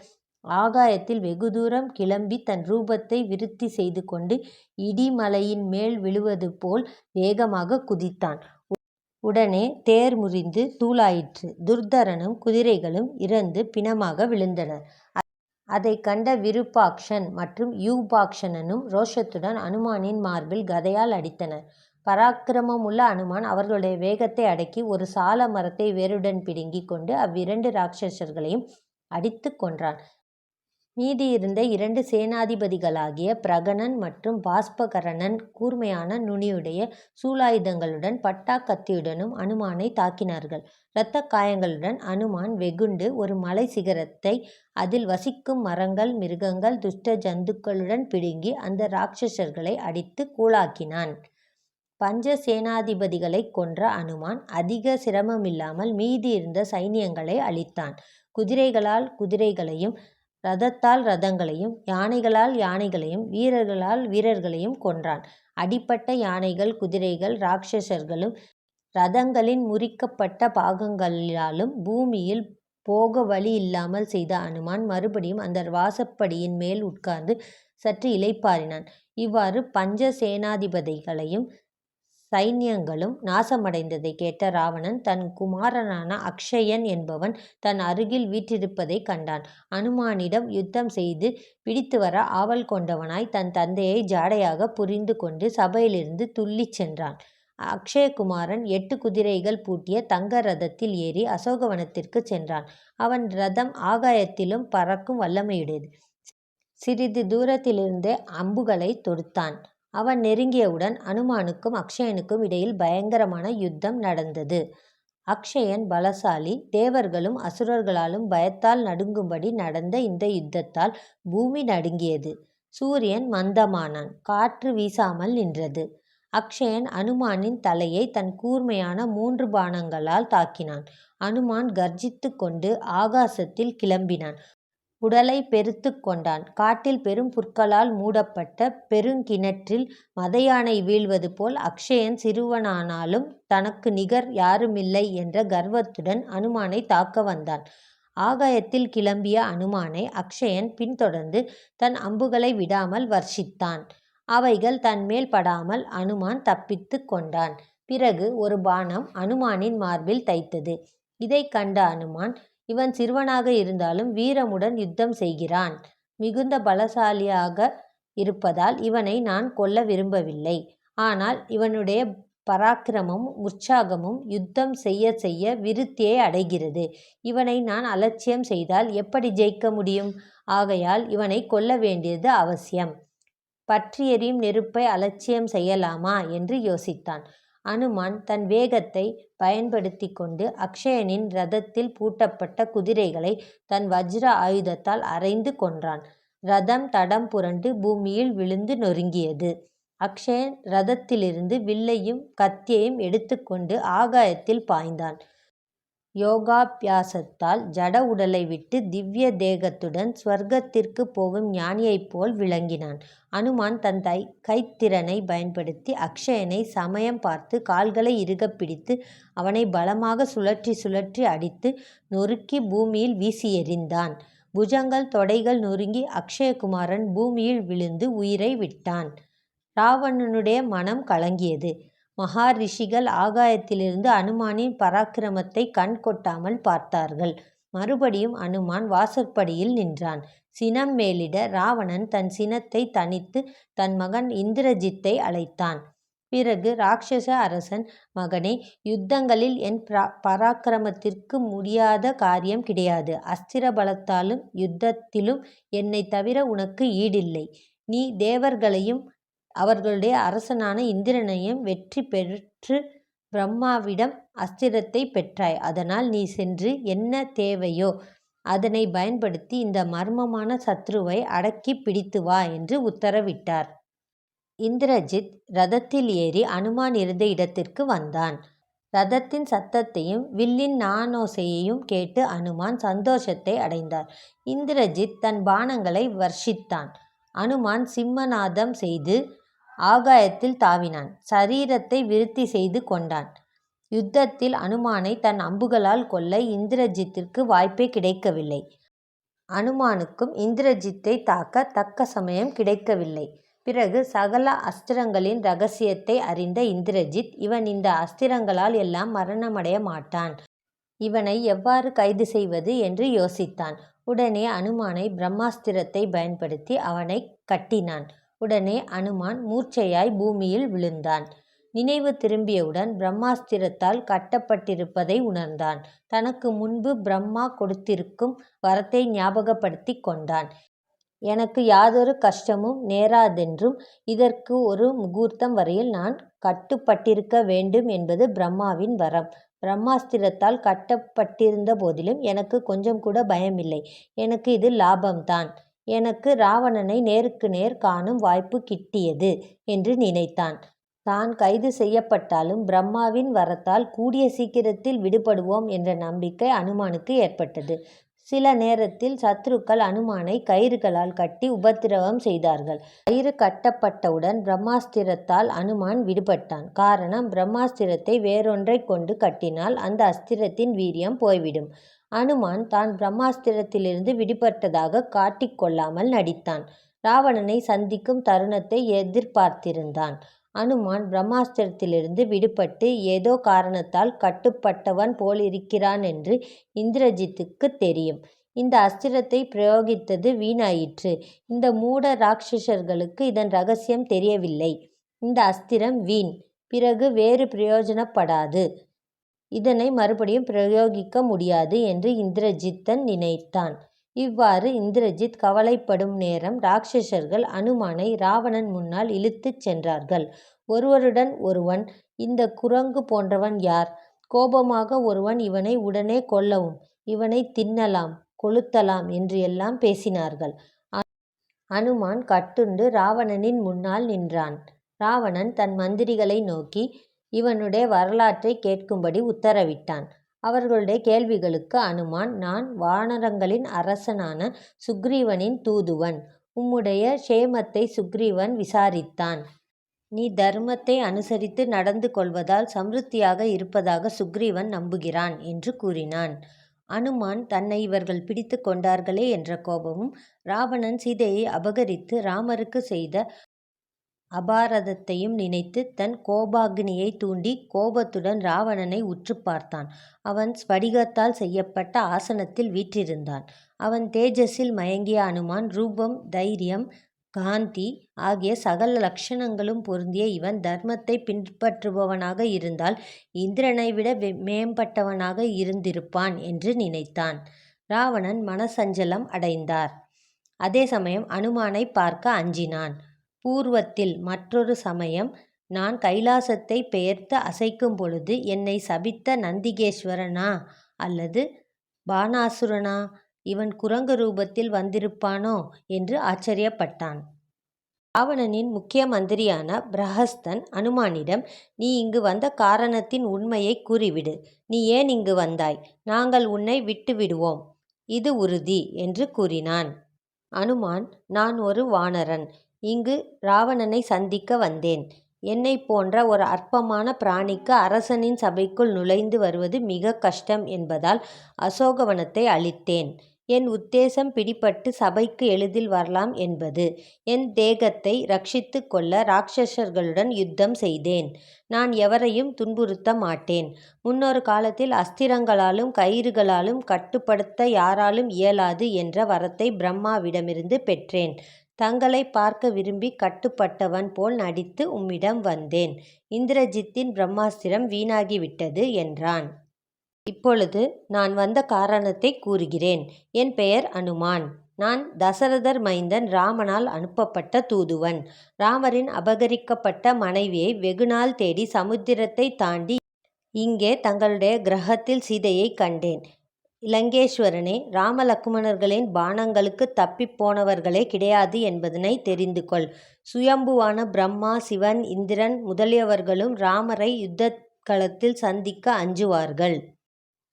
A: ஆகாயத்தில் வெகு தூரம் கிளம்பி தன் ரூபத்தை விருத்தி செய்து கொண்டு இடிமலையின் மேல் விழுவது போல் வேகமாக குதித்தான். உடனே தேர் முறிந்து தூளாயிற்று. துர்தரனும் குதிரைகளும் இறந்து பிணமாக விழுந்தனர். அதை கண்ட விருபாக்ஷன் மற்றும் யூபாக்ஷனனும் ரோஷத்துடன் அனுமானின் மார்பில் கதையால் அடித்தனர். பராக்கிரமமுள்ள அனுமான் அவர்களுடைய வேகத்தை அடக்கி ஒரு சால மரத்தை வேருடன் பிடுங்கி கொண்டு அவ்விரண்டு ராட்சசர்களையும் அடித்து கொன்றான். மீதியிருந்த 2 சேனாதிபதிகளாகிய பிரகனன் மற்றும் பாஸ்பகரனன் கூர்மையான நுனியுடைய சூலாயுதங்களுடன் பட்டா கத்தியுடனும் அனுமானை தாக்கினார்கள். இரத்த காயங்களுடன் அனுமான் வெகுண்டு ஒரு மலை சிகரத்தை அதில் வசிக்கும் மரங்கள், மிருகங்கள், துஷ்ட ஜந்துக்களுடன் பிடுங்கி அந்த ராட்சசர்களை அடித்து கூழாக்கினான். பஞ்ச சேனாதிபதிகளை கொன்ற அனுமான் அதிக சிரமமில்லாமல் மீதியிருந்த சைனியங்களை அழித்தான். குதிரைகளால் குதிரைகளையும் ரதத்தால் ரதங்களையும் யானைகளால் யானைகளையும் வீரர்களால் வீரர்களையும் கொன்றான். அடிப்பட்ட யானைகள், குதிரைகள், ராட்சசர்களும் ரதங்களின் முறிக்கப்பட்ட பாகங்களாலும் பூமியில் போக வழி இல்லாமல் செய்த அனுமான் மறுபடியும் அந்த வாசப்படியின் மேல் உட்கார்ந்து சற்று இளைப்பாறினான். இவ்வாறு பஞ்ச சேனாதிபதிகளையும் சைன்யங்களும் நாசமடைந்ததை கேட்ட ராவணன் தன் குமாரனான அக்ஷயன் என்பவன் தன் அருகில் வீற்றிருப்பதைக் கண்டான். அனுமானிடம் யுத்தம் செய்து பிடித்து வர ஆவல் கொண்டவனாய் தன் தந்தையை ஜாடையாக புரிந்து கொண்டு சபையிலிருந்து துள்ளிச் சென்றான். அக்ஷயகுமாரன் 8 குதிரைகள் பூட்டிய தங்க ரதத்தில் ஏறி அசோகவனத்திற்கு சென்றான். அவன் ரதம் ஆகாயத்திலும் பறக்கும் வல்லமையுடையது. சிறிது தூரத்திலிருந்தே அம்புகளை தொடுத்தான். அவன் நெருங்கியவுடன் அனுமானுக்கும் அக்ஷயனுக்கும் இடையில் பயங்கரமான யுத்தம் நடந்தது. அக்ஷயன் பலசாலி. தேவர்களும் அசுரர்களாலும் பயத்தால் நடுங்கும்படி நடந்த இந்த யுத்தத்தால் பூமி நடுங்கியது. சூரியன் மந்தமானான். காற்று வீசாமல் நின்றது. அக்ஷயன் அனுமானின் தலையை தன் கூர்மையான 3 பாணங்களால் தாக்கினான். அனுமான் கர்ஜித்து கொண்டு ஆகாசத்தில் கிளம்பினான். உடலை பெருத்து கொண்டான். காட்டில் பெரும் புற்களால் மூடப்பட்ட பெருங்கிணற்றில் மதயானை வீழ்வது போல் அக்ஷயன் சிறுவனானாலும் தனக்கு நிகர் யாருமில்லை என்ற கர்வத்துடன் அனுமானை தாக்க வந்தான். ஆகாயத்தில் கிளம்பிய அனுமானை அக்ஷயன் பின்தொடர்ந்து தன் அம்புகளை விடாமல் வர்ஷித்தான். அவைகள் தன்மேல் படாமல் அனுமான் தப்பித்து கொண்டான். பிறகு ஒரு பாணம் அனுமானின் மார்பில் தைத்தது. இதைக் கண்ட அனுமான், இவன் சிறுவனாக இருந்தாலும் வீரமுடன் யுத்தம் செய்கிறான். மிகுந்த பலசாலியாக இருப்பதால் இவனை நான் கொல்ல விரும்பவில்லை. ஆனால் இவனுடைய பராக்கிரமும் உற்சாகமும் யுத்தம் செய்ய செய்ய விருத்தியை அடைகிறது. இவனை நான் அலட்சியம் செய்தால் எப்படி ஜெயிக்க முடியும்? ஆகையால் இவனை கொல்ல வேண்டியது அவசியம். பற்றி எரியும் நெருப்பை அலட்சியம் செய்யலாமா என்று யோசித்தான். அனுமான் தன் வேகத்தை பயன்படுத்தி கொண்டு அக்ஷயனின் ரதத்தில் பூட்டப்பட்ட குதிரைகளை தன் வஜ்ர ஆயுதத்தால் அறைந்து கொன்றான். ரதம் தடம் புரண்டு பூமியில் விழுந்து நொறுங்கியது. அக்ஷயன் ரதத்திலிருந்து வில்லையும் கத்தியையும் எடுத்துக்கொண்டு ஆகாயத்தில் பாய்ந்தான். யோகாபியாசத்தால் ஜட உடலை விட்டு திவ்ய தேகத்துடன் ஸ்வர்க்கத்திற்கு போகும் ஞானியைப் போல் விளங்கினான். அனுமான் தன் கைத்திறனை பயன்படுத்தி அக்ஷயனை சமயம் பார்த்து கால்களை இறுகப் பிடித்து அவனை பலமாக சுழற்றி சுழற்றி அடித்து நொறுக்கி பூமியில் வீசி எறிந்தான். புஜங்கள் தொடைகள் நொறுங்கி அக்ஷயகுமாரன் பூமியில் விழுந்து உயிரை விட்டான். ராவணனுடைய மனம் கலங்கியது. மகாரிஷிகள் ஆகாயத்திலிருந்து அனுமானின் பராக்கிரமத்தை கண் கொட்டாமல் பார்த்தார்கள். மறுபடியும் அனுமான் வாசற்படியில் நின்றான். சினம் மேலிட ராவணன் தன் சினத்தை தணித்து தன் மகன் இந்திரஜித்தை அழைத்தான். பிறகு ராட்சச அரசன், மகனே, யுத்தங்களில் என் பராக்கிரமத்திற்கு முடியாத காரியம் கிடையாது. அஸ்திர பலத்தாலும் யுத்தத்திலும் என்னை தவிர உனக்கு ஈடில்லை. நீ தேவர்களையும் அவர்களுடைய அரசனான இந்திரனையும் வெற்றி பெற்று பிரம்மாவிடம் அஸ்திரத்தை பெற்றாய். அதனால் நீ சென்று என்ன தேவையோ அதனை பயன்படுத்தி இந்த மர்மமான சத்ருவை அடக்கி பிடித்து வா என்று உத்தரவிட்டார். இந்திரஜித் ரதத்தில் ஏறி அனுமான் இருந்த இடத்திற்கு வந்தான். ரதத்தின் சத்தத்தையும் வில்லின் நானோசையையும் கேட்டு அனுமான் சந்தோஷத்தை அடைந்தார். இந்திரஜித் தன் பாணங்களை வர்ஷித்தான். அனுமான் சிம்மநாதம் செய்து ஆகாயத்தில் தாவினான். சரீரத்தை விருத்தி செய்து கொண்டான். யுத்தத்தில் அனுமானை தன் அம்புகளால் கொல்ல இந்திரஜித்திற்கு வாய்ப்பே கிடைக்கவில்லை. அனுமானுக்கும் இந்திரஜித்தை தாக்க தக்க சமயம் கிடைக்கவில்லை. பிறகு சகல அஸ்திரங்களின் இரகசியத்தை அறிந்த இந்திரஜித், இவன் இந்த அஸ்திரங்களால் எல்லாம் மரணமடைய மாட்டான். இவனை எவ்வாறு கைது செய்வது என்று யோசித்தான். உடனே அனுமானை பிரம்மாஸ்திரத்தை பயன்படுத்தி அவனை கட்டினான். உடனே அனுமான் மூர்ச்சையாய் பூமியில் விழுந்தான். நினைவு திரும்பியவுடன் பிரம்மாஸ்திரத்தால் கட்டப்பட்டிருப்பதை உணர்ந்தான். தனக்கு முன்பு பிரம்மா கொடுத்திருக்கும் வரத்தை ஞாபகப்படுத்தி கொண்டான். எனக்கு யாதொரு கஷ்டமும் நேராதென்றும் இதற்கு ஒரு முகூர்த்தம் வரையில் நான் கட்டுப்பட்டிருக்க வேண்டும் என்பது பிரம்மாவின் வரம். பிரம்மாஸ்திரத்தால் கட்டப்பட்டிருந்த போதிலும் எனக்கு கொஞ்சம் கூட பயமில்லை. எனக்கு இது லாபம்தான். எனக்கு ராவணனை நேருக்கு நேர் காணும் வாய்ப்பு கிட்டியது என்று நினைத்தான். தான் கைது செய்யப்பட்டாலும் பிரம்மாவின் வரத்தால் கூடிய சீக்கிரத்தில் விடுபடுவோம் என்ற நம்பிக்கை அனுமானுக்கு ஏற்பட்டது. சில நேரத்தில் சத்ருக்கள் அனுமானை கயிறுகளால் கட்டி உபத்திரவம் செய்தார்கள். கயிறு கட்டப்பட்டவுடன் பிரம்மாஸ்திரத்தால் அனுமான் விடுபட்டான். காரணம், பிரம்மாஸ்திரத்தை வேறொன்றை கொண்டு கட்டினால் அந்த அஸ்திரத்தின் வீரியம் போய்விடும். அனுமான் தான் பிரம்மாஸ்திரத்திலிருந்து விடுபட்டதாக காட்டிக்கொள்ளாமல் நடித்தான். ராவணனை சந்திக்கும் தருணத்தை எதிர்பார்த்திருந்தான். அனுமான் பிரம்மாஸ்திரத்திலிருந்து விடுபட்டு ஏதோ காரணத்தால் கட்டுப்பட்டவன் போலிருக்கிறான் என்று இந்திரஜித்துக்கு தெரியும். இந்த அஸ்திரத்தை பிரயோகித்தது வீணாயிற்று. இந்த மூட ராட்சசர்களுக்கு இதன் ரகசியம் தெரியவில்லை. இந்த அஸ்திரம் வீண், பிறகு வேறு பிரயோஜனப்படாது. இதனை மறுபடியும் பிரயோகிக்க முடியாது என்று இந்திரஜித்தன் நினைத்தான். இவ்வாறு இந்திரஜித் கவலைப்படும் நேரம் ராட்சசர்கள் அனுமானை ராவணன் முன்னால் இழுத்துச் சென்றார்கள். ஒருவருடன் ஒருவன், இந்த குரங்கு போன்றவன் யார்? கோபமாக ஒருவன், இவனை உடனே கொல்லவும், இவனை தின்னலாம், கொளுத்தலாம் என்று எல்லாம் பேசினார்கள். அனுமான் கட்டுண்டு ராவணனின் முன்னால் நின்றான். ராவணன் தன் மந்திரிகளை நோக்கி இவனுடைய வரலாற்றை கேட்கும்படி உத்தரவிட்டான். அவர்களுடைய கேள்விகளுக்கு அனுமான், நான் வானரங்களின் அரசனான சுக்ரீவனின் தூதுவன். உம்முடைய க்ஷேமத்தை சுக்ரீவன் விசாரித்தான். நீ தர்மத்தை அனுசரித்து நடந்து கொள்வதால் சம்ருத்தியாக இருப்பதாக சுக்ரீவன் நம்புகிறான் என்று கூறினான். அனுமான் தன்னை இவர்கள் பிடித்து கொண்டார்களே என்ற கோபமும், ராவணன் சீதையை அபகரித்து ராமருக்கு செய்த அபாரதத்தையும் நினைத்து தன் கோபாக்னியை தூண்டி கோபத்துடன் ராவணனை உற்று பார்த்தான். அவன் ஸ்படிகத்தால் செய்யப்பட்ட ஆசனத்தில் வீற்றிருந்தான். அவன் தேஜஸில் மயங்கிய அனுமான் ரூபம், தைரியம், காந்தி ஆகிய சகல லக்ஷணங்களும் பொருந்திய இவன் தர்மத்தை பின்பற்றுபவனாக இருந்தால் இந்திரனை விட மேம்பட்டவனாக இருந்திருப்பான் என்று நினைத்தான். ராவணன் மனசஞ்சலம் அடைந்தார். அதே சமயம் அனுமானை பார்க்க அஞ்சினான். பூர்வத்தில் மற்றொரு சமயம் நான் கைலாசத்தை பெயர்த்து அசைக்கும் பொழுது என்னை சபித்த நந்திகேஸ்வரனா அல்லது பானாசுரனா? இவன் குரங்கு ரூபத்தில் வந்திருப்பானோ என்று ஆச்சரியப்பட்டான். ராவணனின் முக்கிய மந்திரியான பிரஹஸ்தன் அனுமானிடம், நீ இங்கு வந்த காரணத்தின் உண்மையை கூறிவிடு. நீ ஏன் இங்கு வந்தாய்? நாங்கள் உன்னை விட்டு விடுவோம், இது உறுதி என்று கூறினான். அனுமான், நான் ஒரு வானரன். இங்கு ராவணனை சந்திக்க வந்தேன். என்னை போன்ற ஒரு அற்பமான பிராணிக்கு அரசனின் சபைக்குள் நுழைந்து வருவது மிக கஷ்டம் என்பதால் அசோகவனத்தை அழித்தேன். என் உத்தேசம் பிடிபட்டு சபைக்கு எளிதில் வரலாம் என்பது. என் தேகத்தை ரட்சித்து கொள்ள ராட்சசர்களுடன் யுத்தம் செய்தேன். நான் எவரையும் துன்புறுத்த மாட்டேன். முன்னொரு காலத்தில் அஸ்திரங்களாலும் கயிறுகளாலும் கட்டுப்படுத்த யாராலும் இயலாது என்ற வரத்தை பிரம்மாவிடமிருந்து பெற்றேன். தங்களை பார்க்க விரும்பி கட்டுப்பட்டவன் போல் நடித்து உம்மிடம் வந்தேன். இந்திரஜித்தின் பிரம்மாஸ்திரம் வீணாகிவிட்டது என்றான். இப்பொழுது நான் வந்த காரணத்தை கூறுகிறேன். என் பெயர் அனுமான். நான் தசரதர் மைந்தன் ராமனால் அனுப்பப்பட்ட தூதுவன். ராமரின் அபகரிக்கப்பட்ட மனைவியை வெகுநாள் தேடி சமுத்திரத்தை தாண்டி இங்கே தங்களுடைய கிரகத்தில் சீதையை கண்டேன். இலங்கேஸ்வரனே, ராமலக்குமணர்களின் பானங்களுக்கு தப்பிப் போனவர்களே கிடையாது என்பதனை தெரிந்து கொள். சுயம்புவான பிரம்மா, சிவன், இந்திரன் முதலியவர்களும் ராமரை யுத்த களத்தில் சந்திக்க அஞ்சுவார்கள்.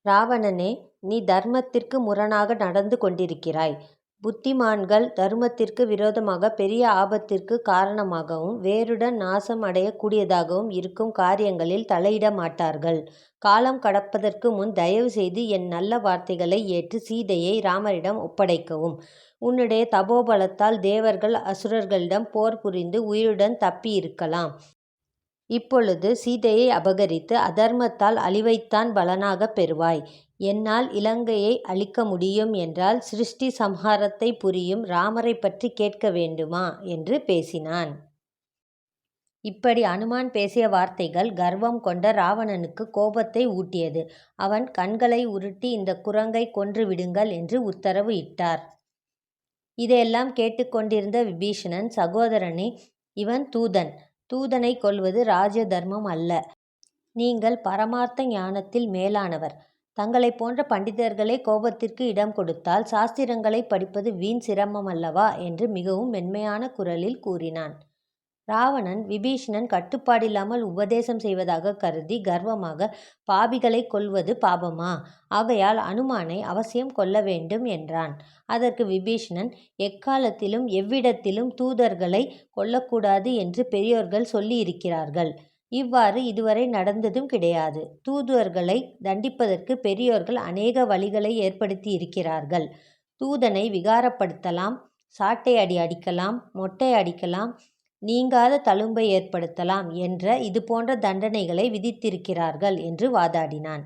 A: ராவணனே, நீ தர்மத்திற்கு முரணாக நடந்து கொண்டிருக்கிறாய். புத்திமான்கள் தர்மத்திற்கு விரோதமாக பெரிய ஆபத்திற்கு காரணமாகவும் வேருடன் நாசம் அடையக்கூடியதாகவும் இருக்கும் காரியங்களில் தலையிட மாட்டார்கள். காலம் கடப்பதற்கு முன் தயவு செய்து என் நல்ல வார்த்தைகளை ஏற்று சீதையை ராமரிடம் ஒப்படைக்கவும். உன்னுடைய தபோபலத்தால் தேவர்கள் அசுரர்களிடம் போர் புரிந்து உயிருடன் தப்பி இருக்கலாம். இப்பொழுது சீதையை அபகரித்து அதர்மத்தால் அழிவைத்தான் பலனாக பெறுவாய். என்னால் இலங்கையை அழிக்க முடியும் என்றால் சிருஷ்டி சம்ஹாரத்தை புரியும் ராமரை பற்றி கேட்க வேண்டுமா என்று பேசினான். இப்படி அனுமான் பேசிய வார்த்தைகள் கர்வம் கொண்ட ராவணனுக்கு கோபத்தை ஊட்டியது. அவன் கண்களை உருட்டி, இந்த குரங்கை கொன்று விடுங்கள் என்று உத்தரவு இட்டார். இதையெல்லாம் கேட்டுக்கொண்டிருந்த விபீஷணன், சகோதரனே, இவன் தூதன். தூதனை கொல்வது ராஜ தர்மம் அல்ல. நீங்கள் பரமார்த்த ஞானத்தில் மேலானவர். தங்களைப் போன்ற பண்டிதர்களே கோபத்திற்கு இடம் கொடுத்தால் சாஸ்திரங்களை படிப்பது வீண் சிரமம் அல்லவா என்று மிகவும் மென்மையான குரலில் கூறினான். ராவணன் விபீஷணன் கட்டுப்பாடில்லாமல் உபதேசம் செய்வதாக கருதி கர்வமாக, பாபிகளை கொல்வது பாபமா? ஆகையால் அனுமானை அவசியம் கொல்ல வேண்டும் என்றான். அதற்கு விபீஷணன், எக்காலத்திலும் எவ்விடத்திலும் தூதர்களை கொல்லக்கூடாது என்று பெரியோர்கள் சொல்லி இருக்கிறார்கள். இவ்வாறு இதுவரை நடந்ததும் கிடையாது. தூதுவர்களை தண்டிப்பதற்கு பெரியோர்கள் அநேக வழிகளை ஏற்படுத்தி இருக்கிறார்கள். தூதனை விகாரப்படுத்தலாம், சாட்டை அடி அடிக்கலாம், மொட்டை அடிக்கலாம், நீங்காத தழும்பை ஏற்படுத்தலாம் என்ற இது போன்ற தண்டனைகளை விதித்திருக்கிறார்கள் என்று வாதாடினான்.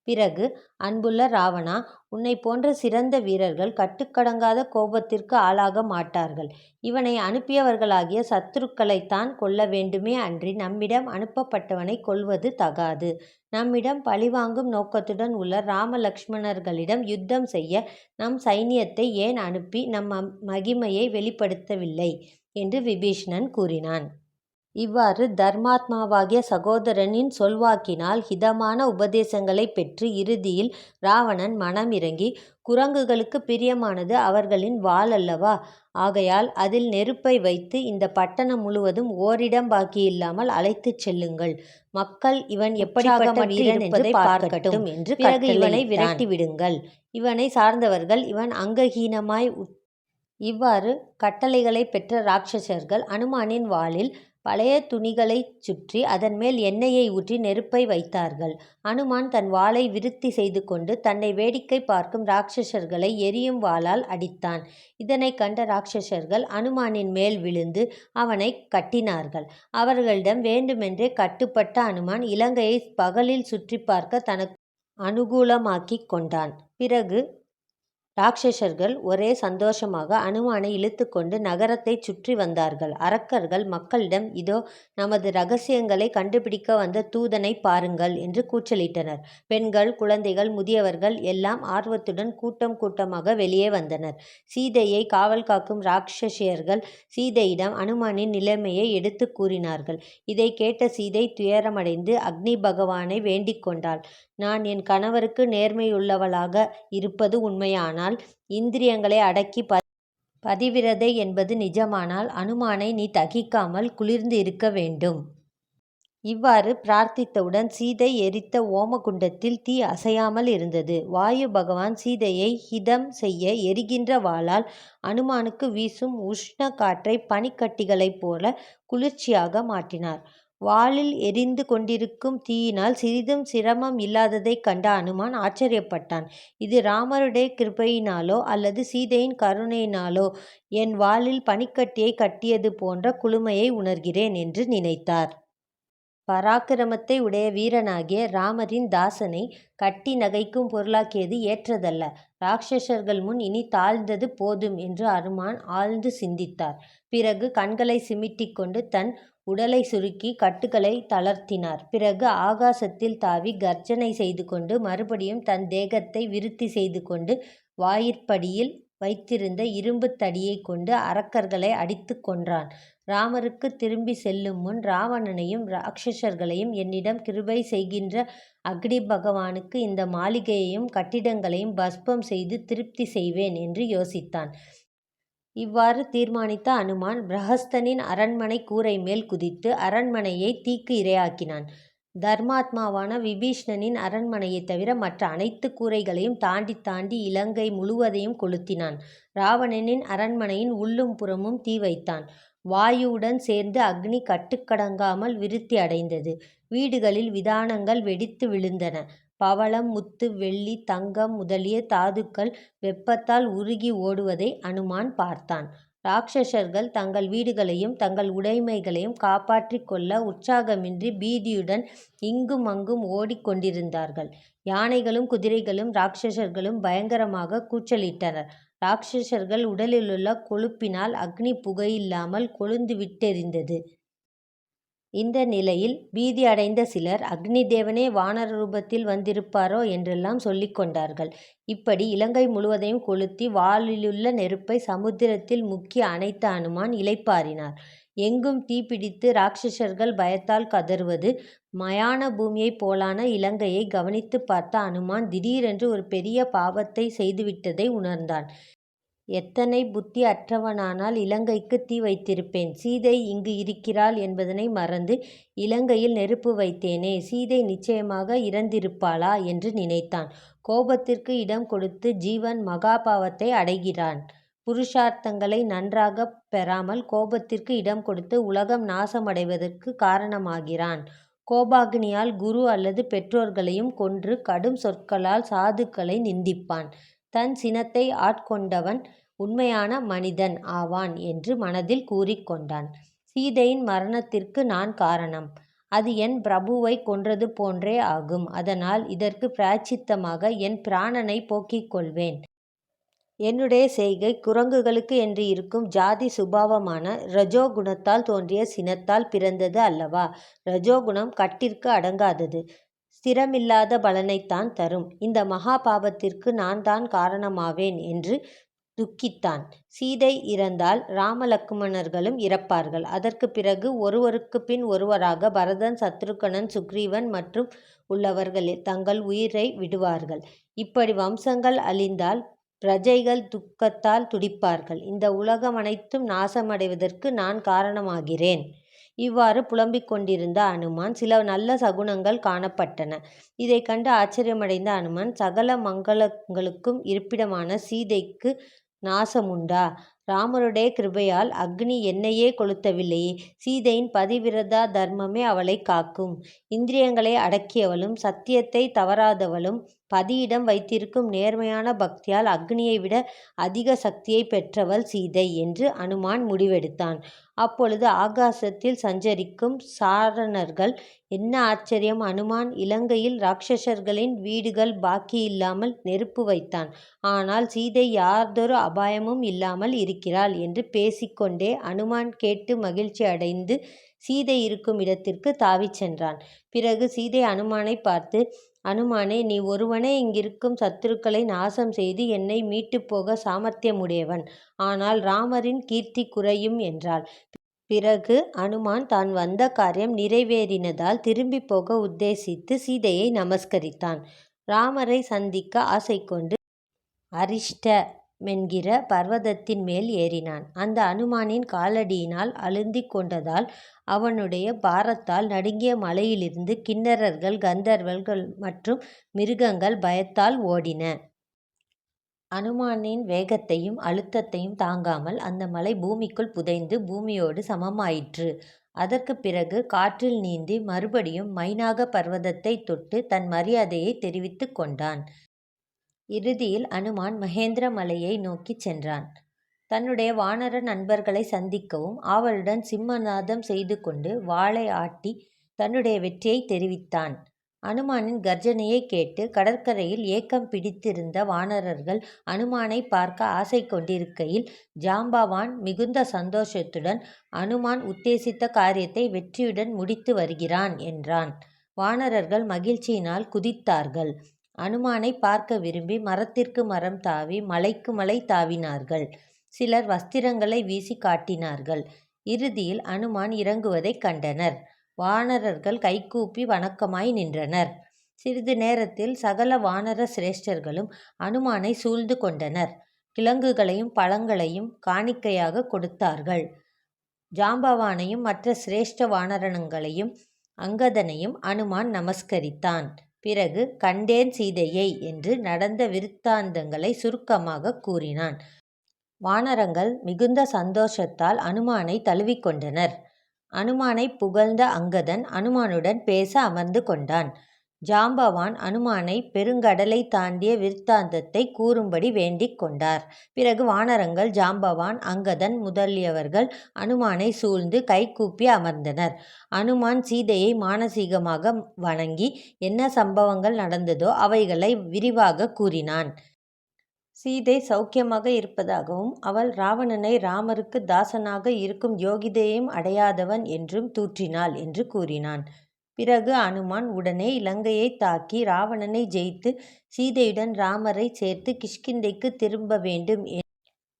A: பிறகு, அன்புள்ள ராவணா, உன்னை போன்ற சிறந்த வீரர்கள் கட்டுக்கடங்காத கோபத்திற்கு ஆளாக மாட்டார்கள். இவனை அனுப்பியவர்களாகிய சத்துருக்களைத்தான் கொல்ல வேண்டுமே அன்றி நம்மிடம் அனுப்பப்பட்டவனை கொல்வது தகாது. நம்மிடம் பழிவாங்கும் நோக்கத்துடன் உள்ள ராம லக்ஷ்மணர்களிடம் யுத்தம் செய்ய நம் சைனியத்தை ஏன் அனுப்பி நம் மகிமையை வெளிப்படுத்தவில்லை என்று விபீஷணன் கூறினான். இவ்வாறு தர்மாத்மாவாகிய சகோதரனின் சொல்வாக்கினால் ஹிதமான உபதேசங்களைப் பெற்று இறுதியில் இராவணன் மனமிரங்கி, குரங்குகளுக்கு பிரியமானது அவர்களின் வால் அல்லவா? ஆகையால் அதில் நெருப்பை வைத்து இந்த பட்டணம் முழுவதும் ஓரிடம் பாக்கியில்லாமல் அழைத்துச் செல்லுங்கள். மக்கள் இவன் எப்படிப்பட்ட வீரன் என்று பார்க்கட்டும் என்று பிறகு இவனை விரட்டி விடுங்கள். இவனை சார்ந்தவர்கள் இவன் அங்கஹீனமாய் இவ்வாறு கட்டளைகளை பெற்ற ராட்சசர்கள் அனுமானின் வாலில் பழைய துணிகளைச் சுற்றி அதன்மேல் எண்ணெயை ஊற்றி நெருப்பை வைத்தார்கள். அனுமான் தன் வாளை விருத்தி செய்து கொண்டு தன்னை வேடிக்கை பார்க்கும் ராட்சசர்களை எரியும் வாளால் அடித்தான். இதனைக் கண்ட ராட்சசர்கள் அனுமானின் மேல் விழுந்து அவனை கட்டினார்கள். அவர்களிடம் வேண்டுமென்றே கட்டுப்பட்ட அனுமான் இலங்கையை பகலில் சுற்றி பார்க்க தனக்கு அனுகூலமாக்கிக் கொண்டான். பிறகு ராட்சசர்கள் ஒரே சந்தோஷமாக அனுமானை இழுத்துக்கொண்டு நகரத்தைச் சுற்றி வந்தார்கள். அரக்கர்கள் மக்களிடம், இதோ நமது இரகசியங்களை கண்டுபிடிக்க வந்த தூதனை பாருங்கள் என்று கூச்சலிட்டனர். பெண்கள், குழந்தைகள், முதியவர்கள் எல்லாம் ஆர்வத்துடன் கூட்டம் கூட்டமாக வெளியே வந்தனர். சீதையை காவல் காக்கும் ராட்சசியர்கள் சீதையிடம் அனுமானின் நிலைமையை எடுத்து கூறினார்கள். இதை கேட்ட சீதை துயரமடைந்து அக்னி பகவானை வேண்டிக் கொண்டாள். நான் என் கணவருக்கு நேர்மையுள்ளவளாக இருப்பது உண்மையானால், இந்திரியங்களை அடக்கி பதிவிரதை என்பது நிஜமானால், அனுமானை நீ தகிக்காமல் குளிர்ந்து இருக்க வேண்டும். இவ்வாறு பிரார்த்தித்தவுடன் சீதை எரித்த ஓமகுண்டத்தில் தீ அசையாமல் இருந்தது. வாயு பகவான் சீதையை ஹிதம் செய்ய எரிகின்ற வாளால் அனுமானுக்கு வீசும் உஷ்ண காற்றை பனிக்கட்டிகளைப் போல குளிர்ச்சியாக மாற்றினார். வாளில் எரிந்து கொண்டிருக்கும் தீயினால் சிறிதும் சிரமம் இல்லாததைக் கண்ட அனுமான் ஆச்சரியப்பட்டான். இது ராமருடைய கிருபையினாலோ அல்லது சீதையின் கருணையினாலோ என் வாளில் பனிக்கட்டியை கட்டியது போன்ற குளுமையை உணர்கிறேன் என்று நினைத்தார். பராக்கிரமத்தை உடைய வீரனாகிய ராமரின் தாசனை கட்டி நகைக்கும் பொருளாக்கியது ஏற்றதல்ல. ராட்சசர்கள் முன் இனி தாழ்ந்தது போதும் என்று அனுமான் ஆழ்ந்து சிந்தித்தார். பிறகு கண்களை சிமிட்டிக் கொண்டு தன் உடலை சுருக்கி கட்டுகளை தளர்த்தினார். பிறகு ஆகாசத்தில் தாவி கர்ஜனை செய்து கொண்டு மறுபடியும் தன் தேகத்தை விருத்தி செய்து கொண்டு வாயிற்படியில் வைத்திருந்த இரும்பு தடியை கொண்டு அரக்கர்களை அடித்து கொன்றான். ராமருக்கு திரும்பி செல்லும் முன் ராவணனையும் ராட்சசர்களையும் என்னிடம் கிருபை செய்கின்ற அக்னி பகவானுக்கு இந்த மாளிகையையும் கட்டிடங்களையும் பஸ்பம் செய்து திருப்தி செய்வேன் என்று யோசித்தான். இவ்வாறு தீர்மானித்த அனுமான் பிரஹஸ்தனின் அரண்மனை கூரை மேல் குதித்து அரண்மனையை தீக்கு இரையாக்கினான். தர்மாத்மாவான விபீஷ்ணனின் அரண்மனையைத் தவிர மற்ற அனைத்து கூரைகளையும் தாண்டி தாண்டி இலங்கை முழுவதையும் கொளுத்தினான். ராவணனின் அரண்மனையின் உள்ளும் புறமும் தீ வைத்தான். வாயுவுடன் சேர்ந்து அக்னி கட்டுக்கடங்காமல் விருத்தி அடைந்தது. வீடுகளில் விதானங்கள் வெடித்து விழுந்தன. பவளம், முத்து, வெள்ளி, தங்கம் முதலிய தாதுக்கள் வெப்பத்தால் உருகி ஓடுவதை அனுமான் பார்த்தான். ராட்சசர்கள் தங்கள் வீடுகளையும் தங்கள் உடைமைகளையும் காப்பாற்றிக் கொள்ள உற்சாகமின்றி பீதியுடன் இங்கும் அங்கும் ஓடிக் கொண்டிருந்தார்கள். யானைகளும் குதிரைகளும் ராட்சசர்களும் பயங்கரமாக கூச்சலிட்டனர். ராட்சசர்கள் உடலிலுள்ள கொழுப்பினால் அக்னி புகையில்லாமல் கொழுந்து விட்டெரிந்தது. இந்த நிலையில் பீதி அடைந்த சிலர் அக்னி தேவனே வானர ரூபத்தில் வந்திருப்பாரோ என்றெல்லாம் சொல்லிக் கொண்டார்கள். இப்படி இலங்கை முழுவதையும் கொளுத்தி வாளிலுள்ள நெருப்பை சமுத்திரத்தில் முக்கி அணைத்த அனுமான் இளைப்பாறினார். எங்கும் தீப்பிடித்து ராட்சசர்கள் பயத்தால் கதறுவது, மயான பூமியைப் போலான இலங்கையை கவனித்து பார்த்த அனுமான் திடீரென்று ஒரு பெரிய பாவத்தை செய்துவிட்டதை உணர்ந்தான். எத்தனை புத்தி அற்றவனானால் இலங்கைக்கு தீ வைத்திருப்பேன். சீதை இங்கு இருக்கிறாள் என்பதனை மறந்து இலங்கையில் நெருப்பு வைத்தேனே, சீதை நிச்சயமாக இறந்திருப்பாளா என்று நினைத்தான். கோபத்திற்கு இடம் கொடுத்து ஜீவன் மகாபாவத்தை அடைகிறான். புருஷார்த்தங்களை நன்றாகப் பெறாமல் கோபத்திற்கு இடம் கொடுத்து உலகம் நாசமடைவதற்கு காரணமாகிறான். கோபாக்னியால் குரு அல்லது பெற்றோர்களையும் கொன்று கடும் சொற்களால் சாதுக்களை நிந்திப்பான். தன் சினத்தை ஆட்கொண்டவன் உண்மையான மனிதன் ஆவான் என்று மனதில் கூறிக்கொண்டான். சீதையின் மரணத்திற்கு நான் காரணம். அது என் பிரபுவை கொன்றது போன்றே ஆகும். அதனால் இதற்கு பிராயச்சித்தமாக என் பிராணனை போக்கிக் கொள்வேன். என்னுடைய செய்கை குரங்குகளுக்கு என்று இருக்கும் ஜாதி சுபாவமான ரஜோகுணத்தால் தோன்றிய சினத்தால் பிறந்தது அல்லவா? ரஜோகுணம் கட்டிற்கு அடங்காதது, ஸ்திரமில்லாத பலனைத்தான் தரும். இந்த மகா பாபத்திற்கு நான் தான் காரணமாவேன் என்று துக்கித்தான். சீதை இறந்தால் ராமலக்ஷ்மணர்களும் இறப்பார்கள். அதற்கு பிறகு ஒருவருக்கு பின் ஒருவராக பரதன், சத்ருகனன், சுக்ரீவன் மற்றும் உள்ளவர்கள் தங்கள் உயிரை விடுவார்கள். இப்படி வம்சங்கள் அழிந்தால் பிரஜைகள் துக்கத்தால் துடிப்பார்கள். இந்த உலகம் அனைத்தும் நாசமடைவதற்கு நான் காரணமாகிறேன். இவ்வாறு புலம்பிக் கொண்டிருந்த அனுமான் சில நல்ல சகுனங்கள் காணப்பட்டன. இதை கண்டு ஆச்சரியமடைந்த அனுமான், சகல மங்களங்களுக்கும் இருப்பிடமான சீதைக்கு நாசமுண்டா? ராமருடைய கிருபையால் அக்னி என்னையே கொளுத்தவில்லையே. சீதையின் பதிவிரதா தர்மமே அவளை காக்கும். இந்திரியங்களை அடக்கியவளும் சத்தியத்தை தவறாதவளும் பதியிடம் வைத்திருக்கும் நேர்மையான பக்தியால் அக்னியை விட அதிக சக்தியை பெற்றவள் சீதை என்று அனுமான் முடிவெடுத்தான். அப்பொழுது ஆகாசத்தில் சஞ்சரிக்கும் சாரணர்கள், என்ன ஆச்சரியம்! அனுமான் இலங்கையில் ராட்சசர்களின் வீடுகள் பாக்கியில்லாமல் நெருப்பு வைத்தான். ஆனால் சீதை யாதொரு அபாயமும் இல்லாமல் இருக்கிறாள் என்று பேசிக்கொண்டே அனுமான் கேட்டு மகிழ்ச்சி அடைந்து சீதை இருக்கும் இடத்திற்கு தாவிச் சென்றான். பிறகு சீதை அனுமானை பார்த்து, அனுமானே, நீ ஒருவனே இங்கிருக்கும் சத்துருக்களை நாசம் செய்து என்னை மீட்டுப் போக சாமர்த்தியமுடையவன். ஆனால் ராமரின் கீர்த்தி குறையும் என்றாள். பிறகு அனுமான் தான் வந்த காரியம் நிறைவேறினதால் திரும்பி போக உத்தேசித்து சீதையை நமஸ்கரித்தான். ராமரை சந்திக்க ஆசை கொண்டு அரிஷ்டமென்கிற பர்வதத்தின் மேல் ஏறினான். அந்த அனுமானின் காலடியினால் அழுந்திக் கொண்டதால் அவனுடைய பாரத்தால் நடுங்கிய மலையிலிருந்து கின்னரர்கள், கந்தர்வர்கள் மற்றும் மிருகங்கள் பயத்தால் ஓடின. அனுமானின் வேகத்தையும் அழுத்தத்தையும் தாங்காமல் அந்த மலை பூமிக்குள் புதைந்து பூமியோடு சமமாயிற்று. அதற்குப் பிறகு காற்றில் நீந்தி மறுபடியும் மைனாக பர்வதத்தை தொட்டு தன் மரியாதையை தெரிவித்துக் கொண்டான். இறுதியில் அனுமான் மகேந்திர மலையை நோக்கிச் சென்றான். தன்னுடைய வானர நண்பர்களை சந்திக்கவும் ஆவலுடன் சிம்மநாதம் செய்து கொண்டு வாளை ஆட்டி தன்னுடைய வெற்றியை தெரிவித்தான். அனுமானின் கர்ஜனையை கேட்டு கடற்கரையில் ஏக்கம் பிடித்திருந்த வானரர்கள் அனுமானை பார்க்க ஆசை கொண்டிருக்கையில் ஜாம்பவான் மிகுந்த சந்தோஷத்துடன் அனுமான் உத்தேசித்த காரியத்தை வெற்றியுடன் முடித்து வருகிறான் என்றான். வானரர்கள் மகிழ்ச்சியினால் குதித்தார்கள். அனுமானை பார்க்க விரும்பி மரத்திற்கு மரம் தாவி மலைக்கு மலை தாவினார்கள். சிலர் வஸ்திரங்களை வீசி காட்டினார்கள். இறுதியில் அனுமான் இறங்குவதைக் கண்டனர். வானரர்கள் கைகூப்பி வணக்கமாய் நின்றனர். சிறிது நேரத்தில் சகல வானர சிரேஷ்டர்களும் அனுமானை சூழ்ந்து கொண்டனர். கிழங்குகளையும் பழங்களையும் காணிக்கையாக கொடுத்தார்கள். ஜாம்பவானையும் மற்ற சிரேஷ்ட வானரங்களையும் அங்கதனையும் அனுமான் நமஸ்கரித்தான். பிறகு கண்டேன் சீதையை என்று நடந்த விருத்தாந்தங்களை சுருக்கமாக கூறினான். வானரங்கள் மிகுந்த சந்தோஷத்தால் அனுமானை தழுவிக்கொண்டனர். அனுமானை புகழ்ந்த அங்கதன் அனுமானுடன் பேச அமர்ந்து கொண்டான். ஜாம்பவான் அனுமானை பெருங்கடலை தாண்டிய விருத்தாந்தத்தை கூறும்படி வேண்டிக் கொண்டார். பிறகு வானரங்கள், ஜாம்பவான், அங்கதன் முதலியவர்கள் அனுமானை சூழ்ந்து கைகூப்பி அமர்ந்தனர். அனுமான் சீதையை மானசீகமாக வணங்கி என்ன சம்பவங்கள் நடந்ததோ அவைகளை விரிவாக கூறினான். சீதை சௌக்கியமாக இருப்பதாகவும் அவள் ராவணனை ராமருக்கு தாசனாக இருக்கும் யோகிதையும் அடையாதவன் என்றும் தூற்றினாள் என்று கூறினான். பிறகு அனுமான் உடனே இலங்கையை தாக்கி ராவணனை ஜெயித்து சீதையுடன் ராமரை சேர்த்து கிஷ்கிந்தைக்கு திரும்ப வேண்டும்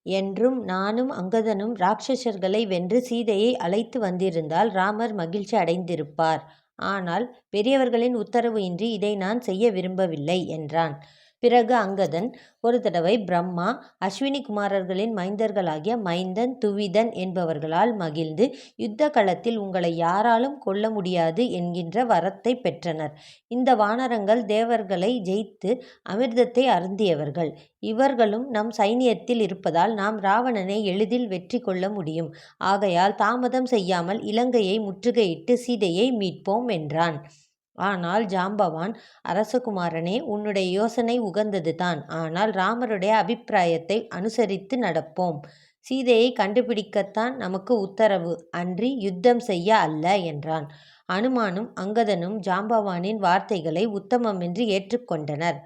A: என்றும் நானும் அங்கதனும் ராட்சசர்களை வென்று சீதையை அழைத்து வந்திருந்தால் ராமர் மகிழ்ச்சி அடைந்திருப்பார். ஆனால் பெரியவர்களின் உத்தரவு இன்றி இதை நான் செய்ய விரும்பவில்லை என்றான். பிறகு அங்கதன், ஒரு தடவை பிரம்மா அஸ்வினி குமாரர்களின் மைந்தர்களாகிய மைந்தன், துவிதன் என்பவர்களால் மகிழ்ந்து யுத்த களத்தில் உங்களை யாராலும் கொல்ல முடியாது என்கின்ற வரத்தை பெற்றனர். இந்த வானரங்கள் தேவர்களை ஜெயித்து அமிர்தத்தை அருந்தியவர்கள். இவர்களும் நம் சைனியத்தில் இருப்பதால் நாம் ராவணனை எளிதில் வெற்றி கொள்ள முடியும். ஆகையால் தாமதம் செய்யாமல் இலங்கையை முற்றுகையிட்டு சீதையை மீட்போம் என்றான். ஆனால் ஜாம்பவான், அரசகுமாரனே, உன்னுடைய யோசனை உகந்ததுதான். ஆனால் ராமருடைய அபிப்பிராயத்தை அனுசரித்து நடப்போம். சீதையை கண்டுபிடிக்கத்தான் நமக்கு உத்தரவு, அன்றி யுத்தம் செய்ய அல்ல என்றான். அனுமானும் அங்கதனும் ஜாம்பவானின் வார்த்தைகளை உத்தமமென்று ஏற்றுக்கொண்டனர்.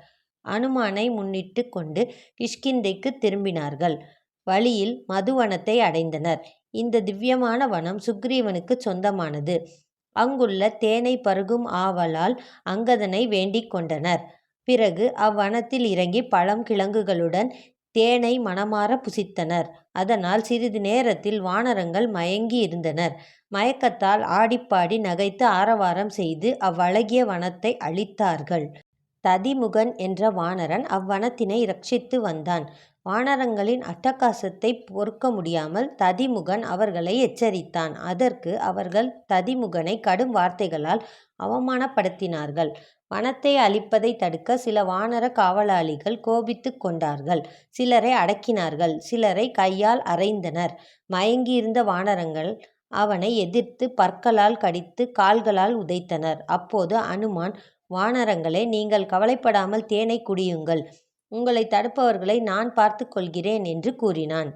A: அனுமானை முன்னிட்டு கொண்டு கிஷ்கிந்தைக்கு திரும்பினார்கள். வழியில் மதுவனத்தை அடைந்தனர். இந்த திவ்யமான வனம் சுக்ரீவனுக்கு சொந்தமானது. அங்குள்ள தேனை பருகும் ஆவலால் அங்கதனை வேண்டிக் கொண்டனர். பிறகு அவ்வனத்தில் இறங்கி பழம் கிழங்குகளுடன் தேனை மனமார புசித்தனர். அதனால் சிறிது நேரத்தில் வானரங்கள் மயங்கி இருந்தனர். மயக்கத்தால் ஆடிப்பாடி நகைத்து ஆரவாரம் செய்து அவ்வழகிய வனத்தை அழித்தார்கள். ததிமுகன் என்ற வானரன் அவ்வனத்தினை இரட்சித்து வந்தான். வானரங்களின் அட்டகாசத்தை பொறுக்க முடியாமல் ததிமுகன் அவர்களை எச்சரித்தான். அதற்கு அவர்கள் ததிமுகனை கடும் வார்த்தைகளால் அவமானப்படுத்தினார்கள். வனத்தை அழிப்பதை தடுக்க சில வானர காவலாளிகள் கோபித்து கொண்டார்கள். சிலரை அடக்கினார்கள், சிலரை கையால் அறைந்தனர். மயங்கியிருந்த வானரங்கள் அவனை எதிர்த்து பற்களால் கடித்து கால்களால் உதைத்தனர். அப்போது அனுமான், வானரங்களே, நீங்கள் கவலைப்படாமல் தேனை குடியுங்கள். உங்களை தடுப்பவர்களை நான் பார்த்து கொள்கிறேன் என்று கூறினான்.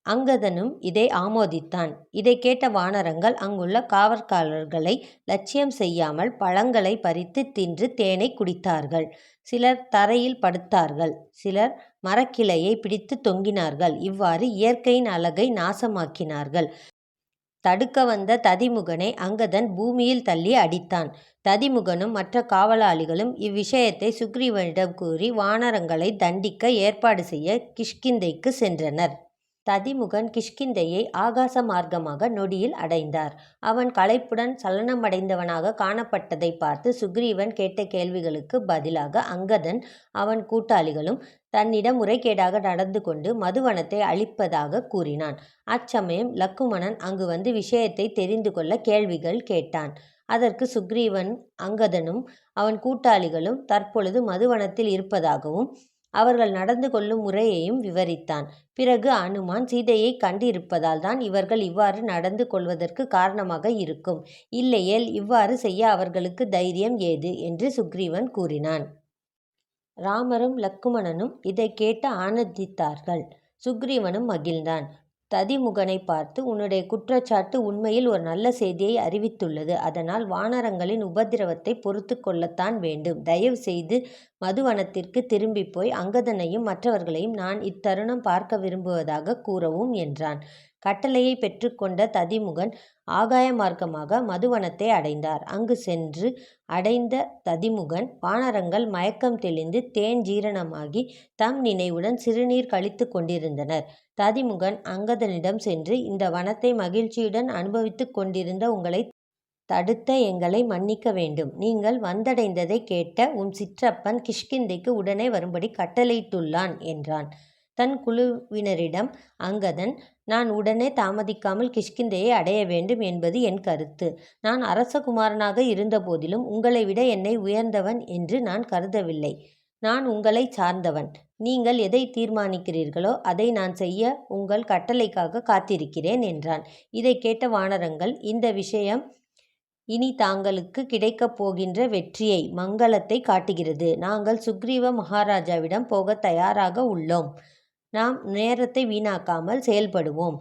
A: அங்கதனும் இதை ஆமோதித்தான். இதை கேட்ட வானரங்கள் அங்குள்ள காவற்காரர்களை லட்சியம் செய்யாமல் பழங்களை பறித்து தின்று தேனை குடித்தார்கள். சிலர் தரையில் படுத்தார்கள், சிலர் மரக்கிளையை பிடித்து தொங்கினார்கள். இவ்வாறு இயற்கையின் அழகை நாசமாக்கினார்கள். தடுக்க வந்த ததிமுகனை அங்கதன் பூமியில் தள்ளி அடித்தான். ததிமுகனும் மற்ற காவலாளிகளும் இவ்விஷயத்தை சுக்ரீவனிடம் கூறி வானரங்களை தண்டிக்க ஏற்பாடு செய்ய கிஷ்கிந்தைக்கு சென்றனர். ததிமுகன் கிஷ்கிந்தையை ஆகாச மார்க்கமாக நொடியில் அடைந்தார். அவன் களைப்புடன் சலனமடைந்தவனாக காணப்பட்டதை பார்த்து சுக்ரீவன் கேட்ட கேள்விகளுக்கு பதிலாக அங்கதன் அவன் கூட்டாளிகளும் தன்னிடம் முறைகேடாக நடந்து கொண்டு மதுவனத்தை அழிப்பதாக கூறினான். அச்சமயம் லக்குமணன் அங்கு வந்து விஷயத்தை தெரிந்து கொள்ள கேள்விகள் கேட்டான். அதற்கு சுக்ரீவன் அங்கதனும் அவன் கூட்டாளிகளும் தற்பொழுது மதுவனத்தில் இருப்பதாகவும் அவர்கள் நடந்து கொள்ளும் முறையையும் விவரித்தான். பிறகு அனுமான் சீதையை கண்டிருப்பதால் தான் இவர்கள் இவ்வாறு நடந்து கொள்வதற்கு காரணமாக இருக்கும். இல்லையேல் இவ்வாறு செய்ய அவர்களுக்கு தைரியம் ஏது என்று சுக்ரீவன் கூறினான். ராமரும் லக்குமணனும் இதை கேட்டு ஆனந்தித்தார்கள். சுக்ரீவனும் மகிழ்ந்தான். ததிமுகனை பார்த்து, உன்னுடைய குற்றச்சாட்டு உண்மையில் ஒரு நல்ல செய்தியை அறிவித்துள்ளது. அதனால் வானரங்களின் உபதிரவத்தை பொறுத்து கொள்ளத்தான் வேண்டும். தயவு செய்து மதுவனத்திற்கு திரும்பி போய் அங்கதனையும் மற்றவர்களையும் நான் இத்தருணம் பார்க்க விரும்புவதாக கூறவும் என்றான். கட்டளையை பெற்றுக்கொண்ட ததிமுகன் ஆகாய மார்க்கமாக மதுவனத்தை அடைந்தார். அங்கு சென்று அடைந்த ததிமுகன் வானரங்கள் மயக்கம் தெளிந்து தேன் ஜீரணமாகி தம் நினைவுடன் சிறுநீர் கழித்து கொண்டிருந்தனர். ததிமுகன் அங்கதனிடம் சென்று, இந்த வனத்தை மகிழ்ச்சியுடன் அனுபவித்து கொண்டிருந்த உங்களை தடுத்த எங்களை மன்னிக்க வேண்டும். நீங்கள் வந்தடைந்ததை கேட்ட உன் சிற்றப்பன் கிஷ்கிந்தைக்கு உடனே வரும்படி கட்டளையிட்டுள்ளான் என்றான். தன் குழுவினரிடம் அங்கதன், நான் உடனே தாமதிக்காமல் கிஷ்கிந்தையை அடைய வேண்டும் என்பது என் கருத்து. நான் அரசகுமாரனாக இருந்தபோதிலும் உங்களை விட என்னை உயர்ந்தவன் என்று நான் கருதவில்லை. நான் உங்களை சார்ந்தவன். நீங்கள் எதை தீர்மானிக்கிறீர்களோ அதை நான் செய்ய உங்கள் கட்டளைக்காக காத்திருக்கிறேன் என்றான். இதை கேட்ட வானரங்கள், இந்த விஷயம் இனி தாங்களுக்கு கிடைக்கப் போகின்ற வெற்றியை, மங்களத்தை காட்டுகிறது. நாங்கள் சுக்ரீவ மகாராஜாவிடம் போக தயாராக உள்ளோம். நாம் நேரத்தை வீணாக்காமல் செயல்படுவோம்.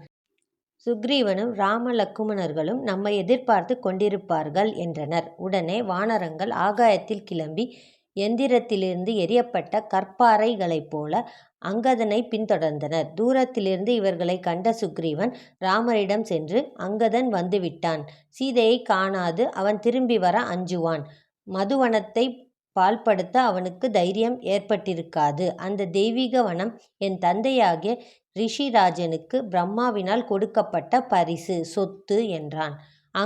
A: சுக்ரீவனும் ராம லக்குமணர்களும் நம்மை எதிர்பார்த்து கொண்டிருப்பார்கள் என்றனர். உடனே வானரங்கள் ஆகாயத்தில் கிளம்பி எந்திரத்திலிருந்து எரியப்பட்ட கற்பாறைகளைப் போல அங்கதனை பின்தொடர்ந்தனர். தூரத்திலிருந்து இவர்களை கண்ட சுக்ரீவன் ராமரிடம் சென்று, அங்கதன் வந்துவிட்டான். சீதையை காணாது அவன் திரும்பி வர அஞ்சுவான். மதுவனத்தை பாழ்படுத்த அவனுக்கு தைரியம் ஏற்பட்டிருக்காது. அந்த தெய்வீக வனம் என் தந்தையாகிய ரிஷிராஜனுக்கு பிரம்மாவினால் கொடுக்கப்பட்ட பரிசு, சொத்து என்றான்.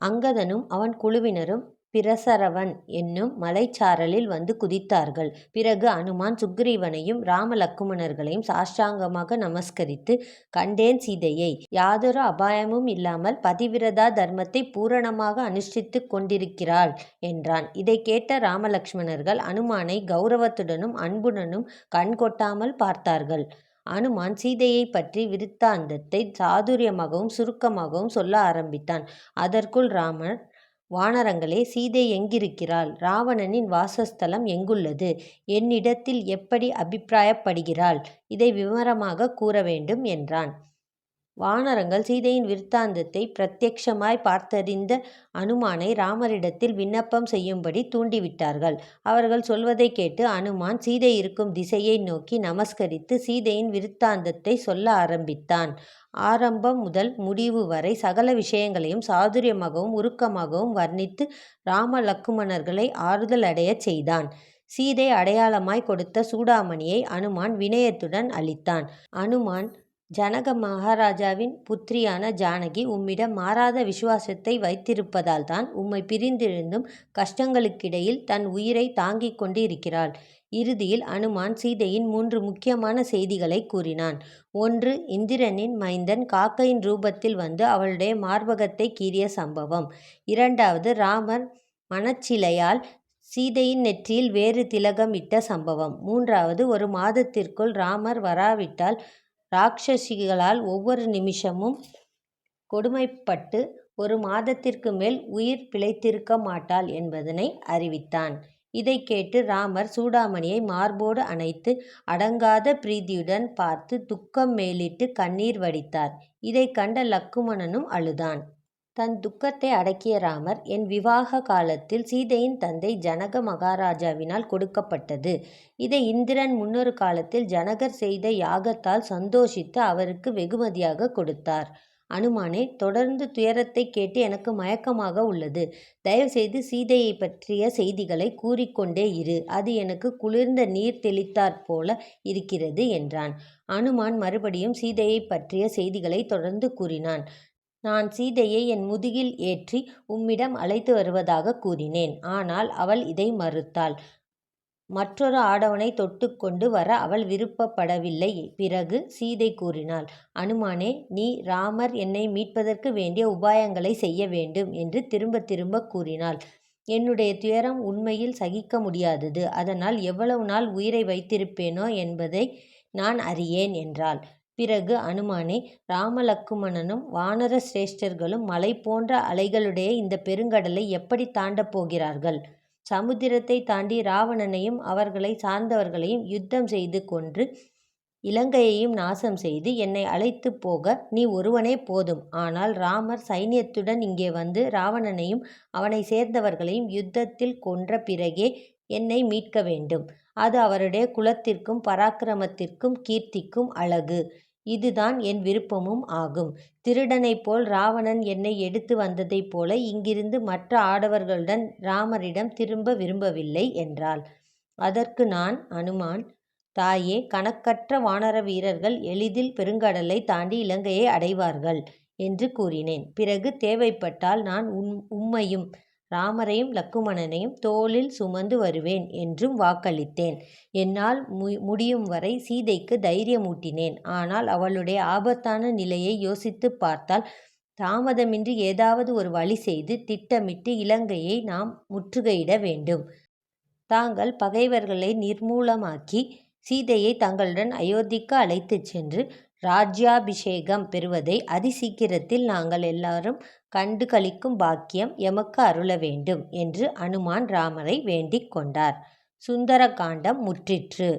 A: அங்கதனும் அவன் குழுவினரும் பிரசரவன் என்னும் மலைச்சாரலில் வந்து குதித்தார்கள். பிறகு அனுமான் சுக்ரீவனையும் ராம லக்குமணர்களையும் சாஷ்டாங்கமாக நமஸ்கரித்து, கண்டேன் சீதையை. யாதொரு அபாயமும் இல்லாமல் பதிவிரதா தர்மத்தை பூரணமாக அனுஷ்டித்து கொண்டிருக்கிறாள் என்றான். இதை கேட்ட ராமலக்ஷ்மணர்கள் அனுமானை கௌரவத்துடனும் அன்புடனும் கண்கொட்டாமல் பார்த்தார்கள். அனுமான் சீதையை பற்றி விருத்தாந்தத்தை சாதுரியமாகவும் சுருக்கமாகவும் சொல்ல ஆரம்பித்தான். அதற்குள் ராமர், வானரங்களே, சீதை எங்கிருக்கிறாள்? ராவணனின் வாசஸ்தலம் எங்குள்ளது? என்னிடத்தில் எப்படி அபிப்பிராயப்படுகிறாள்? இதை விவரமாக கூற வேண்டும் என்றான். வானரங்கள் சீதையின் விருத்தாந்தத்தை பிரத்யக்ஷமாய் பார்த்தறிந்த அனுமானை ராமரிடத்தில் விண்ணப்பம் செய்யும்படி தூண்டிவிட்டார்கள். அவர்கள் சொல்வதை கேட்டு அனுமான் சீதை இருக்கும் திசையை நோக்கி நமஸ்கரித்து சீதையின் விருத்தாந்தத்தை சொல்ல ஆரம்பித்தான். ஆரம்பம் முதல் முடிவு வரை சகல விஷயங்களையும் சாதுரியமாகவும் உருக்கமாகவும் வர்ணித்து ராம லக்குமணர்களை ஆறுதல் அடையச் செய்தான். சீதை அடையாளமாய் கொடுத்த சூடாமணியை அனுமான் வினயத்துடன் அளித்தான். அனுமான், ஜனக மகாராஜாவின் புத்திரியான ஜானகி உம்மிடம் மாறாத விசுவாசத்தை வைத்திருப்பதால்தான் உம்மை பிரிந்திருந்தும் கஷ்டங்களுக்கிடையில் தன் உயிரை தாங்கிக் கொண்டு இருக்கிறாள். இறுதியில் அனுமான் சீதையின் 3 முக்கியமான செய்திகளை கூறினான். 1. இந்திரனின் மைந்தன் காக்கையின் ரூபத்தில் வந்து அவளுடைய மார்பகத்தை கீறிய சம்பவம். 2. ராமர் மணச்சிலையால் சீதையின் நெற்றியில் வேறு திலகம் இட்ட சம்பவம். 3. ஒரு மாதத்திற்குள் ராமர் வராவிட்டால் ராட்சசிகளால் ஒவ்வொரு நிமிஷமும் கொடுமைப்பட்டு ஒரு மாதத்திற்கு மேல் உயிர் பிழைத்திருக்க மாட்டாள் என்பதனை அறிவித்தான். இதை கேட்டு ராமர் சூடாமணியை மார்போடு அணைத்து அடங்காத பிரீதியுடன் பார்த்து துக்கம் மேலிட்டு கண்ணீர் வடித்தார். இதை கண்ட லக்குமணனும் அழுதான். தன் துக்கத்தை அடக்கிய ராமர், என் விவாக காலத்தில் சீதையின் தந்தை ஜனக மகாராஜாவினால் கொடுக்கப்பட்டது. இதை இந்திரன் முன்னொரு காலத்தில் ஜனகர் செய்த யாகத்தால் சந்தோஷித்து அவருக்கு வெகுமதியாக கொடுத்தார். அனுமானே, தொடர்ந்து துயரத்தை கேட்டு எனக்கு மயக்கமாக உள்ளது. தயவுசெய்து சீதையை பற்றிய செய்திகளை கூறிக்கொண்டே இரு. அது எனக்கு குளிர்ந்த நீர் தெளித்தாற்போல இருக்கிறது என்றான். அனுமான் மறுபடியும் சீதையை பற்றிய செய்திகளை தொடர்ந்து கூறினான். நான் சீதையை என் முதுகில் ஏற்றி உம்மிடம் அழைத்து வருவதாக கூறினேன். ஆனால் அவள் இதை மறுத்தாள். மற்றொரு ஆடவனை தொட்டுக்கொண்டு வர அவள் விருப்பப்படவில்லை. பிறகு சீதை கூறினாள், அனுமானே, நீ ராமர் என்னை மீட்பதற்கு வேண்டிய உபாயங்களை செய்ய வேண்டும் என்று திரும்ப திரும்ப கூறினாள். என்னுடைய துயரம் உண்மையில் சகிக்க முடியாதது. அதனால் எவ்வளவு நாள் உயிரை வைத்திருப்பேனோ என்பதை நான் அறியேன் என்றாள். பிறகு அனுமானே, ராமலக்குமணனும் வானர சிரேஷ்டர்களும் மலை போன்ற அலைகளுடைய இந்த பெருங்கடலை எப்படி தாண்டப் போகிறார்கள்? சமுத்திரத்தை தாண்டி ராவணனையும் அவர்களை சார்ந்தவர்களையும் யுத்தம் செய்து கொன்று இலங்கையையும் நாசம் செய்து என்னை அழைத்து போக நீ ஒருவனே போதும். ஆனால் ராமர் சைன்யத்துடன் இங்கே வந்து ராவணனையும் அவனை சேர்ந்தவர்களையும் யுத்தத்தில் கொன்ற பிறகே என்னை மீட்க வேண்டும். அது அவருடைய குலத்திற்கும் பராக்கிரமத்திற்கும் கீர்த்திக்கும் அழகு. இதுதான் என் விருப்பமும் ஆகும். திருடனைப் போல் ராவணன் என்னை எடுத்து வந்ததைப் போல இங்கிருந்து மற்ற ஆடவர்களுடன் ராமரிடம் திரும்ப விரும்பவில்லை என்றாள். அதற்கு நான், அனுமான், தாயே, கணக்கற்ற வானர வீரர்கள் எளிதில் பெருங்கடலை தாண்டி இலங்கையை அடைவார்கள் என்று கூறினேன். பிறகு தேவைப்பட்டால் நான் உம்மையும் ராமரையும் லக்குமணனையும் தோளில் சுமந்து வருவேன் என்றும் வாக்களித்தேன். என்னால் முடியும் வரை சீதைக்கு தைரியமூட்டினேன். ஆனால் அவளுடைய ஆபத்தான நிலையை யோசித்து பார்த்தால் தாமதமின்றி ஏதாவது ஒரு வழி செய்து திட்டமிட்டு இலங்கையை நாம் முற்றுகையிட வேண்டும். தாங்கள் பகைவர்களை நிர்மூலமாக்கி சீதையை தங்களுடன் அயோத்திக்கு அழைத்துச் சென்று ராஜ்யாபிஷேகம் பெறுவதை அதிசீக்கிரத்தில் நாங்கள் எல்லாரும் கண்டு களிக்கும் பாக்கியம் எமக்கு அருள வேண்டும் என்று அனுமான் ராமரை வேண்டிக் கொண்டார். சுந்தர காண்டம் முற்றிற்று.